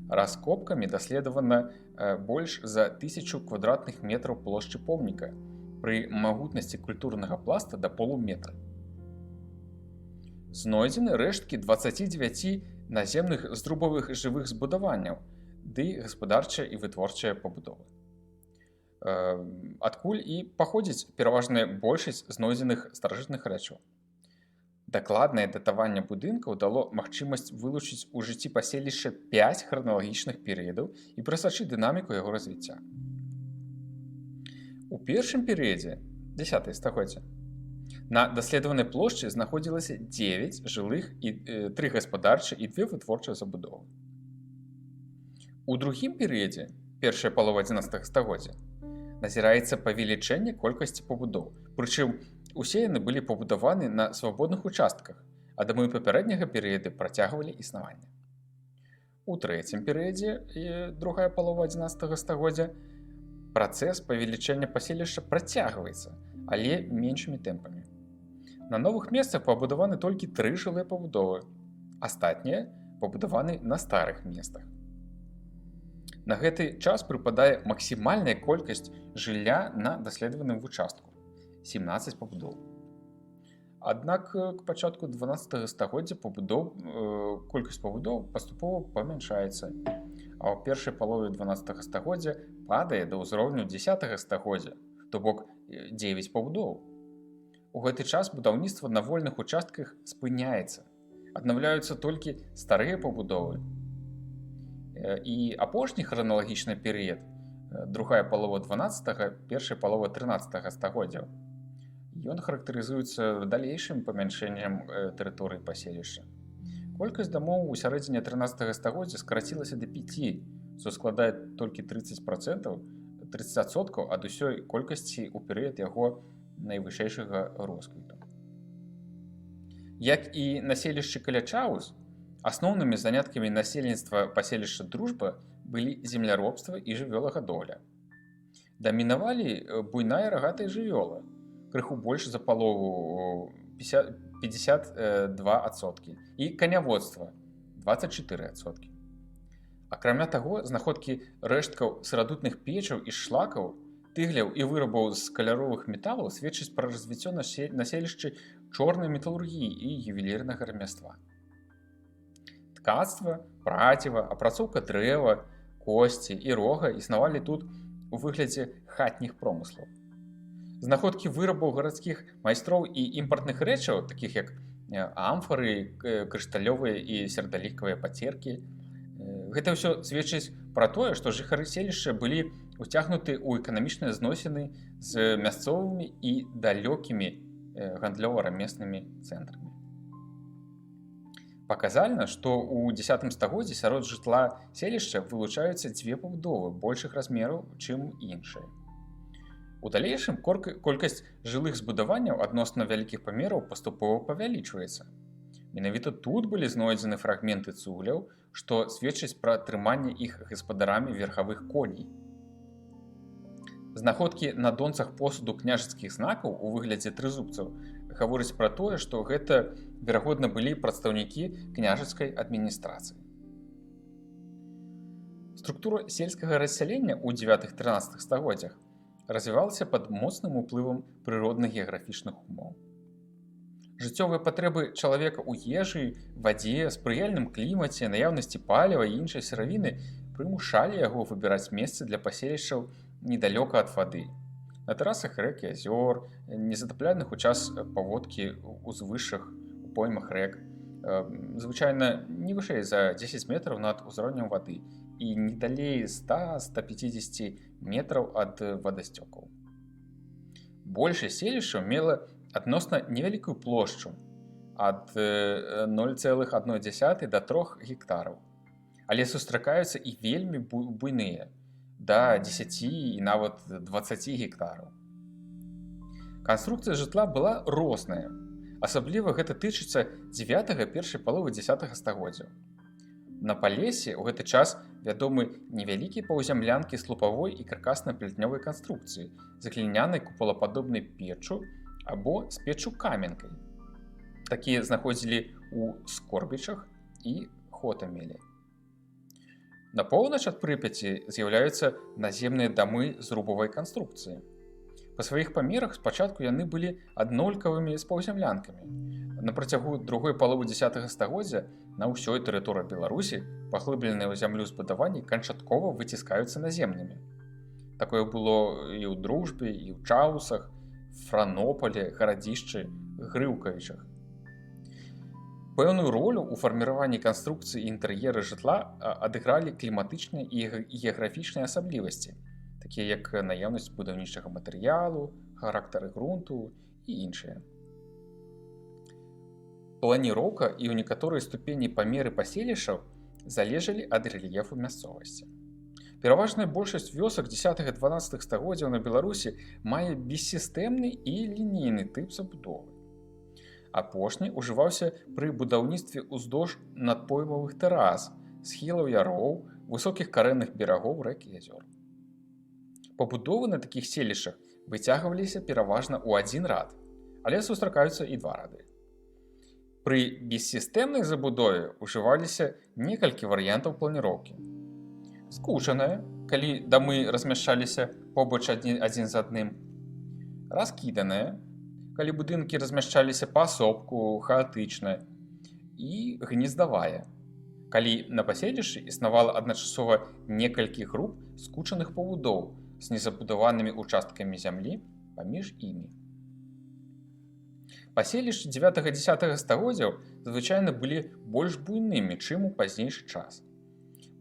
Раскопкамі даследавана больш за 1000 квадратных метраў плошчы помніка пры магутнасці культурнага пласта да полуметра. Знойдзены рэшткі 29 наземных зрубавых жывых збудаванняў ды гаспадарчая і вытворчая пабудовы. Адкуль і паходзіць пераважная большасць знойдзеных старажытных рэчаў. Дакладнае датаванне будынкаў дало магчымасць вылучыць у жыцці паселішча 5 храналагічных перыядаў і прасачыць дынаміку яго развіцця. У першым перыядзе, 10-е стагоддзя, на даследаванай плошчы знаходзілася 9 жылых і 3 гаспадарчыя і 2 вытворчыя забудовы. У другім перыядзе, першая палова 11-го стагоддзя, назіраецца павелічэнне колькасці пабудоў, прычым усе яны былі пабудаваны на свабодных участках, а дамы папярэдняга перыяду працягвалі існаванне. У трэцім перыядзе, другая палова 11-го стагоддзя, працэс павелічэння паселішча працягваецца, але меншымі тэмпамі. На новых месцах пабудаваны толькі 3 жылыя пабудовы, астатнія пабудаваны на старых месцах. На гэты час прыпадае максімальная колькасць жылля на даследаваным участку – 17 пабудоў. Аднак к пачатку 12-го стагоддзя колькасць пабудоў паступова памяншаецца, а ў першай палове 12-го стагоддзя падае да ўзроўню 10-го стагоддзя, то бок 9 пабудоў. У гэты час будаўніцтва на вольных участках спыняецца, аднаўляюцца толькі старыя пабудовы. І апошні храналагічны перыяд, другая палова 12-го, першая палова 13-го стагоддзяў, ён характарызуецца далейшым памяншэннем тэрыторыі паселішча. Колькасць дамоў у сярэдзіне 13-го стагоддзя скарацілася да 5, што складае толькі 30% ад усёй колькасці ў перыяд яго найвышэйшага росквіту. Як і населішчы каля Чаус, асноўнымі заняткамі насельніцтва паселішча Дружба былі земляробства і жывёлагадоўля. Дамінавалі буйная рагатая жывёла, крыху больш за палову 52%, і каняводства 24%. Акрамя таго, знаходкі рэшткаў сырадутных печаў і шлакаў, тыгляў і вырабаў з каляровых металаў сведчаць пра развіццё населішчы чорнай металургіі і ювелірнага рамяства. Ткацтва, праціва, апрацоўка дрэва, косці і рога існавалі тут у выглядзе хатніх промыслаў. Знаходкі вырабаў гарадскіх майстроў і імпартных рэчаў, такіх як амфары, крышталёвыя і сердалікавыя пацеркі. Гэта ўсё сведчыць пра тое, што жыхары селішча былі уцягнуты ў эканамічныя зносіны з мясцовымі і далёкімі гандлёва-рамеснымі цэнтрамі. Паказальна, што ў 10 стагоддзі сярод жытла селішча вылучаюцца 2 пабудовы большых размераў, чым іншыя. У далейшым колькасць жылых збудаванняў адносна вялікіх памераў паступова павялічваецца. Менавіта тут былі знойдзены фрагменты цугляў, што сведчыць пра трыманне іх гаспадарамі верхавых коней. Знаходкі на донцах посуду княжацкіх знакаў у выглядзе трызубцаў гавораць пра тое, што гэта, верагодна, былі прадстаўнікі княжацкай адміністрацыі. Структура сельскага рассялення ў 9-13 стагоддзях развівалася пад моцным уплывам прыродных геаграфічных умоў. Жыццёвыя патрэбы чалавека ў ежы, вадзе, спрыяльным клімаце, наяўнасці паліва і іншай сыравіны прымушалі яго выбіраць месцы для паселішчаў недалёка ад вады. На тэрасах рэк і азёр, незатапляных у час паводкі ў звышшах, у поймах рэк, звычайна не вышэй за 10 метраў над узроўнем вады і не далей 100-150 метраў ад вадасцёкаў. Большасць селішчаў мела адносна невялікую плошчу ад 0,1 до 3 гектараў, але сустракаюцца і вельмі буйныя, да 10 і нават 20 гектараў. Канструкцыя жытла была розная, асабліва гэта тычыцца 9-га першай паловы 10-га стагоддзяў. На Палесе ў гэты час вядомы невялікія паўзямлянкі слупавой і каркасна-плетнёвай канструкцыі з глінянай купалападобнай печчу або з печчу-каменкай. Такія знаходзілі ў Скорбічах і Хотамелі. На поўнач ад Прыпяці з'яўляюцца наземныя дамы зрубавай канструкцыі. Па сваіх памерах спачатку яны былі аднолькавымі з паўзямлянкамі. На працягу другой паловы 10-га стагоддзя на ўсёй тэрыторыі Беларусі паглыбленыя ў зямлю збудаванні канчаткова выціскаюцца наземнымі. Такое было і ў Дружбе, і ў Чаусах, Франополе, Гарадзішчы, Грыўкавічах. Пэўную ролю ў фарміраванні канструкцыі і інтэр'ера жытла адыгралі кліматычныя і геаграфічныя асаблівасці, такія як наяўнасць будаўнічага матэрыялу, характары грунту і іншыя. Планіроўка і ў некаторай ступені памеры паселішчаў залежалі ад рэльефу мясцовасці. Пераважная большасць вёсак 10-12 стагоддзяў на Беларусі мае бессістэмны і лінейны тып забудовы. Апошні ўжываўся пры будаўніцтве ўздоўж надпоймавых тэрас, схілаў яроў, высокіх карэнных берагоў рэк і азёр. Пабудовы на такіх селішчах выцягваліся пераважна ў адзін рад, але сустракаюцца і два рады. Пры бессістэмнай забудове ўжываліся некалькі варыянтаў планіроўкі. Скучаная, калі дамы размяшчаліся побач адзін з адным. Раскіданая, калі будынкі размяшчаліся паасобку, хаатычна. І гнездавая, калі на паселішчы існавала адначасова некалькі груп скучаных пабудоў з незабудаванымі участкамі зямлі паміж імі. Паселішчы 9-10 стагоддзяў звычайна былі больш буйнымі, чым у пазнейшы час.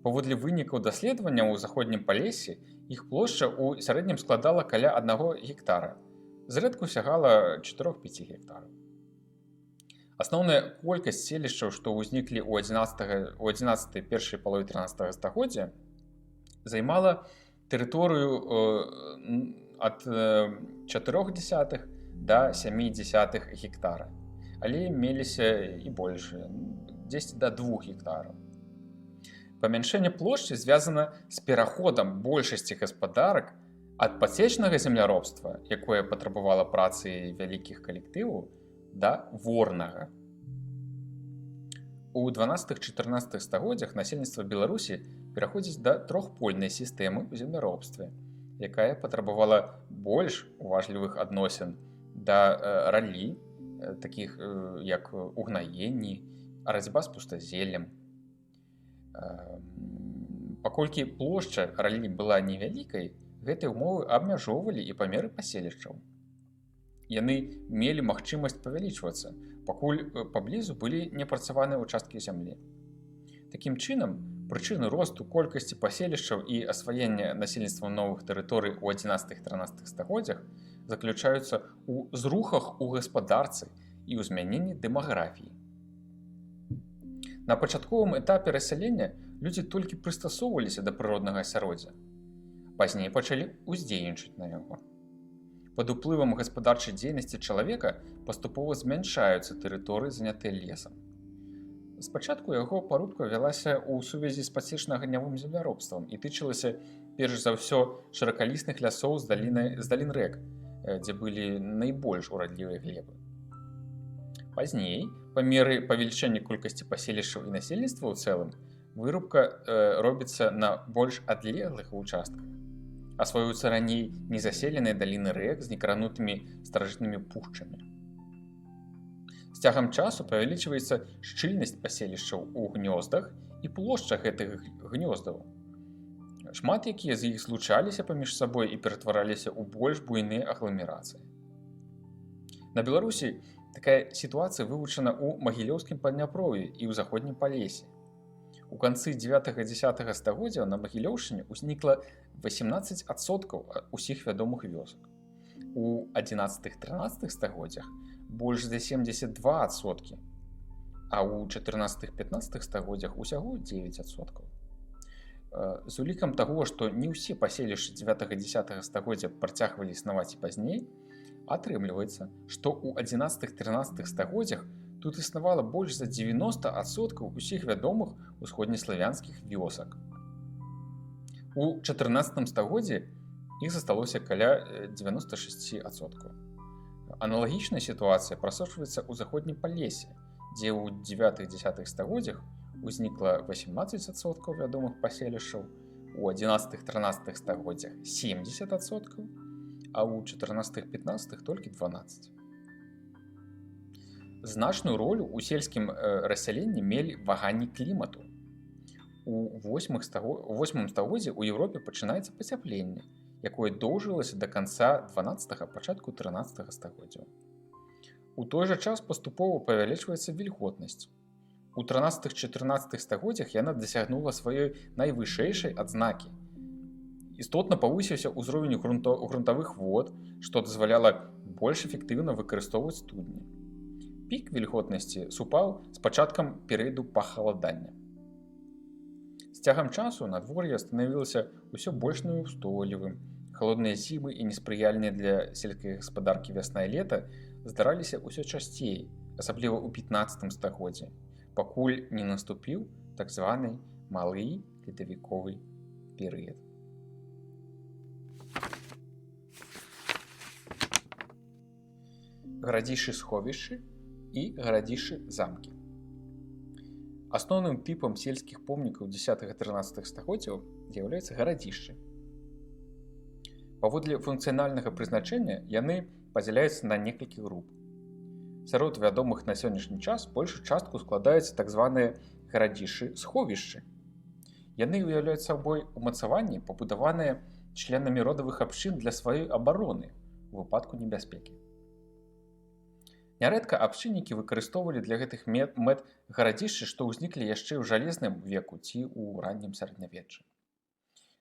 Паводле вынікаў даследавання ў заходнім Палесе іх плошча ў сярэднім складала каля 1 гектара, зрэдку сягала 4-5 гектараў. Асноўная колькасць селішчаў, што ўзніклі ў 11-й першай палове 13 стагоддзя, займала тэрыторыю ад 0,4 до 0,7 гектара, але меліся і большыя, 10 до 2 гектараў. Памяншэнне плошчы звязана з пераходам большасці гаспадарак ад пасечнага земляробства, якое патрабавала працы вялікіх калектываў, да ворнага. У 12-14 стагоддзях насельніцтва Беларусі пераходзіць да трохпольнай сістэмы ў земляробстве, якая патрабавала больш уважлівых адносін да раллі, такіх як угнаенні, разьба з пустазеллем. Паколькі плошча раллі была невялікай, гэтыя ўмовы абмяжоўвалі і памеры паселішчаў. Яны мелі магчымасць павялічвацца, пакуль паблізу былі непрацаваныя ўчасткі зямлі. Такім чынам, прычыны росту колькасці паселішчаў і асваення насельніцтвам новых тэрыторый у 11-13 стагоддзях заключаюцца ў зрухах у гаспадарцы і ў змяненні дэмаграфіі. На пачатковым этапе рассялення людзі толькі прыстасоўваліся да прыроднага асяроддзя. Пазней пачалі ўздзейнічаць на яго. Пад уплывам гаспадарчай дзейнасці чалавека паступова змяншаюцца тэрыторыі, занятыя лесам. Спачатку яго парубка вялася ў сувязі з пасечна-ганнявым земляробствам і тычылася перш за ўсё шыракалістых лясоў з далін рэк, дзе былі найбольш урадлівыя глебы. Пазней, па меры павелічэння колькасці паселішчаў і насельніцтва ў цэлым, вырубка робіцца на больш адлеглых участках, асвоююцца раней незаселеныя даліны рэк з некранутымі старажытнымі пушчамі. З цягам часу павялічваецца шчыльнасць паселішчаў у гнёздах і плошча гэтых гнёздаў. Шмат якія з іх злучаліся паміж сабой і ператвараліся ў больш буйныя агламерацыі. На Беларусі такая сітуацыя вывучана ў Магілёўскім Падняпров'і і ў заходнім Палесе. У канцы 9-10 стагоддзяў на Магілёўшчыне ўзнікла 18% усіх вядомых вёсак. У 11-13 стагоддзях больш за 72%, а ў 14-15 стагоддзях усяго 9%. З улікам таго, што не ўсе паселішчы 9-10 стагоддзя працягвалі існаваць і пазней, атрымліваецца, што ў 11-13 стагоддзях тут існавала больш за 90% усіх вядомых усходнеславянскіх вёсак. У 14 стагоддзі іх засталося каля 96%. Аналагічная сітуацыя прасочваецца ў заходнім Палесе, дзе ў 9-10 стагоддзях узнікла 18% вядомых паселішчаў, у 11-13 стагоддзях 70%, а ў 14-15 толькі 12%. Значную ролю ў сельскім рассяленні мелі ваганні клімату. У 8 стагоддзі ў Еўропе пачынаецца пацяпленне, якое доўжылася да канца 12-га, пачатку 13-га стагоддзяў. У той жа час паступова павялічваецца вільготнасць. У 13-14 стагоддзях яна дасягнула сваёй найвышэйшай адзнакі. Істотна павысіўся ўзровень грунтавых вод, што дазваляла больш эфектыўна выкарыстоўваць студні. Пік вільготнасці супаў з пачаткам перыяду пахаладання. З цягам часу надвор'е станавілася ўсё больш няўстойлівым. Халодныя зімы і неспрыяльныя для сельскай гаспадаркі вясна і лета здараліся ўсё часцей, асабліва ў 15 стагоддзі, пакуль не наступіў так званы малы ледавіковы перыяд. Гарадзішчы-сховішчы і гарадзішчы-замкі. Асноўным тыпам сельскіх помнікаў 10-13 стагоддзяў з'яўляюцца гарадзішчы. Паводле функцыянальнага прызначэння яны падзяляюцца на некалькі груп. Сярод вядомых на сённяшні час большую частку складаюць так званыя гарадзішчы-сховішчы. Яны ўяўляюць сабой умацаванні, пабудаваныя членамі родавых абшчын для сваёй абароны ў выпадку небяспекі. Нярэдка абшчыннікі выкарыстоўвалі для гэтых мэт гарадзішчы, што ўзніклі яшчэ ў жалезным веку ці ў раннім сярэднявеччы.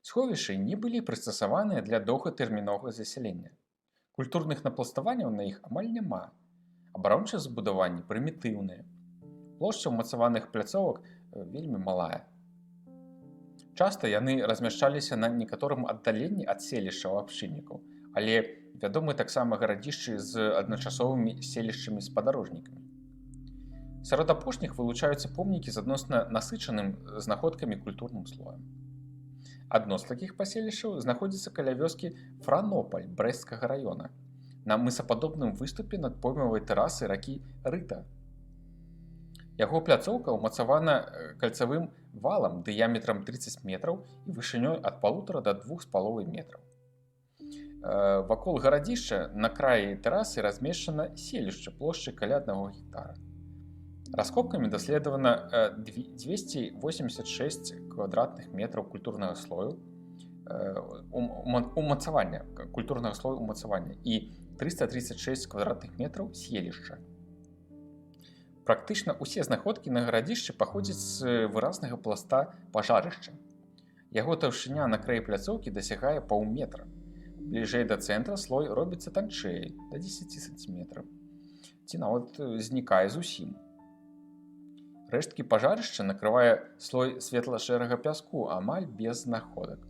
Сховішчы не былі прыстасаваныя для доўгатэрміновага засялення. Культурных напластаванняў на іх амаль няма. Абарончыя забудаванні прымітыўныя. Плошча ўмацаваных пляцовак вельмі малая. Часта яны размяшчаліся на некаторым аддаленні ад селішчаў абшчыннікаў, але вядомы таксама гарадзішчы з адначасовымі селішчамі-спадарожнікамі. Сярод апошніх вылучаюцца помнікі з адносна насычаным знаходкамі культурным слоем. Адно з такіх паселішчаў знаходзіцца каля вёскі Франопаль Брэсцкага раёна, на мысападобным выступе над поймавай тэрасай ракі Рыта. Яго пляцоўка ўмацавана кальцавым валам дыяметрам 30 метраў і вышынёй ад 1,5 да 2,5 метраў. Вакол гарадзішча на краі тэрасы размешчана селішча плошчай каля 1 гектара. Раскопкамі даследавана 286 квадратных метраў культурнага слою умацавання і 336 квадратных метраў селішча. Практычна ўсе знаходкі на гарадзішчы паходзяць з выразнага пласта пажарышча. Яго таўшчыня на краі пляцоўкі дасягае паўметра. Бліжэй да цэнтра слой робіцца танчэй, да 10 сантиметраў, ці нават знікае зусім. Рэшткі пажарышча накрывае слой светла-шэрага пяску амаль без знаходак.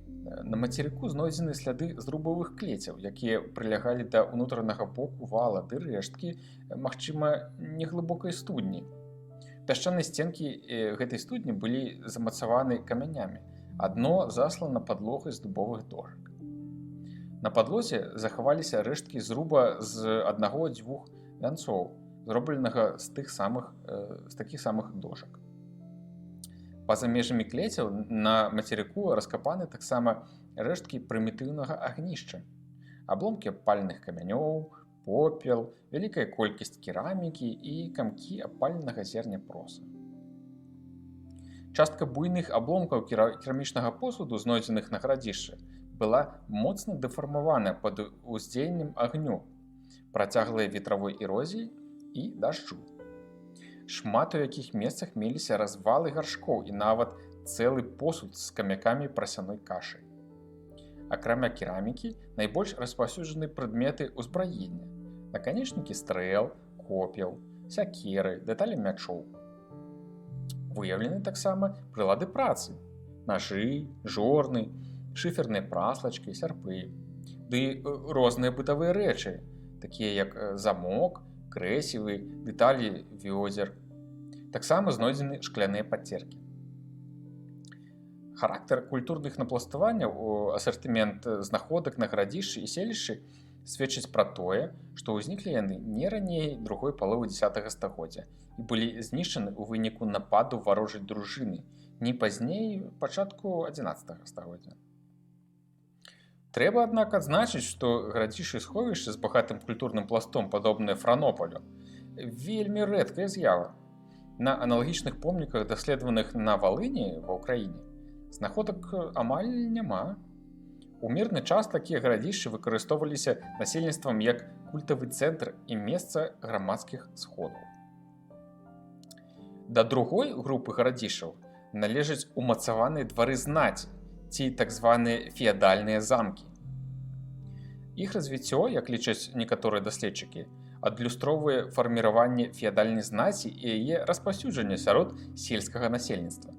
На мацерыку знойдзены сляды зрубовых клецяў, якія прылягалі да ўнутранага боку вала ды рэшткі, магчыма, неглыбокай студні. Пясчаныя сценкі гэтай студні былі замацаваны камянямі, Адно заслана падлогай з дубовых дошак. На падлозе захаваліся рэшткі зруба з аднаго-дзвюх вянцоў, зробленага з такіх самых дошак. Па-за межамі клецяў на мацерыку раскапаны таксама рэшткі прымітыўнага агнішча, абломкі апальных камянёў, попел, вялікая колькасць керамікі і камкі апаленага зерня проса. Частка буйных абломкаў керамічнага посуду, знойдзеных на гарадзішчы, была моцна дэфармавана пад уздзеяннем агню, працяглай ветравой эрозіі і дажджу. Шмат у якіх месцах меліся развалы гаршкоў і нават цэлы посуд з камякамі прасяной кашы. Акрамя керамікі, найбольш распаўсюджаны прадметы ўзбраення, наканечнікі стрэл, коп'яў, сякеры, дэталі мячоў. Выяўлены таксама прылады працы, нажы, жорны, шыферныя праслачкі, сярпы, ды розныя бытавыя рэчы, такія як замок, крэсівы, дэталі вёдзер. Таксама знойдзены шкляныя падцеркі. Характар культурных напластаванняў, асартымент знаходак на гарадзішчы і селішчы сведчыць пра тое, што ўзніклі яны не раней другой паловы 10 стагоддзя і былі знішчаны ў выніку нападу варожай дружыны, не пазней пачатку 11 стагоддзя. Трэба, аднак, адзначыць, што гарадзішчы і сховішчы з багатым культурным пластом, падобныя Франополю, вельмі рэдкая з'ява. На аналагічных помніках, даследаваных на Валыні ва ўкраіне, знаходак амаль няма. У мірны час такія гарадзішчы выкарыстоўваліся насельніцтвам як культавы цэнтр і месца грамадскіх сходаў. Да другой групы гарадзішчаў належаць умацаваныя двары знаці, ці так званыя феадальныя замкі. Іх развіццё, як лічаць некаторыя даследчыкі, адлюстроўвае фарміраванне феадальнай знаці і яе распаўсюджанне сярод сельскага насельніцтва.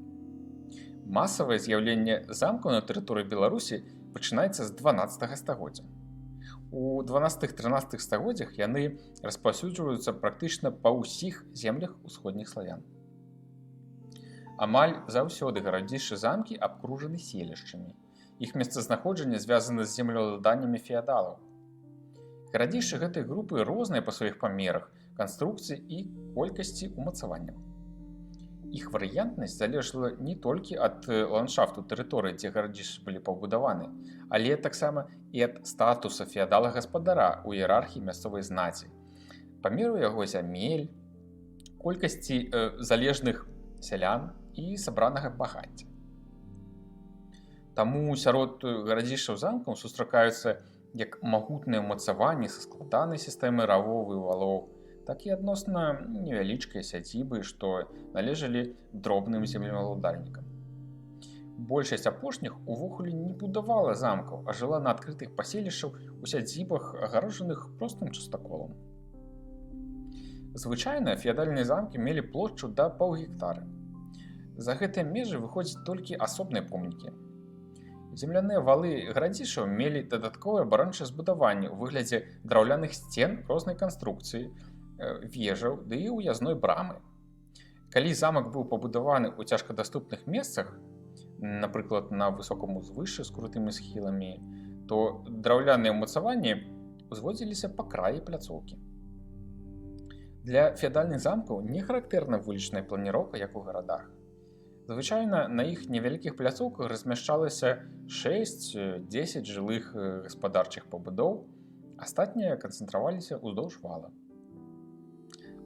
Масавае з'яўленне замкаў на тэрыторыі Беларусі пачынаецца з 12 стагоддзя. У 12-13 стагоддзях яны распаўсюджваюцца практычна па ўсіх землях усходніх славян. Амаль заўсёды гарадзішчы замкі абкружаны селішчамі. Іх месцазнаходжанне звязана з землеўладаннямі феадалаў. Гарадзішчы гэтай групы розныя па сваіх памерах, канструкцыі і колькасці умацаванняў. Іх варыянтнасць залежала не толькі ад ландшафту тэрыторыі, дзе гарадзішчы былі пабудаваны, але таксама і ад статуса феадала-гаспадара ў іерархіі мясцовай знаці, памеру яго зямель, колькасці залежных сялян і сабранага багацця. Таму сярод гарадзішчаў замкаў сустракаюцца як магутныя ўмацаванні са складанай сістэмай равоў і валоў, так і адносна невялічкія сядзібы, што належалі дробным землеўладальнікам. Большасць апошніх увогуле не будавала замкаў, а жыла на адкрытых паселішчах у сядзібах, агароджаных простым частаколам. Звычайна феадальныя замкі мелі плошчу да паўгектара. За гэтыя межы выходзяць толькі асобныя помнікі. Земляныя валы гарадзішчаў мелі дадатковае абарончае збудаванне ў выглядзе драўляных сцен рознай канструкцыі, вежаў ды і ўязной брамы. Калі замак быў пабудаваны ў цяжкадаступных месцах, напрыклад, на высокім узвышшы з крутымі схіламі, то драўляныя ўмацаванні узводзіліся па краі пляцоўкі. Для феадальных замкаў не характэрна вулічная планіроўка, як у гарадах. Звычайна на іх невялікіх пляцоўках размяшчалася 6-10 жылых гаспадарчых пабудоў, астатнія канцэнтраваліся ўздоўж вала.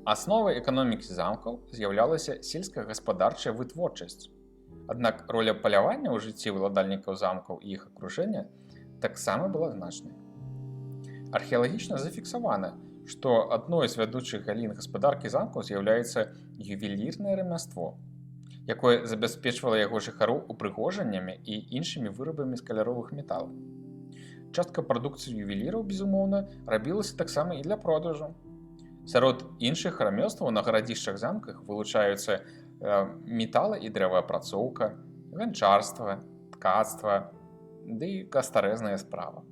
Асновай эканомікі замкаў з'яўлялася сельскагаспадарчая вытворчасць. Аднак роля палявання ў жыцці ўладальнікаў замкаў і іх акружэння таксама была значнай. Археалагічна зафіксавана, што адной з вядучых галін гаспадаркі замкаў з'яўляецца ювелірнае рамяство, якое забяспечвала яго жыхароў упрыгожаннямі і іншымі вырабамі з каляровых металаў. Частка прадукцыі ювеліраў, безумоўна, рабілася таксама і для продажу. Сярод іншых рамёстваў на гарадзішчах замках вылучаюцца метала- і дрэваапрацоўка, ганчарства, ткацтва ды кастарэзная справа.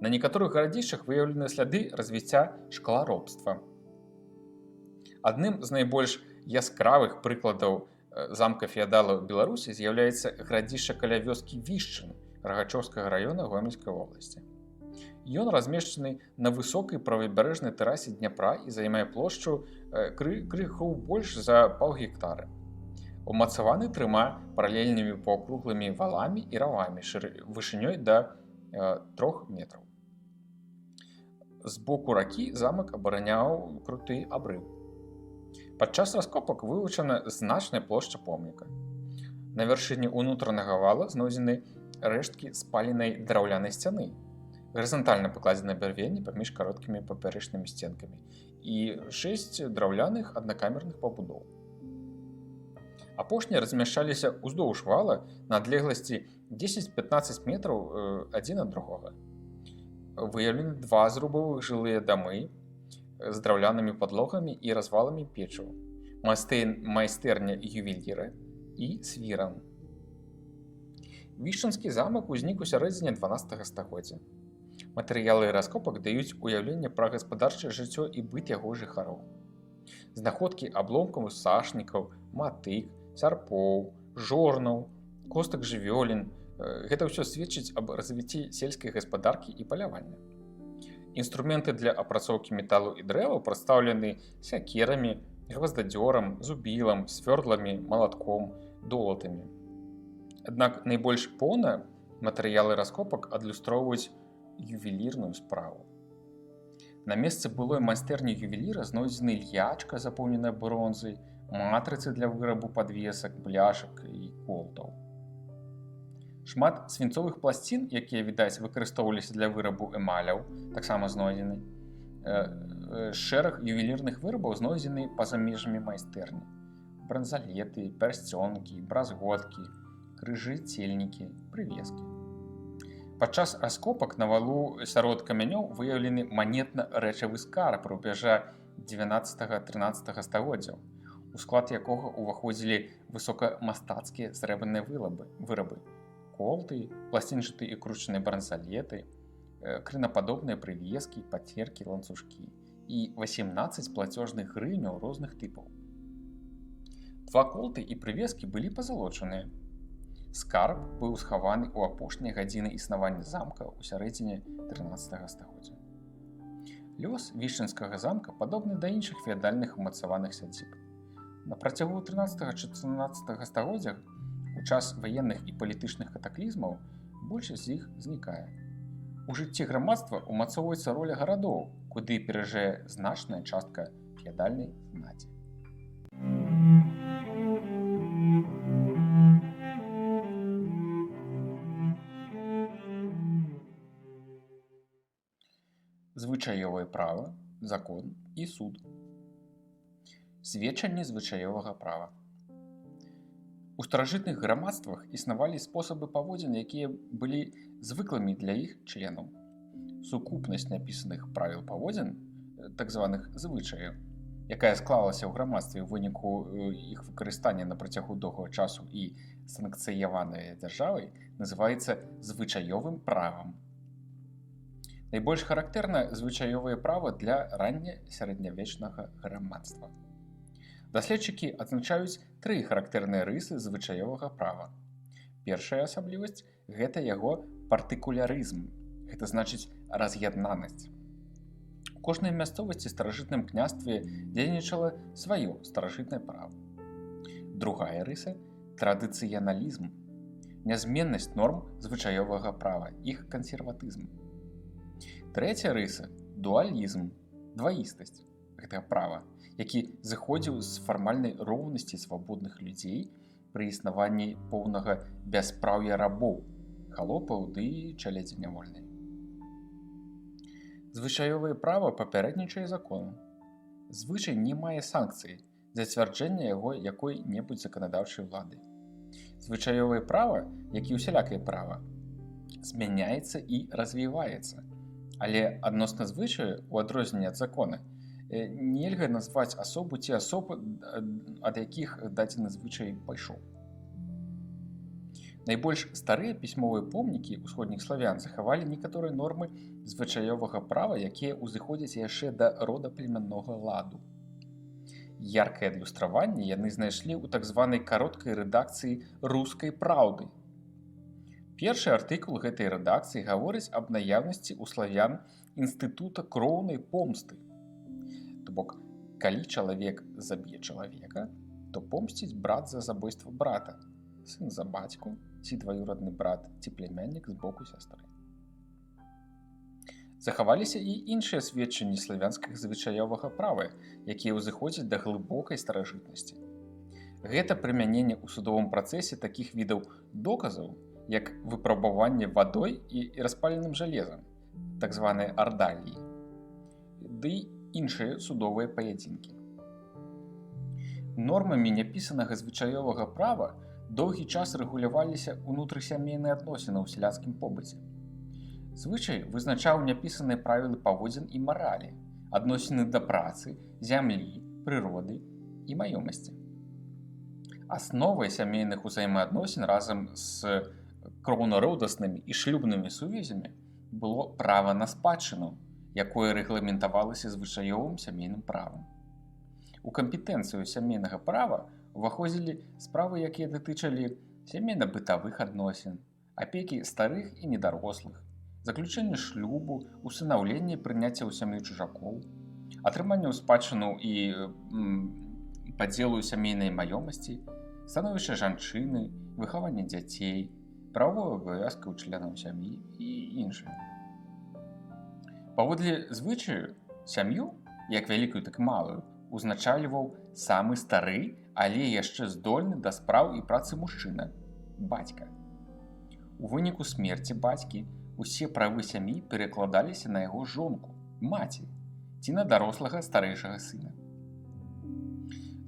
На некаторых гарадзішчах выяўлены сляды развіцця шкларобства. Адным з найбольш яскравых прыкладаў замка феадалаў Беларусі з'яўляецца гарадзішча каля вёскі Вішчын Рагачоўскага раёна Гомельскай вобласці. Ён размешчаны на высокай правабярэжнай тэрасе Дняпра і займае плошчу крыху больш за паўгектара. Умацаваны 3 паралельнымі паўкруглымі валамі і равамі вышынёй да 3 метраў. З боку ракі замак абараняў круты абрыў. Падчас раскопак вылучана значная плошча помніка. На вяршыні ўнутранага вала знойдзены рэшткі спаленай драўлянай сцяны, гарызантальна пакладзены бярвенні паміж кароткімі папярычнымі сценкамі і 6 драўляных аднакамерных пабудоў. Апошнія размяшчаліся ўздоўж вала на адлегласці 10-15 метраў адзін ад другога. Выяўлены 2 зрубавых жылыя дамы з драўлянымі падлогамі і разваламі печаў, майстэрня ювеліра і свіран. Вішчынскі замак узнік у сярэдзіне 12 стагоддзя. Матэрыялы раскопак даюць уяўленне пра гаспадарчае жыццё і быт яго жыхароў. Знаходкі абломкаў сашнікаў, матык, сярпоў, жорнаў, костак жывёлін – гэта ўсё сведчыць аб развіцці сельскай гаспадаркі і палявання. Інструменты для апрацоўкі металу і дрэва прадстаўлены сякерамі, гваздадзёрам, зубілам, свёрдламі, малатком, долатамі. Аднак найбольш поўна матэрыялы раскопак адлюстроўваюць ювелірную справу. На месцы былой майстэрні ювеліра знойдзены льячка, запоўненая бронзай, матрыцы для вырабу падвесак, бляшак і колтаў. Шмат свінцовых пласцін, якія, відаць, выкарыстоўваліся для вырабу эмаляў, таксама знойдзены. Шэраг ювелірных вырабаў знойдзены па-за межамі майстэрні. Бранзалеты, пярсцёнкі, бразготкі, крыжы, цельнікі, прывескі. Падчас раскопак на валу сярод камянёў выяўлены манетна-рэчавы скарб рубяжа 19-13 стагоддзяў, у склад якога ўваходзілі высокамастацкія срэбраныя вырабы, колты, пласцінчатыя і кручаныя бранзалеты, крынападобныя прывескі, пацеркі, ланцужкі і 18 плацёжных грыўняў розных тыпаў. 2 колты і прывескі былі пазалочаныя. Скарб быў схаваны ў апошнія гадзіны існавання замка ў сярэдзіне 13 стагоддзя. Лёс Вішчынскага замка падобны да іншых феадальных умацаваных сядзіб. На працягу 13-14 стагоддзях у час ваенных і палітычных катаклізмаў большасць з іх знікае. У жыцці грамадства умацоўваецца роля гарадоў, куды пераязджае значная частка феадальнай знаці. Звычаёвае права, закон і суд. Сведчанне звычаёвага права. У старажытных грамадствах існавалі спосабы паводзін, якія былі звыклымі для іх членаў. Сукупнасць напісаных правіл паводзін, так званых звычаяў, якая склалася ў грамадстве ў выніку іх выкарыстання на працягу доўгага часу і санкцыяваная дзяржавай, называецца звычаёвым правам. Найбольш характэрна звычаёвае права для ранне-сярэднявечнага грамадства. Даследчыкі адзначаюць 3 характэрныя рысы звычаёвага права. Першая асаблівасць – гэта яго партыкулярызм, гэта значыць раз'яднанасць. У кожнай мясцовасці старажытным княстве дзейнічала сваё старажытнае права. Другая рыса – традыцыяналізм, нязменнасць норм звычаёвага права, іх кансерватызм. Трэцяя рыса – дуалізм, дваістасць гэтага права, які зыходзіў з фармальнай роўнасці свабодных людзей пры існаванні поўнага бяспраўя рабоў, халопаў ды чалядзі нявольнай. Звычаёвае права папярэднічае закону. Звычай не мае санкцыі, зацвярджэння яго якой-небудзь заканадаўчай улады. Звычаёвае права, як і усялякае права, змяняецца і развіваецца, але адносна звычаю, у адрозненне ад закона, нельга назваць асобу ці асоб, ад якіх дадзены звычай пайшоў. Найбольш старыя пісьмовыя помнікі ўсходніх славян захавалі некаторыя нормы звычаёвага права, якія ўзыходзяць яшчэ да рода племяннога ладу. Яркае адлюстраванне яны знайшлі ў так званай кароткай рэдакцыі рускай праўды. Першы артыкул гэтай рэдакцыі гаворыць аб наяўнасці ў славян інстытута кроўнай помсты. То бок, калі чалавек заб'е чалавека, то помсціць брат за забойства брата, сын за бацьку, ці дваюродны брат, ці племяннік з боку сястры. Захаваліся і іншыя сведчанні славянскага звычаёвага права, якія ўзыходзяць да глыбокай старажытнасці. Гэта прымяненне ў судовым працэсе такіх відаў доказаў, як выпрабаванне вадой і распаленым жалезам, так званыя ардаліі, ды іншыя судовыя паядзінкі. Нормамі няпісанага звычаёвага права доўгі час рэгуляваліся ўнутрысямейныя адносіны ў сялянскім побыце. Звычай вызначаў няпісаныя правілы паводзін і маралі, адносіны да працы, зямлі, прыроды і маёмасці. Асновай сямейных узаемаадносін разам з кроўнародаснымі і шлюбнымі сувязямі было права на спадчыну, якое рэгламентавалася звычаёвым сямейным правам. У кампетэнцыю сямейнага права ўваходзілі справы, якія датычылі сямейна-бытавых адносін, апекі старых і недарослых, заключэнне шлюбу, усынаўленне і прыняцце ў сям'ю чужакоў, атрыманне ў спадчыну і падзелу сямейнай маёмасці, становішча жанчыны, выхаванне дзяцей, правовыя абавязкі ў членаў сям'і і іншыя. Паводле звычаю, сям'ю, як вялікую, так і малую, узначальваў самы стары, але яшчэ здольны да спраў і працы мужчына – бацька. У выніку смерці бацькі усе правы сям'і перакладаліся на яго жонку, маці, ці на дарослага старэйшага сына.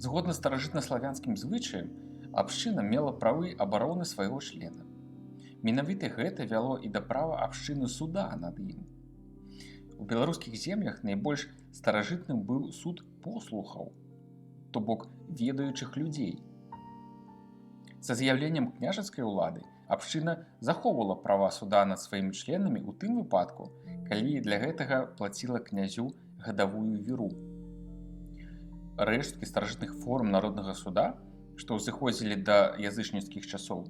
Згодна старажытнаславянскім звычаям, абшчына мела правы абароны свайго члена. Менавіта гэта вяло і да права абшчыны суда над ім. У беларускіх землях найбольш старажытным быў суд послухаў, то бок ведаючых людзей. Са з'яўленнем княжацкай улады абшчына захоўвала права суда над сваімі членамі ў тым выпадку, калі для гэтага плаціла князю гадавую віру. Рэшткі старажытных форм народнага суда, што ўзыходзілі да язычніцкіх часоў,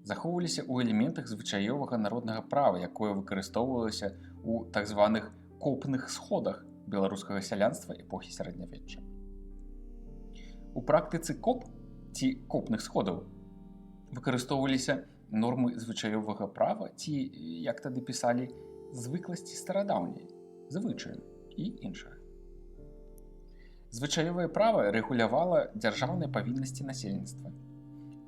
захоўваліся ў элементах звычаёвага народнага права, якое выкарыстоўвалася ў так званых копных сходах беларускага сялянства эпохі сярэднявечча. У практыцы коп ці копных сходаў выкарыстоўваліся нормы звычаёвага права ці, як тады пісалі, звыкласці старадаўняй, звычаі і іншае. Звычаёвае права рэгулявала дзяржаўныя павіннасці насельніцтва.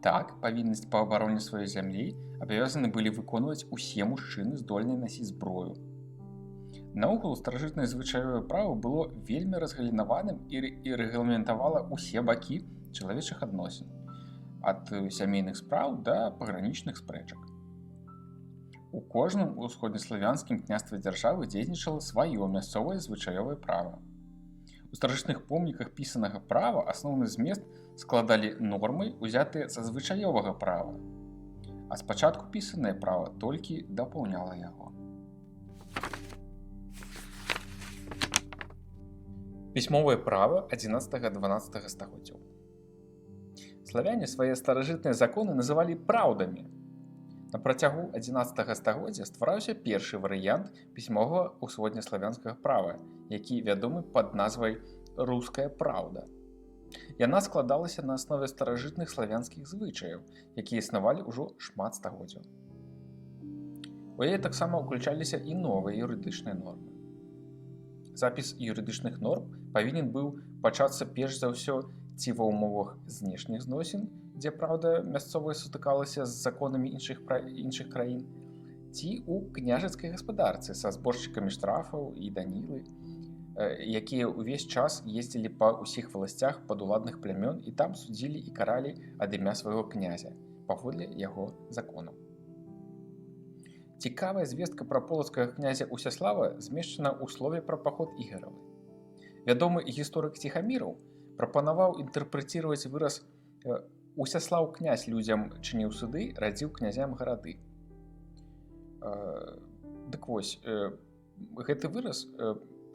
Так, павіннасць па абароне сваёй зямлі абавязаны былі выконваць усе мужчыны, здольныя насіць зброю. Наогул, старажытнае звычаёвае права было вельмі разгалінаваным і рэгламентавала ўсе бакі чалавечых адносін, ад сямейных спраў да пагранічных спрэчак. У кожным усходнеславянскім княстве дзяржавы дзейнічала сваё мясцовае звычаёвае права. У старажытных помніках пісанага права асноўны змест складалі нормы, узятыя са звычаёвага права, а спачатку пісанае права толькі дапаўняла яго. Пісьмовае права 11-12 стагоддзяў. Славяне свае старажытныя законы называлі праўдамі. На працягу 11 стагоддзя ствараўся першы варыянт пісьмовага ўсходнеславянскага права, які вядомы пад назвай «Руская праўда». Яна складалася на аснове старажытных славянскіх звычаяў, якія існавалі ўжо шмат стагоддзяў. У яе таксама ўключаліся і новыя юрыдычныя нормы. Запіс юрыдычных норм павінен быў пачацца перш за ўсё ці ва ўмовах знешніх зносін, дзе, праўда, мясцовая сутыкалася з законамі іншых краін, ці ў княжацкай гаспадарцы са зборшчыкамі штрафаў і данілы, якія ўвесь час ездзілі па ўсіх валасцях падуладных плямён і там судзілі і каралі ад імя свайго князя, паводле яго законаў. Цікавая звестка пра полацкага князя Усяслава змешчана ў слове пра паход Ігаравы. Вядомы гісторык Ціхаміраў прапанаваў інтэрпрэціраваць выраз «Усяслаў князь людзям чыніў суды, радзіў князям гарады». Дык вось, гэты выраз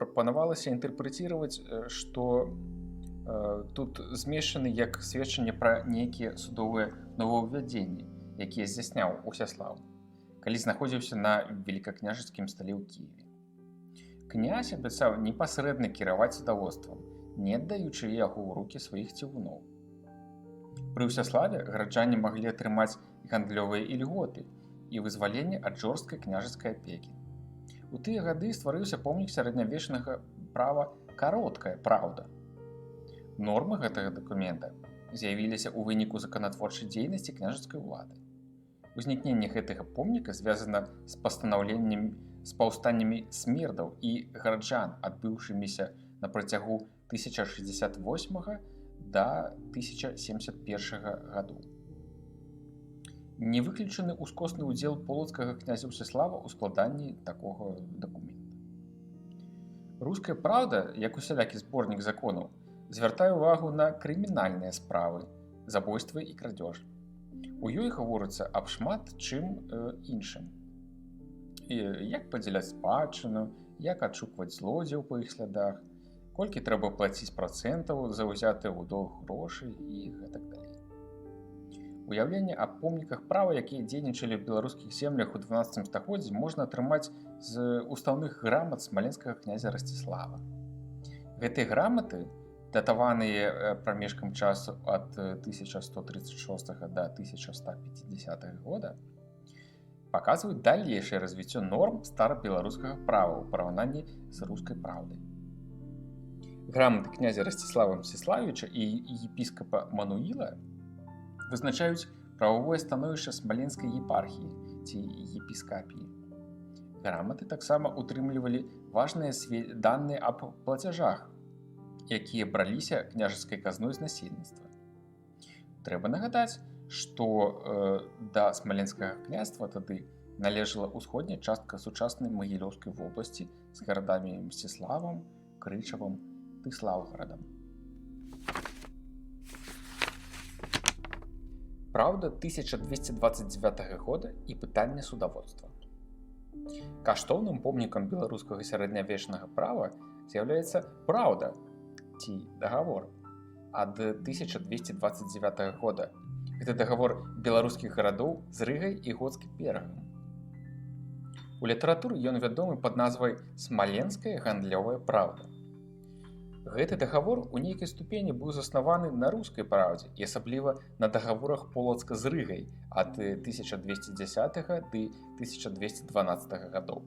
прапанавалася інтэрпрэціраваць, што Тут змешчаны як сведчанне пра нейкія судовыя новаўвядзенні, якія здзяйсняў Усяслаў, калі знаходзіўся на великакняжацкім стале ў Кіеве. Князь абяцаў непасрэдна кіраваць судаводствам, не аддаючы яго ў рукі сваіх цівуноў. Пры Усяславе гараджане маглі атрымаць гандлёвыя ільготы і вызваленне ад жорсткай княжацкай апекі. У тыя гады стварыўся помнік сярэднявечнага права «Кароткая праўда». Нормы гэтага дакумента з'явіліся ў выніку законатворчай дзейнасці княжацкай улады. Узнікненне гэтага помніка звязана з паўстаннямі смердаў і гараджан, адбыўшыміся на працягу 1068 да 1071 гадоў. Не выключаны ўскосны ўдзел полацкага князя Усяслава ў складанні такога дакумента. «Руская праўда», як усялякі зборнік законаў, звяртае ўвагу на крымінальныя справы, забойствы і крадзеж. У ёй гаворыцца аб шмат чым іншым. Як падзяляць спадчыну, як адшукваць злодзеяў па іх слядах, колькі трэба плаціць працэнтаў за ўзятыя ў доўг грошы і гэтак далей. Уяўленне аб помніках права, якія дзейнічалі ў беларускіх землях у 12 стагоддзі, можна атрымаць з устаўных грамат смаленскага князя Расціслава. Гэтыя граматы, датаваныя прамежкам часу ад 1136 да 1150 года, паказваюць далейшае развіццё норм старабеларускага права ў параўнанні з рускай праўдай. Граматы князя Расціслава Мсціславіча і епіскапа Мануіла вызначаюць прававое становішча смаленскай епархіі ці епіскапіі. Граматы таксама утрымлівалі важныя даныя аб плацяжах, якія браліся княжацкай казной з насельніцтва. Трэба нагадаць, што да смаленскага княства тады належала ўсходняя частка сучаснай Магілёўскай вобласці з гарадамі Мсціславам, Крычавам ды Слаўгарадам. Праўда 1229 года і пытанне судаводства. Каштоўным помнікам беларускага сярэднявечнага права з'яўляецца «Праўда» ці «Дагавор» ад 1229 года. Гэта дагавор беларускіх гарадоў з Рыгай і Гоцкім берагам. У літаратуры ён вядомы пад назвай «Смаленская гандлёвая праўда». Гэты дагавор у нейкай ступені быў заснаваны на рускай праўдзе і асабліва на дагаворах Полацка з Рыгай ад 1210 ды 1212 гадоў.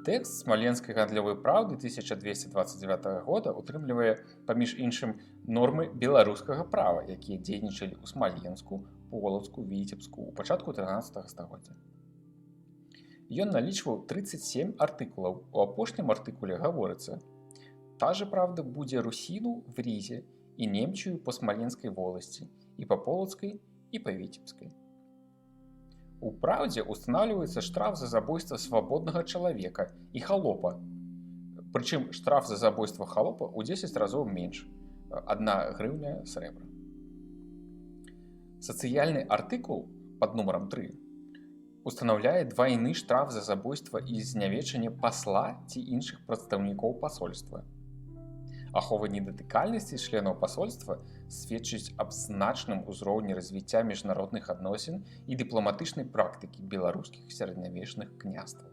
Тэкст смаленскай гандлёвай праўды 1229 года утрымлівае, паміж іншым, нормы беларускага права, якія дзейнічалі ў Смаленску, Полацку, Віцебску ў пачатку 13 стагоддзя. Ён налічваў 37 артыкулаў. У апошнім артыкуле гаворыцца: «Та же правда будзе Русіну в Різе і Немчую по Смаленскай воласці, і по Полацкай, і по Віцебскай». У праўдзе устанавливаецца штраф за забойства свабоднага чалавека і халопа. Прычым штраф за забойства халопа ў 10 разоў менш, 1 грыўня срэбра. Сацыяльны артыкул пад нумарам 3 устанаўляе двайны штраф за забойства і знявечанне пасла ці іншых прадстаўнікоў пасольства. Ахова недатыкальнасці членаў пасольства сведчыць аб значным узроўні развіцця міжнародных адносін і дыпламатычнай практыкі беларускіх сярэднявечных княстваў.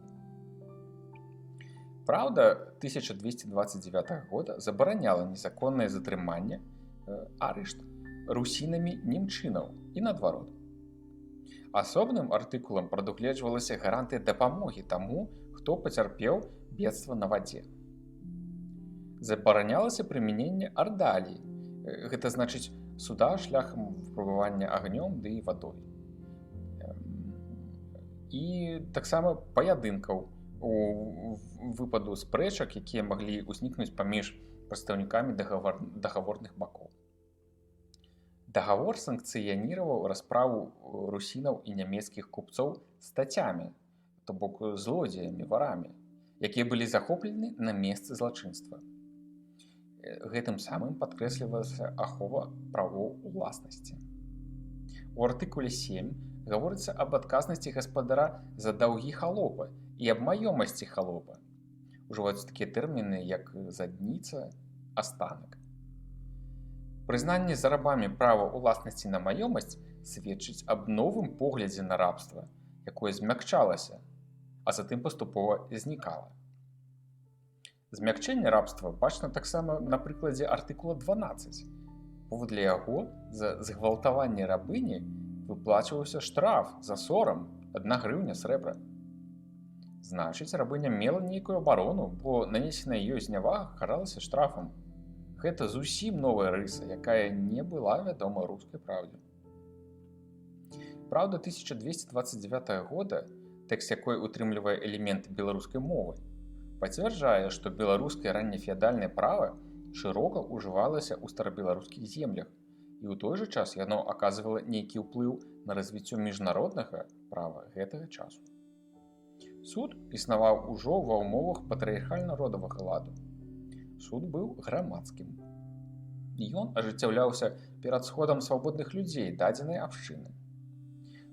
Праўда 1229 года забараняла незаконнае затрыманне, арышт, русінамі немчынаў і наадварот. Асобным артыкулам прадугледжвалася гарантыя дапамогі таму, хто пацярпеў бедства на вадзе. Забаранялася прымяненне ардалій, гэта значыць суда шляхам выпрабавання агнём ды вадой. І таксама паядынкаў у выпаду спрэчак, якія маглі ўзнікнуць паміж прадстаўнікамі дагаворных бакоў. Дагавор санкцыяніраваў расправу русінаў і нямецкіх купцоў стацямі, то бок злодзеямі, варамі, якія былі захоплены на месцы злачынства. Гэтым самым падкрэслівалася ахова правоў уласнасці. У артыкуле 7 гаворыцца аб адказнасці гаспадара за даўгі халопа і аб маёмасці халопа. Ужываюцца такія тэрміны, як задніца, астанак. Прызнанне за рабамі права ўласнасці на маёмасць сведчыць аб новым поглядзе на рабства, якое змякчалася, а затым паступова знікала. Змякчэнне рабства бачна таксама на прыкладзе артыкула 12. Паводле яго за згвалтаванне рабыні выплачваўся штраф за сорам 1 грыўня срэбра. Значыць, рабыня мела нейкую абарону, бо нанесеная ёй знявага каралася штрафам. Гэта зусім новая рыса, якая не была вядома рускай праўдзе. Праўда 1229 года, тэкст якой утрымлівае элементы беларускай мовы, пацвярджае, што беларускае раннефеадальнае права шырока ўжывалася ў старабеларускіх землях, і ў той жа час яно аказвала нейкі ўплыў на развіццё міжнароднага права гэтага часу. Суд існаваў ужо ва ўмовах патрыярхальна-родавага ладу. Суд быў грамадскім. Ён ажыццяўляўся перад сходам свабодных людзей дадзенай абшчыны.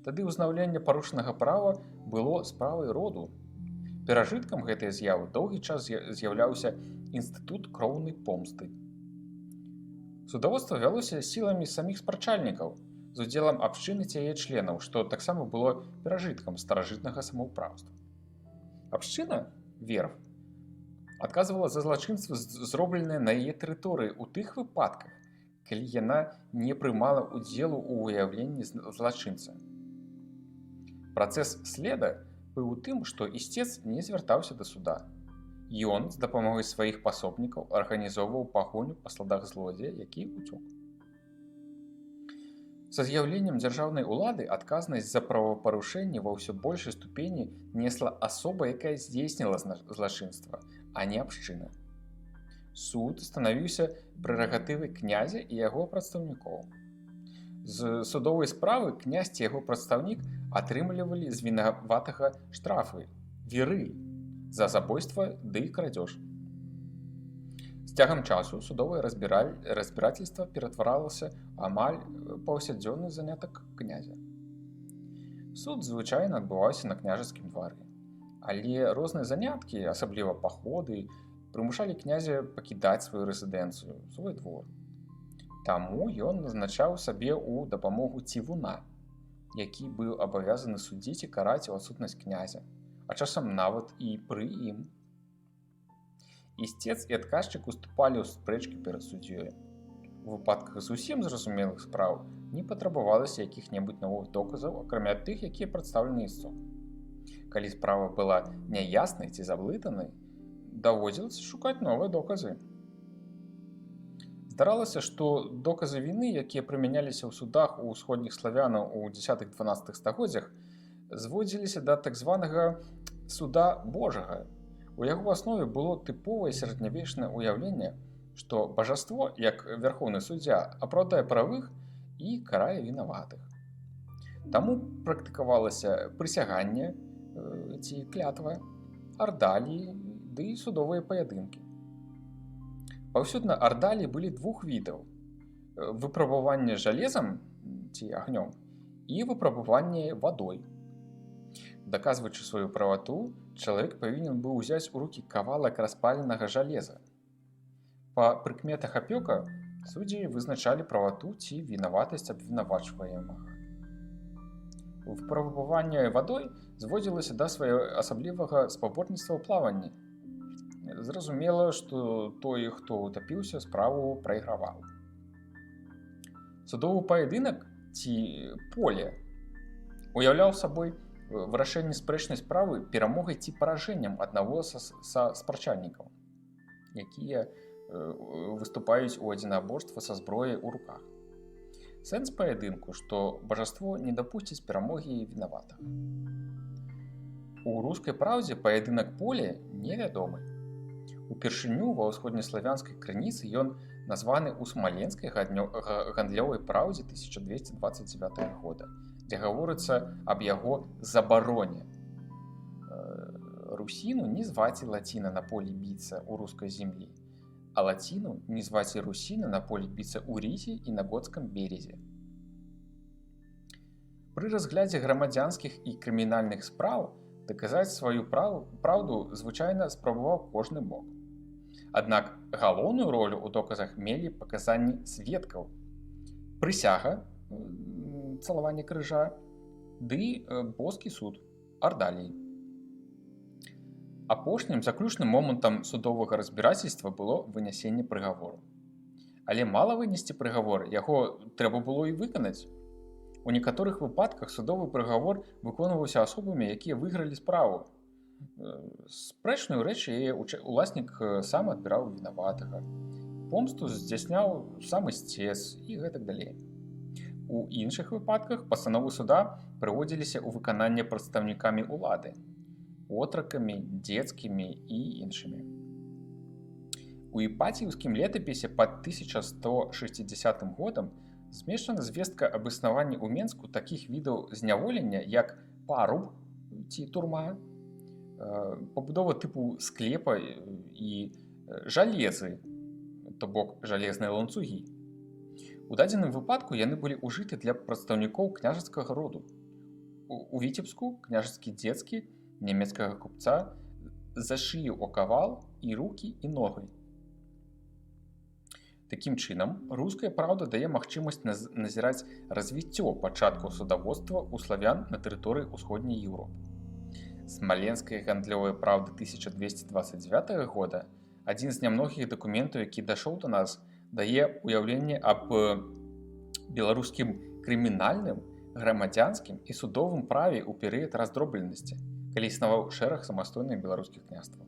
Тады ўзнаўленне парушанага права было справай роду. Перажыткам гэтай з'явы доўгі час з'яўляўся інстытут кроўнай помсты. Судаводства вялося сіламі саміх спрачальнікаў з удзелам абшчыны ці яе членаў, што таксама было перажыткам старажытнага самаўпраўства. Абшчына, верф, адказвала за злачынства, зробленае на яе тэрыторыі ў тых выпадках, калі яна не прымала ўдзелу ў выяўленні злачынца. Працэс следа быў у тым, што ісцец не звяртаўся да суда. Ён з дапамогай сваіх пасобнікаў арганізоўваў пагоню па сладах злодзея, які ўцёк. Са з'яўленнем дзяржаўнай улады адказнасць за правапарушэнне ва ўсё большай ступені несла асоба, якая здзейсніла злачынства, а не абшчына. Суд станавіўся прэрагатывай князя і яго прадстаўнікоў. З судовай справы князь ці яго прадстаўнік атрымлівалі з вінаватага штрафы, віры, за забойства ды крадзеж. З цягам часу судовае разбірательства ператваралася амаль паўсядзённы занятак князя. Суд звычайна адбываўся на княжацкім двары, але розныя заняткі, асабліва паходы, прымушалі князя пакідаць сваю рэзідэнцыю, свой двор. Таму ён назначаў сабе ў дапамогу цівуна, які быў абавязаны судзіць і караць у адсутнасць князя, а часам нават і пры ім. Ісцец і адказчык уступалі ў спрэчкі перад суддзёй. У выпадках зусім зразумелых спраў не патрабавалася якіх-небудзь новых доказаў, акрамя тых, якія прадстаўлены істцом. Калі справа была няяснай ці заблытанай, даводзілася шукаць новыя доказы. Здаралася, што доказы віны, якія прымяняліся ў судах у ўсходніх славянаў у 10-12 стагоддзях, зводзіліся да так званага суда Божага. У яго аснове было тыповае сярэднявечнае ўяўленне, што бажаство, як вярхоўны суддзя, апраўдае правых і карае вінаватых. Таму практыкавалася прысяганне ці клятва, ардаліі ды судовыя паядынкі. Паўсюдна ардаліі былі двух відаў: выпрабаванне жалезам ці агнём і выпрабаванне вадой. Даказваючы сваю правату, чалавек павінен быў узяць у рукі кавалак распаленага жалеза. Па прыкметах апёка суддзі вызначалі правату ці вінаватасць абвінавачваемага. Выпрабаванне вадой зводзілася да своеасаблівага спаборніцтва ў плаванні. Зразумела, што той, хто утапіўся, справу прайграваў. Судовы паядынак ці поле уяўляў сабой вырашэнне спрэчнай справы перамогай ці паражэннем аднаго са спрачальнікаў, якія выступаюць у адзінаборства са зброяй у руках. Сэнс паядынку, што бажаство не дапусціць перамогі вінаватага. У рускай праўдзе паядынак поле невядомы. Упершыню ва ўсходнеславянскай крыніцы ён названы ў смаленскай гандлёвай праўдзе 1229 года, дзе гаворыцца аб яго забароне. Русіну не зваць лаціна на полі біцца ў рускай землі, а лаціну не зваць русіна на полі біцца ў різе і на готскам березе. Пры разглядзе грамадзянскіх і крымінальных спраў даказаць сваю праўду звычайна спрабаваў кожны бок. Аднак галоўную ролю ў доказах мелі паказанні сведкаў, прысяга, цалаванне крыжа, ды боскі суд, ардалій. Апошнім заключным момантам судовага разбірацельства было вынясенне прыгавору. Але мала вынесці прыгавор, яго трэба было і выканаць. У некаторых выпадках судовы прыгавор выконваўся асобамі, якія выйгралі справу. Спрэчную рэч яе уласнік сам адбіраў вінаватага. Помсту здзяйсняў сам ісцец і гэтак далей. У іншых выпадках пастановы суда прыводзіліся ў выкананне прадстаўнікамі ўлады, отракамі, дзецкімі і іншымі. У іпаціўскім летапісе пад 1160 годам змешчана звестка аб існаванні ў Менску такіх відаў зняволення, як паруб ці турма, пабудова тыпу склепа і жалезы, то бок жалезныя ланцугі. У дадзеным выпадку яны былі ўжыты для прадстаўнікоў княжацкага роду. У Віцебску княжацкі дзецкі нямецкага купца за шыю оковал і рукі і ногі. Такім чынам, руская праўда дае магчымасць назіраць развіццё пачаткаў судаводства ў славян на тэрыторыі ўсходняй Еўропы. Смаленская гандлёвая праўда 1229 года, адзін з нямногіх дакументаў, які дайшоў да нас, дае ўяўленне аб беларускім крымінальным, грамадзянскім і судовым праве ў перыяд раздробленасці, калі існаваў шэраг самастойных беларускіх княстваў.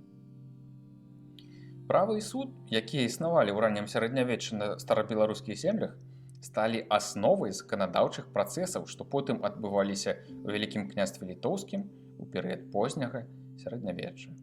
Права і суд, якія існавалі ў раннім сярэднявеччы на старабеларускіх землях, сталі асновай заканадаўчых працэсаў, што потым адбываліся ў Вялікім княстве літоўскім у перыяд позняга сярэднявечча.